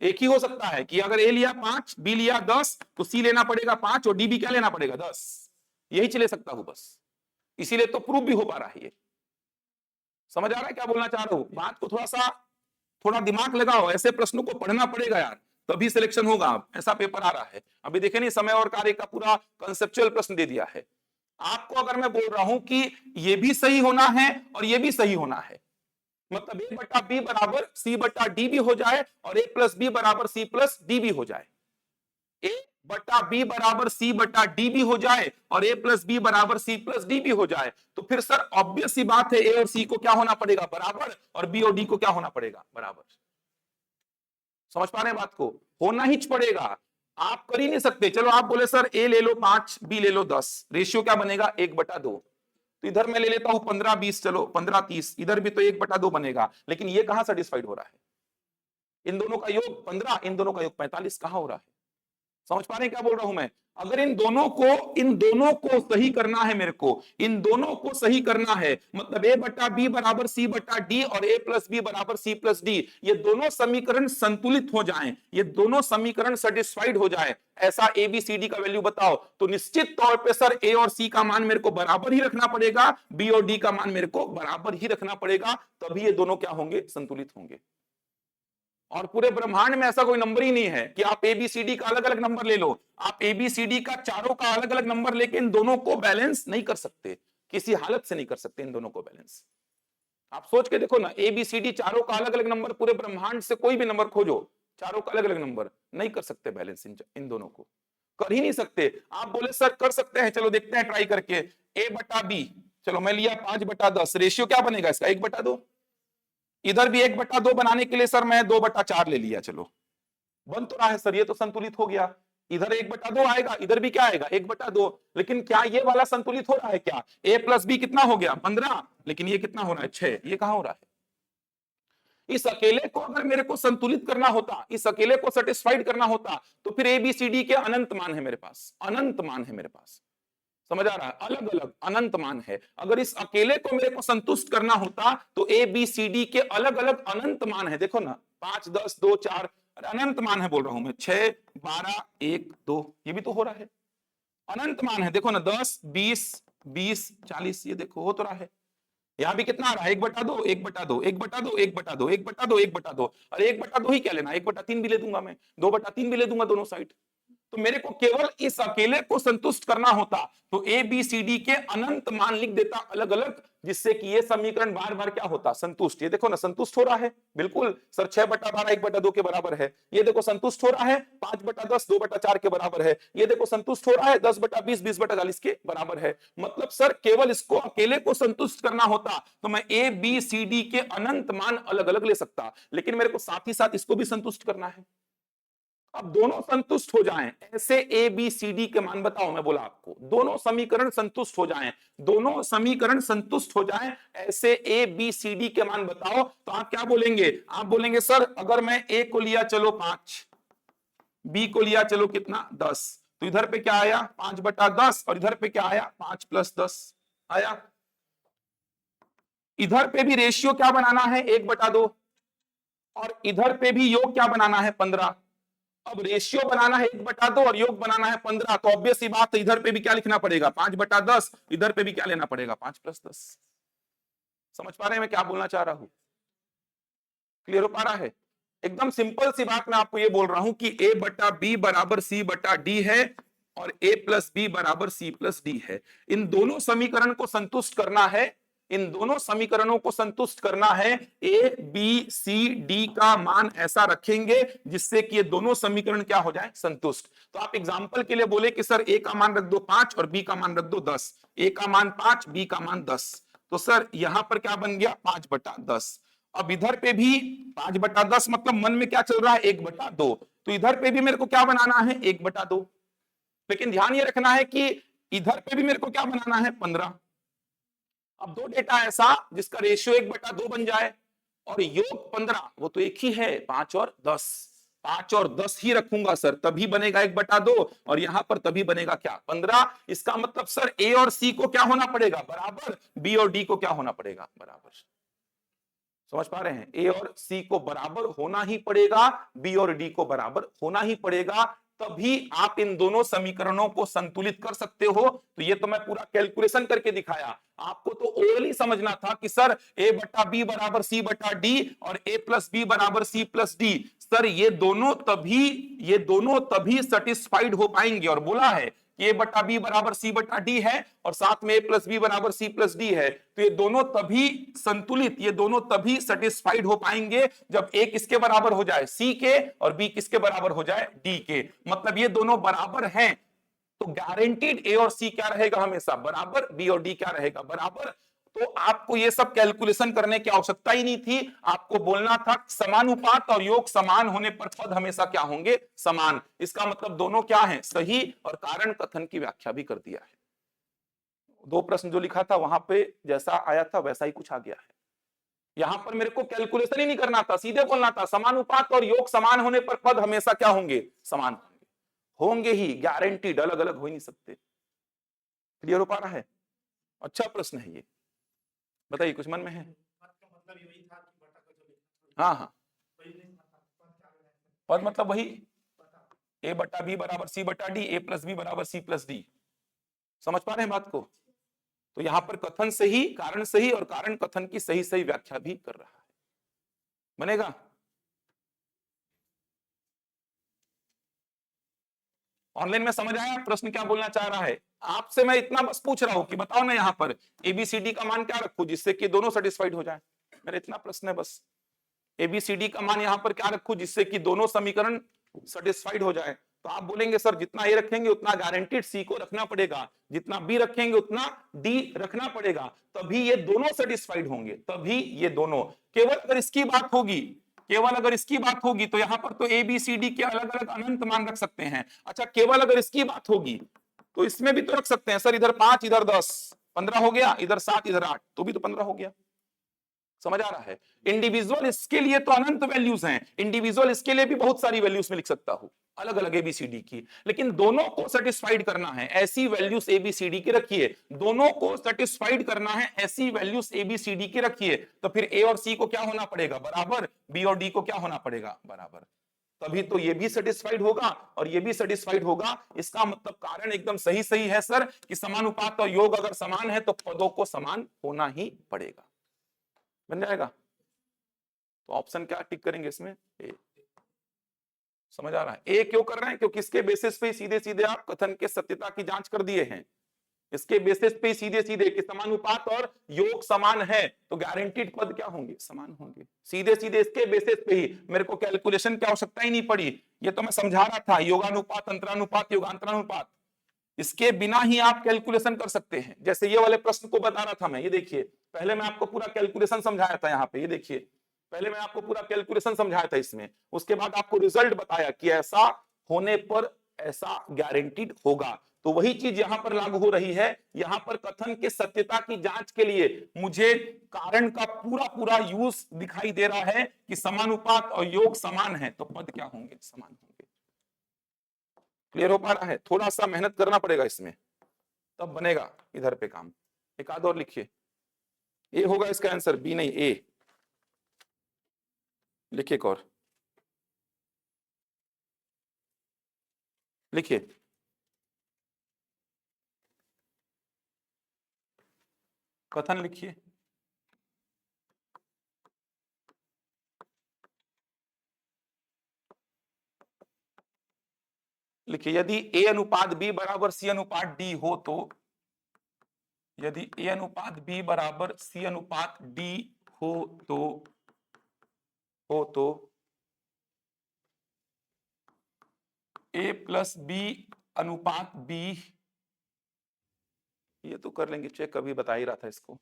एक ही हो सकता है कि अगर ए लिया 5, बी लिया 10, तो सी लेना पड़ेगा 5 और डी भी क्या लेना पड़ेगा 10, यही चले सकता हूं बस, इसीलिए तो प्रूफ भी हो पा रहा है ये। समझ आ रहा है क्या बोलना चाह रहा हूं, बात को थोड़ा दिमाग लगाओ, ऐसे प्रश्नों को पढ़ना पड़ेगा यार, तभी सिलेक्शन होगा। ऐसा पेपर आ रहा है, अभी देखे नहीं, समय और कार्य का पूरा कंसेप्चुअल प्रश्न दे दिया है आपको। अगर मैं बोल रहा हूं कि ये भी सही होना है और ये भी सही होना है, मतलब a बटा बी बराबर c बटा डी भी हो जाए और a प्लस बी बराबर c प्लस डी भी हो जाए, a बटा बी बराबर c बटा डी भी हो जाए और a प्लस बी बराबर c प्लस डी भी हो जाए, तो फिर सर ऑब्वियस सी बात है a और c को क्या होना पड़ेगा, बराबर, और b और d को क्या होना पड़ेगा, बराबर। समझ पा रहे हैं बात को, होना ही पड़ेगा, आप कर ही नहीं सकते। चलो आप बोले सर a ले लो 5, b ले लो 10, रेशियो क्या बनेगा, 1/2, तो इधर मैं ले लेता हूं 15-20, चलो 15-30, इधर भी तो 1/2 बनेगा, लेकिन ये कहां सेटिस्फाइड हो रहा है, इन दोनों का योग 15, इन दोनों का योग 45, कहां हो रहा है। समझ पा रहे हैं क्या बोल रहा हूं मैं, अगर इन दोनों को सही करना है मेरे को, इन दोनों को सही करना है, मतलब a बटा बी बराबर c बटा डी और a प्लस बी बराबर c प्लस डी, ये दोनों समीकरण संतुलित हो जाएं, ये दोनों समीकरण सेटिस्फाइड हो जाए, ऐसा ए बी सी डी का वैल्यू बताओ, तो निश्चित तौर पे सर a और c का मान मेरे को बराबर ही रखना पड़ेगा, b और d का मान मेरे को बराबर ही रखना पड़ेगा, तभी ये दोनों क्या होंगे, संतुलित होंगे। और पूरे ब्रह्मांड में ऐसा कोई नंबर ही नहीं है कि आप एबीसीडी का अलग अलग नंबर ले लो, आप एबीसीडी का चारों का अलग अलग नंबर लेके इन दोनों को बैलेंस नहीं कर सकते, किसी हालत से नहीं कर सकते इन दोनों को बैलेंस। आप सोच के देखो ना, एबीसीडी चारों का अलग अलग नंबर पूरे ब्रह्मांड से कोई भी नंबर खोजो चारों का अलग अलग नंबर, नहीं कर सकते बैलेंस इन दोनों को, कर ही नहीं सकते। आप बोले सर कर सकते हैं, चलो देखते हैं ट्राई करके। ए बटा बी, चलो मैं लिया 5/10, रेशियो क्या बनेगा इसका 1/2। इधर भी 1/2 बनाने के लिए सर मैं 2/4 ले लिया, चलो बन तो रहा है सर, ये तो संतुलित हो गया। इधर 1/2 आएगा, इधर भी क्या आएगा 1/2, लेकिन क्या ये वाला संतुलित हो रहा है क्या? a प्लस बी कितना हो गया 15, लेकिन ये कितना हो रहा है 6, ये कहां हो रहा है? इस अकेले को अगर मेरे को संतुलित करना होता, इस अकेले को सेटिस्फाइड करना होता, तो फिर ए बी सी डी के अनंत मान है मेरे पास, अनंत मान है मेरे पास, समझ आ रहा है? अलग अलग अनंत मान है। अगर इस अकेले को मेरे को संतुष्ट करना होता तो ए बी सी डी के अलग अलग अनंत मान है। देखो ना 5 10 2 4, अनंत मान है बोल रहा हूं मैं, 6 12 1 2, ये भी तो हो रहा है, अनंत मान है। देखो ना 10 20 20 40, ये देखो हो तो रहा है। यहां भी कितना आ रहा है 1/2 1/2 1/2 1/2 1/2 1/2, अरे 1/2 ही क्या लेना, 1/3 भी ले दूंगा मैं, 2/3 भी ले दूंगा दोनों साइड। तो मेरे को केवल इस अकेले को संतुष्ट करना होता तो ए बी सी डी के अनंत मान लिख देता अलग अलग, जिससे कि ये समीकरण बार बार क्या होता संतुष्ट। ये देखो ना संतुष्ट हो रहा है बिल्कुल सर, 6/12 1/2 के बराबर है। ये देखो संतुष्ट हो रहा है 5/10 2/4 के बराबर है। ये देखो संतुष्ट हो रहा है 10/20 20/40 के बराबर है। मतलब सर केवल इसको अकेले को संतुष्ट करना होता तो मैं ए बी सी डी के अनंत मान अलग अलग ले सकता, लेकिन मेरे को साथ ही साथ इसको भी संतुष्ट करना है। अब दोनों संतुष्ट हो जाएं, ऐसे ए बी सी डी के मान बताओ, मैं बोला आपको दोनों समीकरण संतुष्ट हो जाएं, दोनों समीकरण संतुष्ट हो जाएं, ऐसे ए बी सी डी के मान बताओ, तो आप क्या बोलेंगे? आप बोलेंगे सर अगर मैं ए को लिया चलो 5, बी को लिया चलो कितना 10, तो इधर पे क्या आया 5/10 और इधर पे क्या आया 5 + 10 आया। इधर पे भी रेशियो क्या बनाना है 1/2 और इधर पे भी योग क्या बनाना है 15। अब रेशियो बनाना है 1/2 और योग बनाना है 15, तो ऑब्वियस सी बात है इधर पे भी क्या लिखना पड़ेगा 5/10, इधर पे भी क्या लेना पड़ेगा 5 + 10। समझ पा रहे हैं मैं क्या बोलना चाह रहा हूं? क्लियर हो पा रहा है? एकदम सिंपल सी बात मैं आपको ये बोल रहा हूं कि a/b = c/d है और a + b = c + d है। इन दोनों समीकरण को संतुष्ट करना है, इन दोनों समीकरणों को संतुष्ट करना है। ए बी सी डी का मान ऐसा रखेंगे जिससे कि ये दोनों समीकरण क्या हो जाए संतुष्ट। तो आप एग्जांपल के लिए बोले कि सर ए का मान रख दो 5 और बी का मान रख दो 10, ए का मान 5 बी का मान 10, तो सर यहां पर क्या बन गया 5/10। अब इधर पे भी 5/10 मतलब मन में क्या चल रहा है 1/2, तो इधर पे भी मेरे को क्या बनाना है 1/2, लेकिन ध्यान ये रखना है कि इधर पे भी मेरे को क्या बनाना है 15। अब दो डेटा ऐसा जिसका रेशियो 1/2 बन जाए और योग 15, वो तो एक ही है 5 और 10, 5 और 10 ही रखूंगा सर, तभी बनेगा 1/2 और यहां पर तभी बनेगा क्या 15। इसका मतलब सर ए और सी को क्या होना पड़ेगा बराबर, बी और डी को क्या होना पड़ेगा बराबर। समझ पा रहे हैं? ए और सी को बराबर होना ही पड़ेगा, बी और डी को बराबर होना ही पड़ेगा, तभी आप इन दोनों समीकरणों को संतुलित कर सकते हो। तो ये तो मैं पूरा कैलकुलेशन करके दिखाया, आपको तो ओरली समझना था कि सर a/b = c/d और a + b = c + d। Sir ये दोनों तभी सेटिस्फाइड हो पाएंगे, और बोला है a/b = c/d है और साथ में a + b = c + d है, तो ये दोनों तभी संतुलित, ये दोनों तभी सेटिस्फाइड हो पाएंगे जब a किसके बराबर हो जाए c के और b किसके बराबर हो जाए d के। मतलब ये दोनों बराबर हैं तो गारंटीड ए और सी क्या रहेगा हमेशा बराबर, बी और डी क्या रहेगा बराबर। तो आपको ये सब कैलकुलेशन करने की आवश्यकता ही नहीं थी, आपको बोलना था समानुपात और योग समान होने पर पद हमेशा क्या होंगे समान। इसका मतलब दोनों क्या हैं सही, और कारण कथन की व्याख्या भी कर दिया है। दो प्रश्न जो लिखा था वहां पे जैसा आया था वैसा ही कुछ आ गया है। यहां पर मेरे को कैलकुलेशन ही नहीं करना था, सीधे बोलना था समानुपात और योग समान होने पर पद हमेशा क्या होंगे समान होंगे ही, गारंटीड, अलग अलग हो ही नहीं सकते। क्लियर हो पा रहा है? अच्छा प्रश्न है ये, बताइए कुछ मन में है? हाँ हाँ, पद मतलब वही a/b = c/d, a + b = c + d। समझ पा रहे हैं बात को? तो यहां पर कथन सही, कारण सही और कारण कथन की सही सही व्याख्या भी कर रहा है। बनेगा? ऑनलाइन में समझ आया प्रश्न क्या बोलना चाह रहा है? आपसे मैं इतना बस पूछ रहा हूं कि बताओ ना यहां पर एबीसीडी का मान क्या रखूं जिससे कि दोनों सेटिस्फाइड हो जाए, मेरा इतना प्रश्न है बस। ABCD का मान यहां पर क्या रखूं जिससे कि दोनों समीकरण सेटिस्फाइड हो जाए? तो आप बोलेंगे सर जितना ए रखेंगे उतना गारंटीड सी को रखना पड़ेगा, जितना बी रखेंगे उतना डी रखना पड़ेगा, तभी ये दोनों सेटिस्फाइड होंगे, तभी ये दोनों। केवल अगर इसकी बात होगी, केवल अगर इसकी बात होगी तो यहां पर तो ए बी सी डी के अलग अलग अनंत मान रख सकते हैं। अच्छा, केवल अगर इसकी बात होगी तो इसमें भी तो रख सकते हैं सर, इधर 5 इधर 10 15 हो गया, इधर 7 इधर 8 तो भी तो 15 हो गया। समझ आ रहा है? इंडिविजुअल इसके लिए तो अनंत वैल्यूज हैं, इंडिविजुअल इसके लिए भी बहुत सारी वैल्यूज में लिख सकता हूं अलग अलग एबीसीडी की, लेकिन दोनों को सेटिस्फाइड करना है ऐसी वैल्यूज एबीसीडी की रखिए, दोनों को सेटिस्फाइड करना है ऐसी वैल्यूज एबीसीडी की रखिए, तो फिर ए और सी को क्या होना पड़ेगा? बराबर। बी और डी को क्या होना पड़ेगा? बराबर। तभी तो ये भी सेटिस्फाइड होगा और ये भी सेटिस्फाइड होगा। इसका मतलब कारण एकदम सही सही है सर कि समानुपात और योग अगर समान है तो पदों को समान होना ही पड़ेगा। बन जाएगा? तो ऑप्शन क्या टिक करेंगे इसमें? ए। समझ आ रहा है? ए क्यों कर रहे हैं? क्योंकि इसके बेसिस पे सीधे सीधे आप कथन के सत्यता की जांच कर दिए हैं, इसके बेसिस पे सीधे सीधे कि समानुपात और योग समान है तो गारंटीड पद क्या होंगे? समान होंगे। सीधे सीधे इसके बेसिस पे ही, मेरे को कैलकुलेशन की आवश्यकता ही नहीं पड़ी, ये तो मैं समझा रहा था, योगानुपात, अंतरानुपात, योगांतरानुपात, इसके बिना ही आप कैलकुलेशन कर सकते हैं। जैसे ये वाले प्रश्न को बता रहा था मैं, ये देखिए पहले मैं आपको पूरा कैलकुलेशन समझाया था यहाँ पे, ये देखिए पहले मैं आपको पूरा कैलकुलेशन समझाया था इसमें, उसके बाद आपको रिजल्ट बताया कि ऐसा होने पर ऐसा गारंटीड होगा। तो वही चीज यहां पर लागू हो रही है, यहां पर कथन के सत्यता की जांच के लिए मुझे कारण का पूरा पूरा यूज दिखाई दे रहा है कि समानुपात और योग समान है तो पद क्या होंगे? समान होंगे। क्लियर हो पा रहा है? थोड़ा सा मेहनत करना पड़ेगा इसमें, तब बनेगा इधर पे काम। एक आध और लिखिए, ए होगा इसका आंसर, बी नहीं ए। लिखिए एक और लिखिए, कथन लिखिए। लिखिए, यदि ए अनुपात बी बराबर सी अनुपात डी हो तो, यदि ए अनुपात बी बराबर सी अनुपात डी हो तो ए प्लस बी अनुपात बी, ये तो कर लेंगे चेक, अभी बता ही रहा था इसको,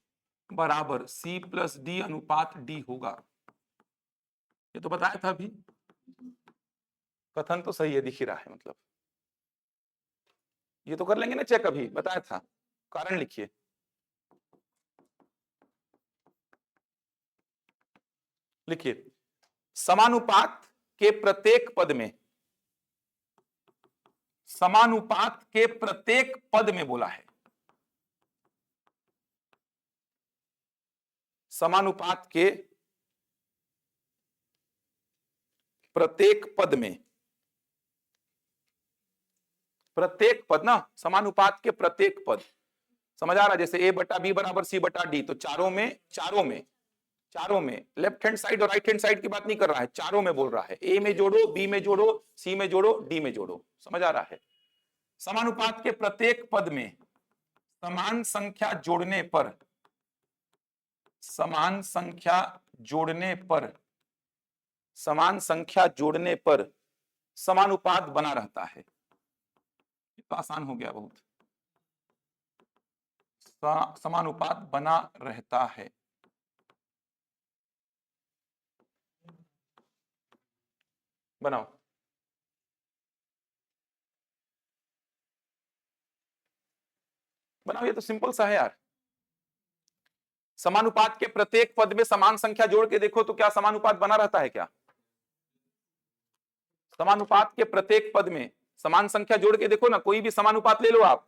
बराबर सी प्लस डी अनुपात डी होगा। ये तो बताया था अभी, कथन तो सही है, दिख ही रहा है, मतलब ये तो कर लेंगे ना चेक, अभी बताया था। कारण लिखिए, लिखिए समानुपात के प्रत्येक पद में, समानुपात के प्रत्येक पद में बोला है, समानुपात के प्रत्येक पद में, प्रत्येक पद ना, समानुपात के प्रत्येक पद, समझ आ रहा है? जैसे ए बटा बी बराबर सी बटा डी, तो चारों में लेफ्ट हैंड साइड और राइट हैंड साइड की बात नहीं कर रहा है, चारों में बोल रहा है। ए में जोड़ो, बी में जोड़ो, सी में जोड़ो, डी में जोड़ो। समझ आ रहा है? समानुपात के प्रत्येक पद में समान संख्या जोड़ने पर, समान संख्या जोड़ने पर, समान संख्या जोड़ने पर समानुपात बना रहता है। तो आसान हो गया बहुत, समानुपात बना रहता है। बनाओ, बनाओ, ये तो सिंपल सा है यार। समानुपात के प्रत्येक पद में समान संख्या जोड़ के देखो तो क्या समानुपात बना रहता है क्या? समानुपात के प्रत्येक पद में समान संख्या जोड़ के देखो ना, कोई भी समानुपात ले लो आप,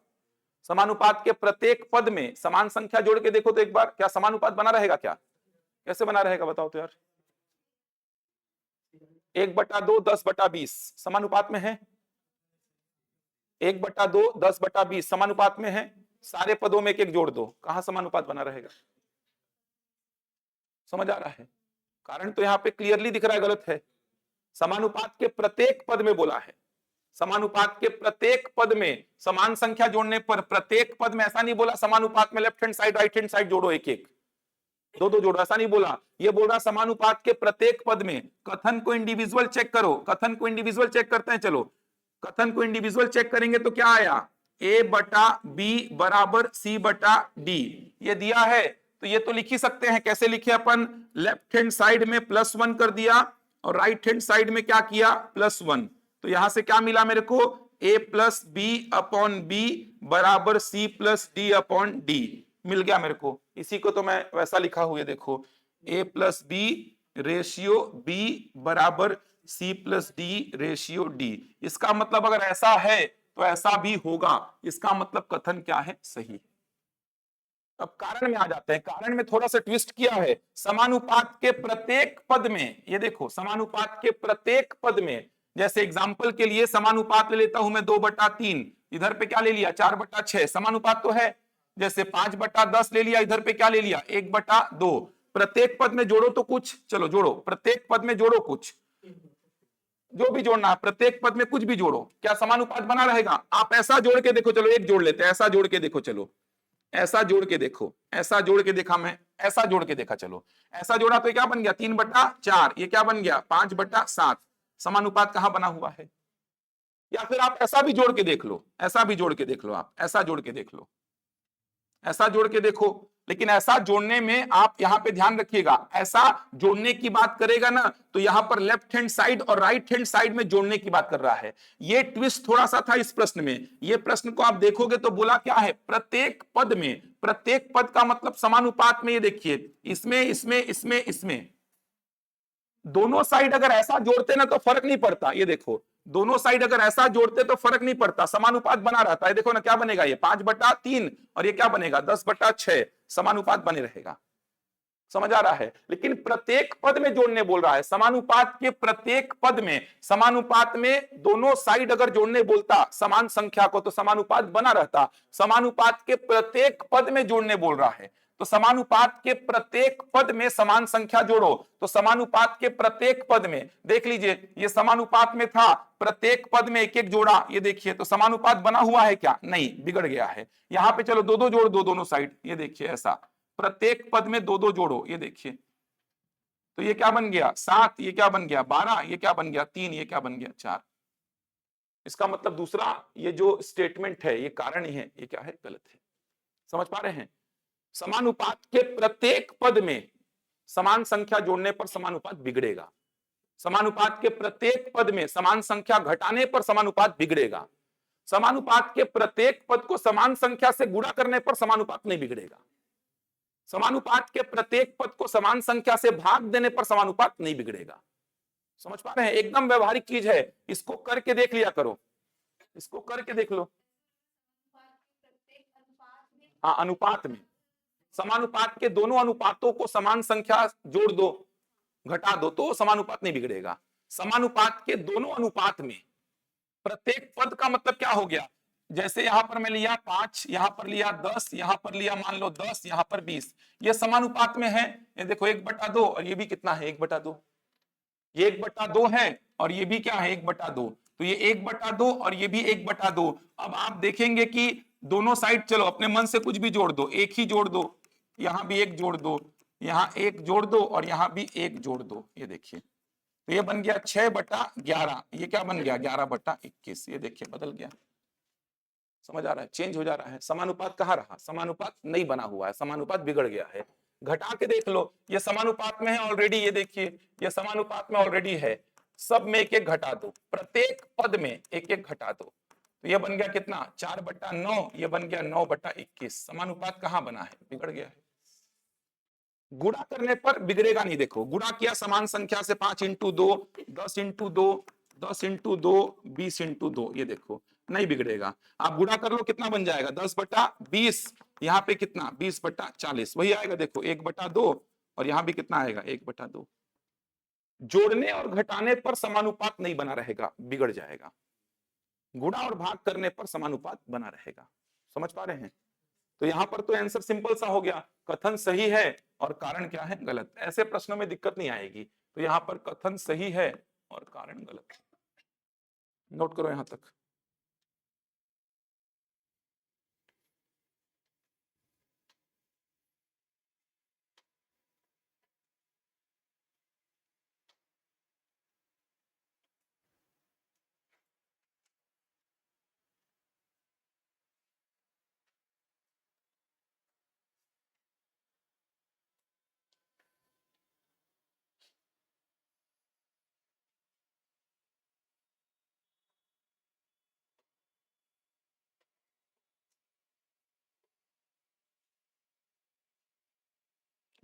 समानुपात के प्रत्येक पद में समान संख्या जोड़ के देखो तो एक बार, क्या समानुपात बना रहेगा? क्या कैसे बना रहेगा बताओ तो यार? 1/2 10/20 समानुपात में है, 1/2 10/20 समानुपात में है, सारे पदों में एक एक जोड़ दो, कहां समानुपात बना रहेगा? समझ आ रहा है? कारण तो यहां पे क्लियरली दिख रहा है गलत है। समानुपात के प्रत्येक पद में बोला है, समानुपात के प्रत्येक पद में समान संख्या जोड़ने पर, प्रत्येक पद में ऐसा नहीं बोला समानुपात में left hand side right hand side जोड़ो एक एक, दो दो जोड़ो, ऐसा नहीं बोला, ये बोल रहा समानुपात के प्रत्येक पद में। कथन को इंडिविजुअल चेक करो, कथन को इंडिविजुअल चेक करते हैं। चलो कथन को इंडिविजुअल चेक करेंगे तो क्या आया, ए बटा बी बराबर सी बटा डी, ये दिया है तो ये तो लिख ही सकते हैं। कैसे लिखे अपन, लेफ्ट हैंड साइड में +1 कर दिया और राइट हैंड साइड में क्या किया, +1। तो यहां से क्या मिला मेरे को, a plus B upon B बराबर C plus D upon D मिल गया मेरे को। इसी को तो मैं वैसा लिखा हुआ है, देखो a plus B ratio B बराबर C plus D ratio D. इसका मतलब अगर ऐसा है तो ऐसा भी होगा, इसका मतलब कथन क्या है, सही है। अब कारण में आ जाते हैं। कारण में थोड़ा सा ट्विस्ट किया है, समानुपात के प्रत्येक पद में, ये देखो समानुपात के प्रत्येक पद में, जैसे एग्जाम्पल के लिए समानुपात ले लेता हूं मैं 2/3, इधर पे क्या ले लिया 4/6, समानुपात तो है। जैसे 5/10 ले लिया, इधर पे क्या ले लिया 1/2। प्रत्येक पद में जोड़ो तो कुछ, चलो जोड़ो, प्रत्येक पद में जोड़ो कुछ, जो भी जोड़ना है प्रत्येक पद में कुछ भी जोड़ो, क्या समानुपात बना रहेगा। आप ऐसा जोड़ के देखो, चलो एक जोड़ लेते हैं, ऐसा जोड़ के देखो, चलो ऐसा जोड़ के देखो, ऐसा जोड़ के देखा मैं, ऐसा जोड़ के देखा, चलो ऐसा जोड़ा तो ये क्या बन गया 3/4, ये क्या बन गया 5/7। समानुपात कहां बना हुआ है। या फिर आप ऐसा भी जोड़ के देख लो, ऐसा भी जोड़ के देख लो, आप ऐसा जोड़ के देख लो, ऐसा जोड़ के देखो। लेकिन ऐसा जोड़ने में आप यहां पे ध्यान रखिएगा, ऐसा जोड़ने की बात करेगा ना तो यहां पर लेफ्ट हैंड साइड और राइट हैंड साइड में जोड़ने की बात कर रहा है। ये ट्विस्ट थोड़ा सा था इस प्रश्न में। ये प्रश्न को आप देखोगे तो बोला क्या है, प्रत्येक पद में, प्रत्येक पद का मतलब समानुपात में। ये देखिए इसमें इसमें इसमें इसमें दोनों साइड अगर ऐसा जोड़ते ना तो फर्क नहीं पड़ता। ये देखो दोनों साइड अगर ऐसा जोड़ते तो फर्क नहीं पड़ता, समानुपात बना रहता है। देखो ना क्या बनेगा, ये 5/3 और ये क्या बनेगा 10/6, समानुपात बने रहेगा। समझ आ रहा है। लेकिन प्रत्येक पद में जोड़ने बोल रहा है, समानुपात के प्रत्येक पद में, समानुपात में दोनों साइड अगर जोड़ने बोलता समान संख्या को तो समानुपात बना रहता। समानुपात के प्रत्येक पद में जोड़ने बोल रहा है तो समानुपात के प्रत्येक पद में समान संख्या जोड़ो, तो समानुपात के प्रत्येक पद में देख लीजिए, ये समानुपात में था, प्रत्येक पद में एक एक जोड़ा, ये देखिए तो समानुपात बना हुआ है क्या, नहीं, बिगड़ गया है। यहां पे चलो दो दो जोड़ दो दोनों साइड, ये देखिए ऐसा प्रत्येक पद में दो दो जोड़ो, ये देखिए तो ये क्या बन गया 7, ये क्या बन गया 12, ये क्या बन गया 3, ये क्या बन गया 4। इसका मतलब दूसरा ये जो स्टेटमेंट है ये कारण ही है, ये क्या है, गलत है। समझ पा रहे हैं। समानुपात के प्रत्येक पद में समान संख्या जोड़ने पर समानुपात बिगड़ेगा, समानुपात के प्रत्येक पद में समान संख्या घटाने पर समानुपात बिगड़ेगा, समानुपात के प्रत्येक पद को समान संख्या से गुणा करने पर समानुपात नहीं बिगड़ेगा, समानुपात के प्रत्येक पद को समान संख्या से भाग देने पर समानुपात नहीं बिगड़ेगा। समझ पा रहे हैं, एकदम व्यवहारिक चीज है, इसको करके देख लिया करो, इसको करके देख लो। हाँ अनुपात में, समानुपात के दोनों अनुपातों को समान संख्या जोड़ दो घटा दो तो समानुपात नहीं बिगड़ेगा। समानुपात के दोनों अनुपात में प्रत्येक पद का मतलब क्या हो गया, जैसे यहां पर मैं लिया 5, यहां पर लिया 10, यहां पर लिया मान लो 10, यहां पर 20, ये समानुपात में है। ये देखो 1/2 और ये भी कितना है 1/2, ये 1/2 है और ये भी क्या है 1/2, तो ये 1/2 और ये भी 1/2। अब आप देखेंगे कि दोनों साइड चलो अपने मन से कुछ भी जोड़ दो, एक ही जोड़ दो, यहां भी एक जोड़ दो, यहां एक जोड़ दो और यहां भी एक जोड़ दो, ये देखिए तो ये बन गया 6/11, ये क्या बन गया 11/21, ये देखिए बदल गया। समझ आ रहा है, चेंज हो जा रहा है। समानुपात कहाँ रहा, समानुपात नहीं बना हुआ है, समानुपात बिगड़ गया है। घटा के देख लो, ये समानुपात में है ऑलरेडी, ये देखिए ये समानुपात में ऑलरेडी है, सब में एक एक घटा दो, प्रत्येक पद में एक एक घटा दो, तो ये बन गया कितना 4/9, ये बन गया 9/21। समानुपात कहाँ बना है, बिगड़ गया है। गुणा करने पर बिगड़ेगा नहीं, देखो गुणा किया समान संख्या से 5 × 2, 10 × 2, 10 × 2, 20 × 2, ये देखो नहीं बिगड़ेगा। आप गुणा कर लो कितना बन जाएगा 10/20, यहाँ पे कितना 20/40 वही आएगा। देखो 1/2 और यहाँ भी कितना आएगा 1/2। जोड़ने और घटाने पर समानुपात नहीं बना रहेगा, बिगड़ जाएगा। गुणा और भाग करने पर समानुपात बना रहेगा। समझ पा रहे हैं। तो यहां पर तो आंसर सिंपल सा हो गया, कथन सही है और कारण क्या है, गलत। ऐसे प्रश्नों में दिक्कत नहीं आएगी। तो यहां पर कथन सही है और कारण गलत है। नोट करो यहां तक।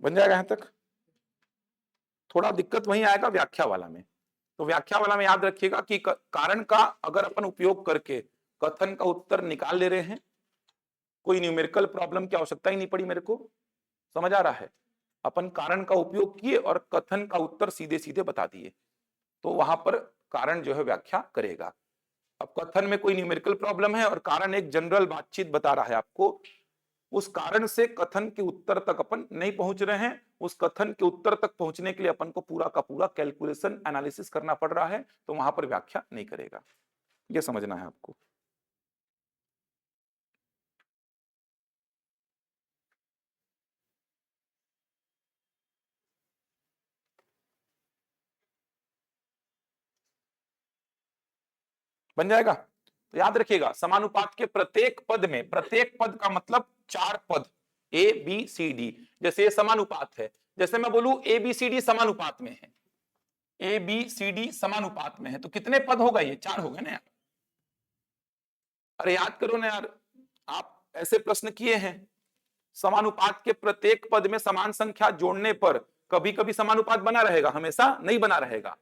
बन जाएगा यहां तक? थोड़ा दिक्कत वहीं आएगा व्याख्या वाला में। तो व्याख्या वाला में याद रखिएगा कि कारण का अगर अपन उपयोग करके कथन का उत्तर निकाल ले रहे हैं, कोई न्यूमेरिकल प्रॉब्लम की आवश्यकता ही नहीं पड़ी मेरे को, समझ आ रहा है? अपन कारण का उपयोग किए और कथन का उत्तर सीधे सीधे बता दिए, तो वहां पर कारण जो है व्याख्या करेगा। अब कथन में कोई न्यूमेरिकल प्रॉब्लम है और कारण एक जनरल बातचीत बता रहा है आपको, उस कारण से कथन के उत्तर तक अपन नहीं पहुंच रहे हैं, उस कथन के उत्तर तक पहुंचने के लिए अपन को पूरा का पूरा कैलकुलेशन एनालिसिस करना पड़ रहा है, तो वहां पर व्याख्या नहीं करेगा। यह समझना है आपको। बन जाएगा? तो याद रखिएगा समानुपात के प्रत्येक पद में, प्रत्येक पद का मतलब 4 पद ए बी सी डी। जैसे ये समानुपात है, जैसे मैं बोलूं ए बी सी डी समानुपात में है, ए बी सी डी समानुपात में है, तो कितने पद होगा? ये 4 हो गए ना यार। अरे याद करो ना यार, आप ऐसे प्रश्न किए हैं, समानुपात के प्रत्येक पद में समान संख्या जोड़ने पर कभी कभी समानुपात बना रहेगा, हमेशा नहीं बना रहेगा।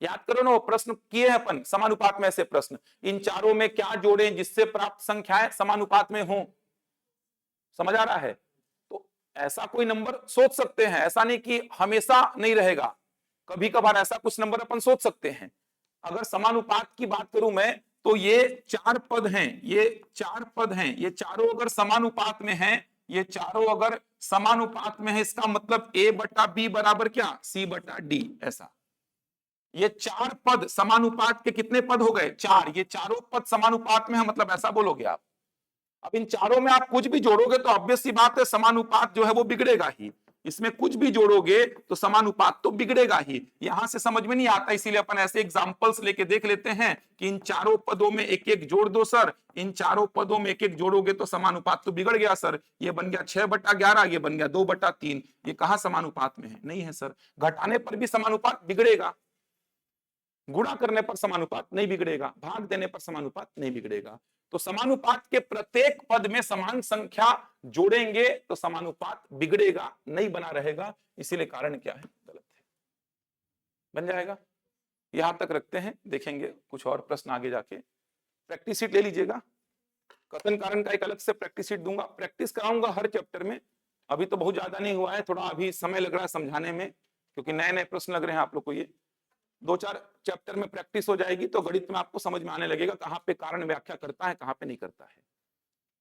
याद करो ना, वो प्रश्न किए हैं अपन समानुपात में, ऐसे प्रश्न, इन चारों में क्या जोड़ें जिससे प्राप्त संख्याएं समानुपात में हो। समझ आ रहा है? तो ऐसा कोई नंबर सोच सकते हैं, ऐसा नहीं कि हमेशा नहीं रहेगा, कभी कभार ऐसा कुछ नंबर अपन सोच सकते हैं। अगर समानुपात की बात करूं मैं, तो ये 4 पद हैं, ये 4 पद हैं, ये चारों अगर समानुपात में हैं, ये चारों अगर समानुपात में है, इसका मतलब a बटा b बराबर क्या? c बटा d। ऐसा ये 4 पद समानुपात के कितने पद हो गए? 4। ये चारों पद समानुपात में है, मतलब ऐसा बोलोगे आप। अब इन चारों में आप कुछ भी जोड़ोगे तो ऑब्वियस सी बात है समानुपात जो है वो बिगड़ेगा ही। इसमें कुछ भी जोड़ोगे तो समानुपात तो बिगड़ेगा ही। यहां से समझ में नहीं आता, इसीलिए अपन ऐसे एग्जांपल्स लेके देख लेते हैं कि इन चारों पदों में एक एक जोड़ दो सर, इन चारों पदों में एक एक जोड़ोगे तो समानुपात तो बिगड़ गया सर। ये बन गया 6/11, ये बन गया 2/3। ये कहां समानुपात में है? नहीं है सर। घटाने पर भी समानुपात बिगड़ेगा, गुणा करने पर समानुपात नहीं बिगड़ेगा, भाग देने पर समानुपात नहीं बिगड़ेगा। तो समानुपात के प्रत्येक पद में समान संख्या जोड़ेंगे तो समानुपात बिगड़ेगा, नहीं बना रहेगा। इसीलिए कारण क्या है? गलत है। बन जाएगा? यहां तक रखते हैं, देखेंगे कुछ और प्रश्न आगे जाके। प्रैक्टिस शीट ले लीजिएगा, कथन कारण का एक अलग से प्रैक्टिस शीट दूंगा, प्रैक्टिस कराऊंगा हर चैप्टर में। अभी तो बहुत ज्यादा नहीं हुआ है, थोड़ा अभी समय लग रहा है समझाने में, क्योंकि नए नए प्रश्न लग रहे हैं आप लोग को। ये 2-4 चैप्टर में प्रैक्टिस हो जाएगी तो गणित में आपको समझ में आने लगेगा कहां पे कारण व्याख्या करता है, कहां पे नहीं करता है।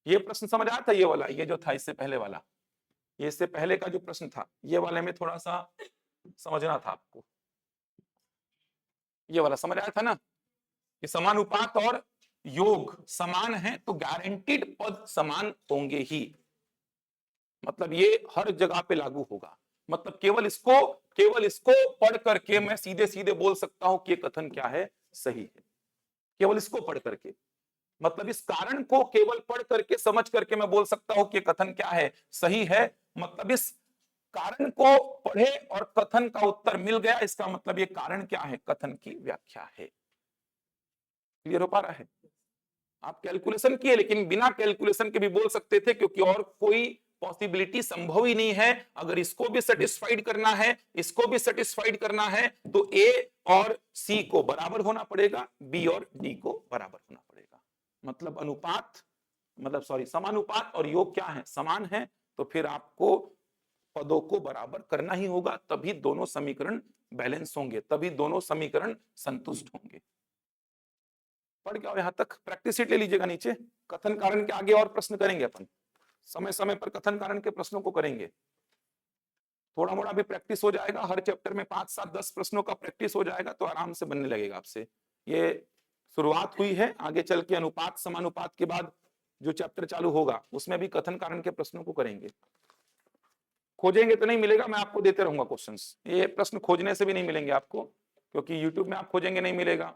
ये प्रश्न समझ आया था? ये वाला, ये जो था इससे पहले वाला, ये इससे पहले का जो प्रश्न था, ये वाले में थोड़ा सा समझना था आपको। ये वाला समझ आया था ना कि समानुपात और योग समान है तो गारंटीड पद समान होंगे ही, मतलब ये हर जगह पे लागू होगा। मतलब केवल इसको पढ़ करके मैं सीधे सीधे बोल सकता हूं कि ये कथन क्या है? सही है। केवल इसको पढ़ करके, मतलब इस कारण को केवल पढ़ करके समझ करके मैं बोल सकता हूं कि कथन क्या है? सही है। मतलब इस कारण को पढ़े और कथन का उत्तर मिल गया, इसका मतलब ये कारण क्या है? कथन की व्याख्या है। क्लियर हो पा रहा है? आप कैलकुलेशन किए, लेकिन बिना कैलकुलेशन के भी बोल सकते थे, क्योंकि और कोई पॉसिबिलिटी संभव ही नहीं है। अगर इसको भी सेटिस्फाइड करना है, इसको भी सेटिस्फाइड करना है, तो ए और सी को बराबर होना पड़ेगा, बी और डी को बराबर होना पड़ेगा। मतलब अनुपात, मतलब सॉरी, समानुपात और योग क्या है? समान है। तो फिर आपको पदों को बराबर करना ही होगा, तभी दोनों समीकरण बैलेंस होंगे, तभी दोनों समीकरण संतुष्ट होंगे। पढ़ गया यहां तक? प्रैक्टिस शीट ले लीजिएगा नीचे। कथन कारण के आगे और प्रश्न करेंगे अपन, समय समय पर कथन कारण के प्रश्नों को करेंगे। थोड़ा मोड़ा भी प्रैक्टिस हो जाएगा, हर चैप्टर में 5, 7, 10 प्रश्नों का प्रैक्टिस हो जाएगा तो आराम से बनने लगेगा आपसे। ये शुरुआत हुई है, आगे चल के अनुपात समानुपात के बाद जो चैप्टर चालू होगा उसमें भी कथन कारण के प्रश्नों को करेंगे। खोजेंगे तो नहीं मिलेगा, मैं आपको देते रहूंगा क्वेश्चंस। ये प्रश्न खोजने से भी नहीं मिलेंगे आपको, क्योंकि यूट्यूब में आप खोजेंगे नहीं मिलेगा,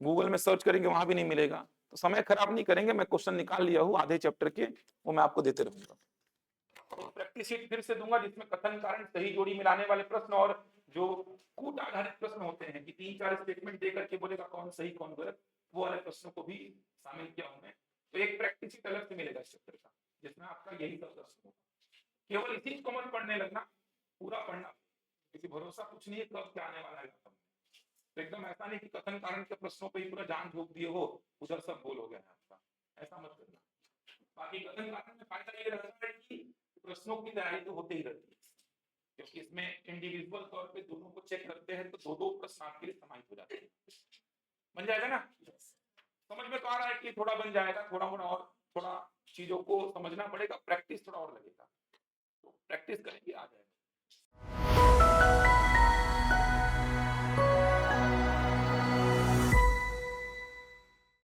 गूगल में सर्च करेंगे वहां भी नहीं मिलेगा। तो समय खराब नहीं करेंगे, मैं क्वेश्चन निकाल लिया हूँ आधे चैप्टर के, वो मैं आपको देते रहूंगा। तो प्रैक्टिस शीट फिर से दूंगा जिसमें कथन कारण सही जोड़ी मिलाने वाले प्रश्न और जो कूट आधारित प्रश्न होते हैं कि 3-4 स्टेटमेंट देकर के बोलेगा कौन सही कौन गलत, वो वाले प्रश्नों को भी शामिल किया हूं मैं। तो एक प्रैक्टिस शीट अलग से मिलेगा इस चैप्टर का, जिसमें आपका यही सब प्रश्न होगा। केवल इसी को मत पढ़ने लगना, पूरा पढ़ना, किसी भरोसा कुछ नहीं है कब क्या आने वाला है एग्जाम में। तो एकदम ऐसा नहीं कि कथन कारण के प्रश्नों पे ही पूरा जान झोंक दिए हो, उधर सब बोल हो गया है आपका, ऐसा मत करना। बाकी कथन कारण में फायदा ये रहता है कि प्रश्नों की तैयारी तो होती ही रहती है, क्योंकि इसमें इंडिविजुअल तौर पे दोनों को चेक करते हैं, तो दो दो प्रश्न आपके लिए समाहित हो जाते हैं। बन जाएगा ना? समझ में तो आ रहा है कि थोड़ा बन जाएगा, थोड़ा मोड़ा और थोड़ा चीजों को समझना पड़ेगा, प्रैक्टिस थोड़ा और लगेगा, तो प्रैक्टिस करेंगे आ जाएगा।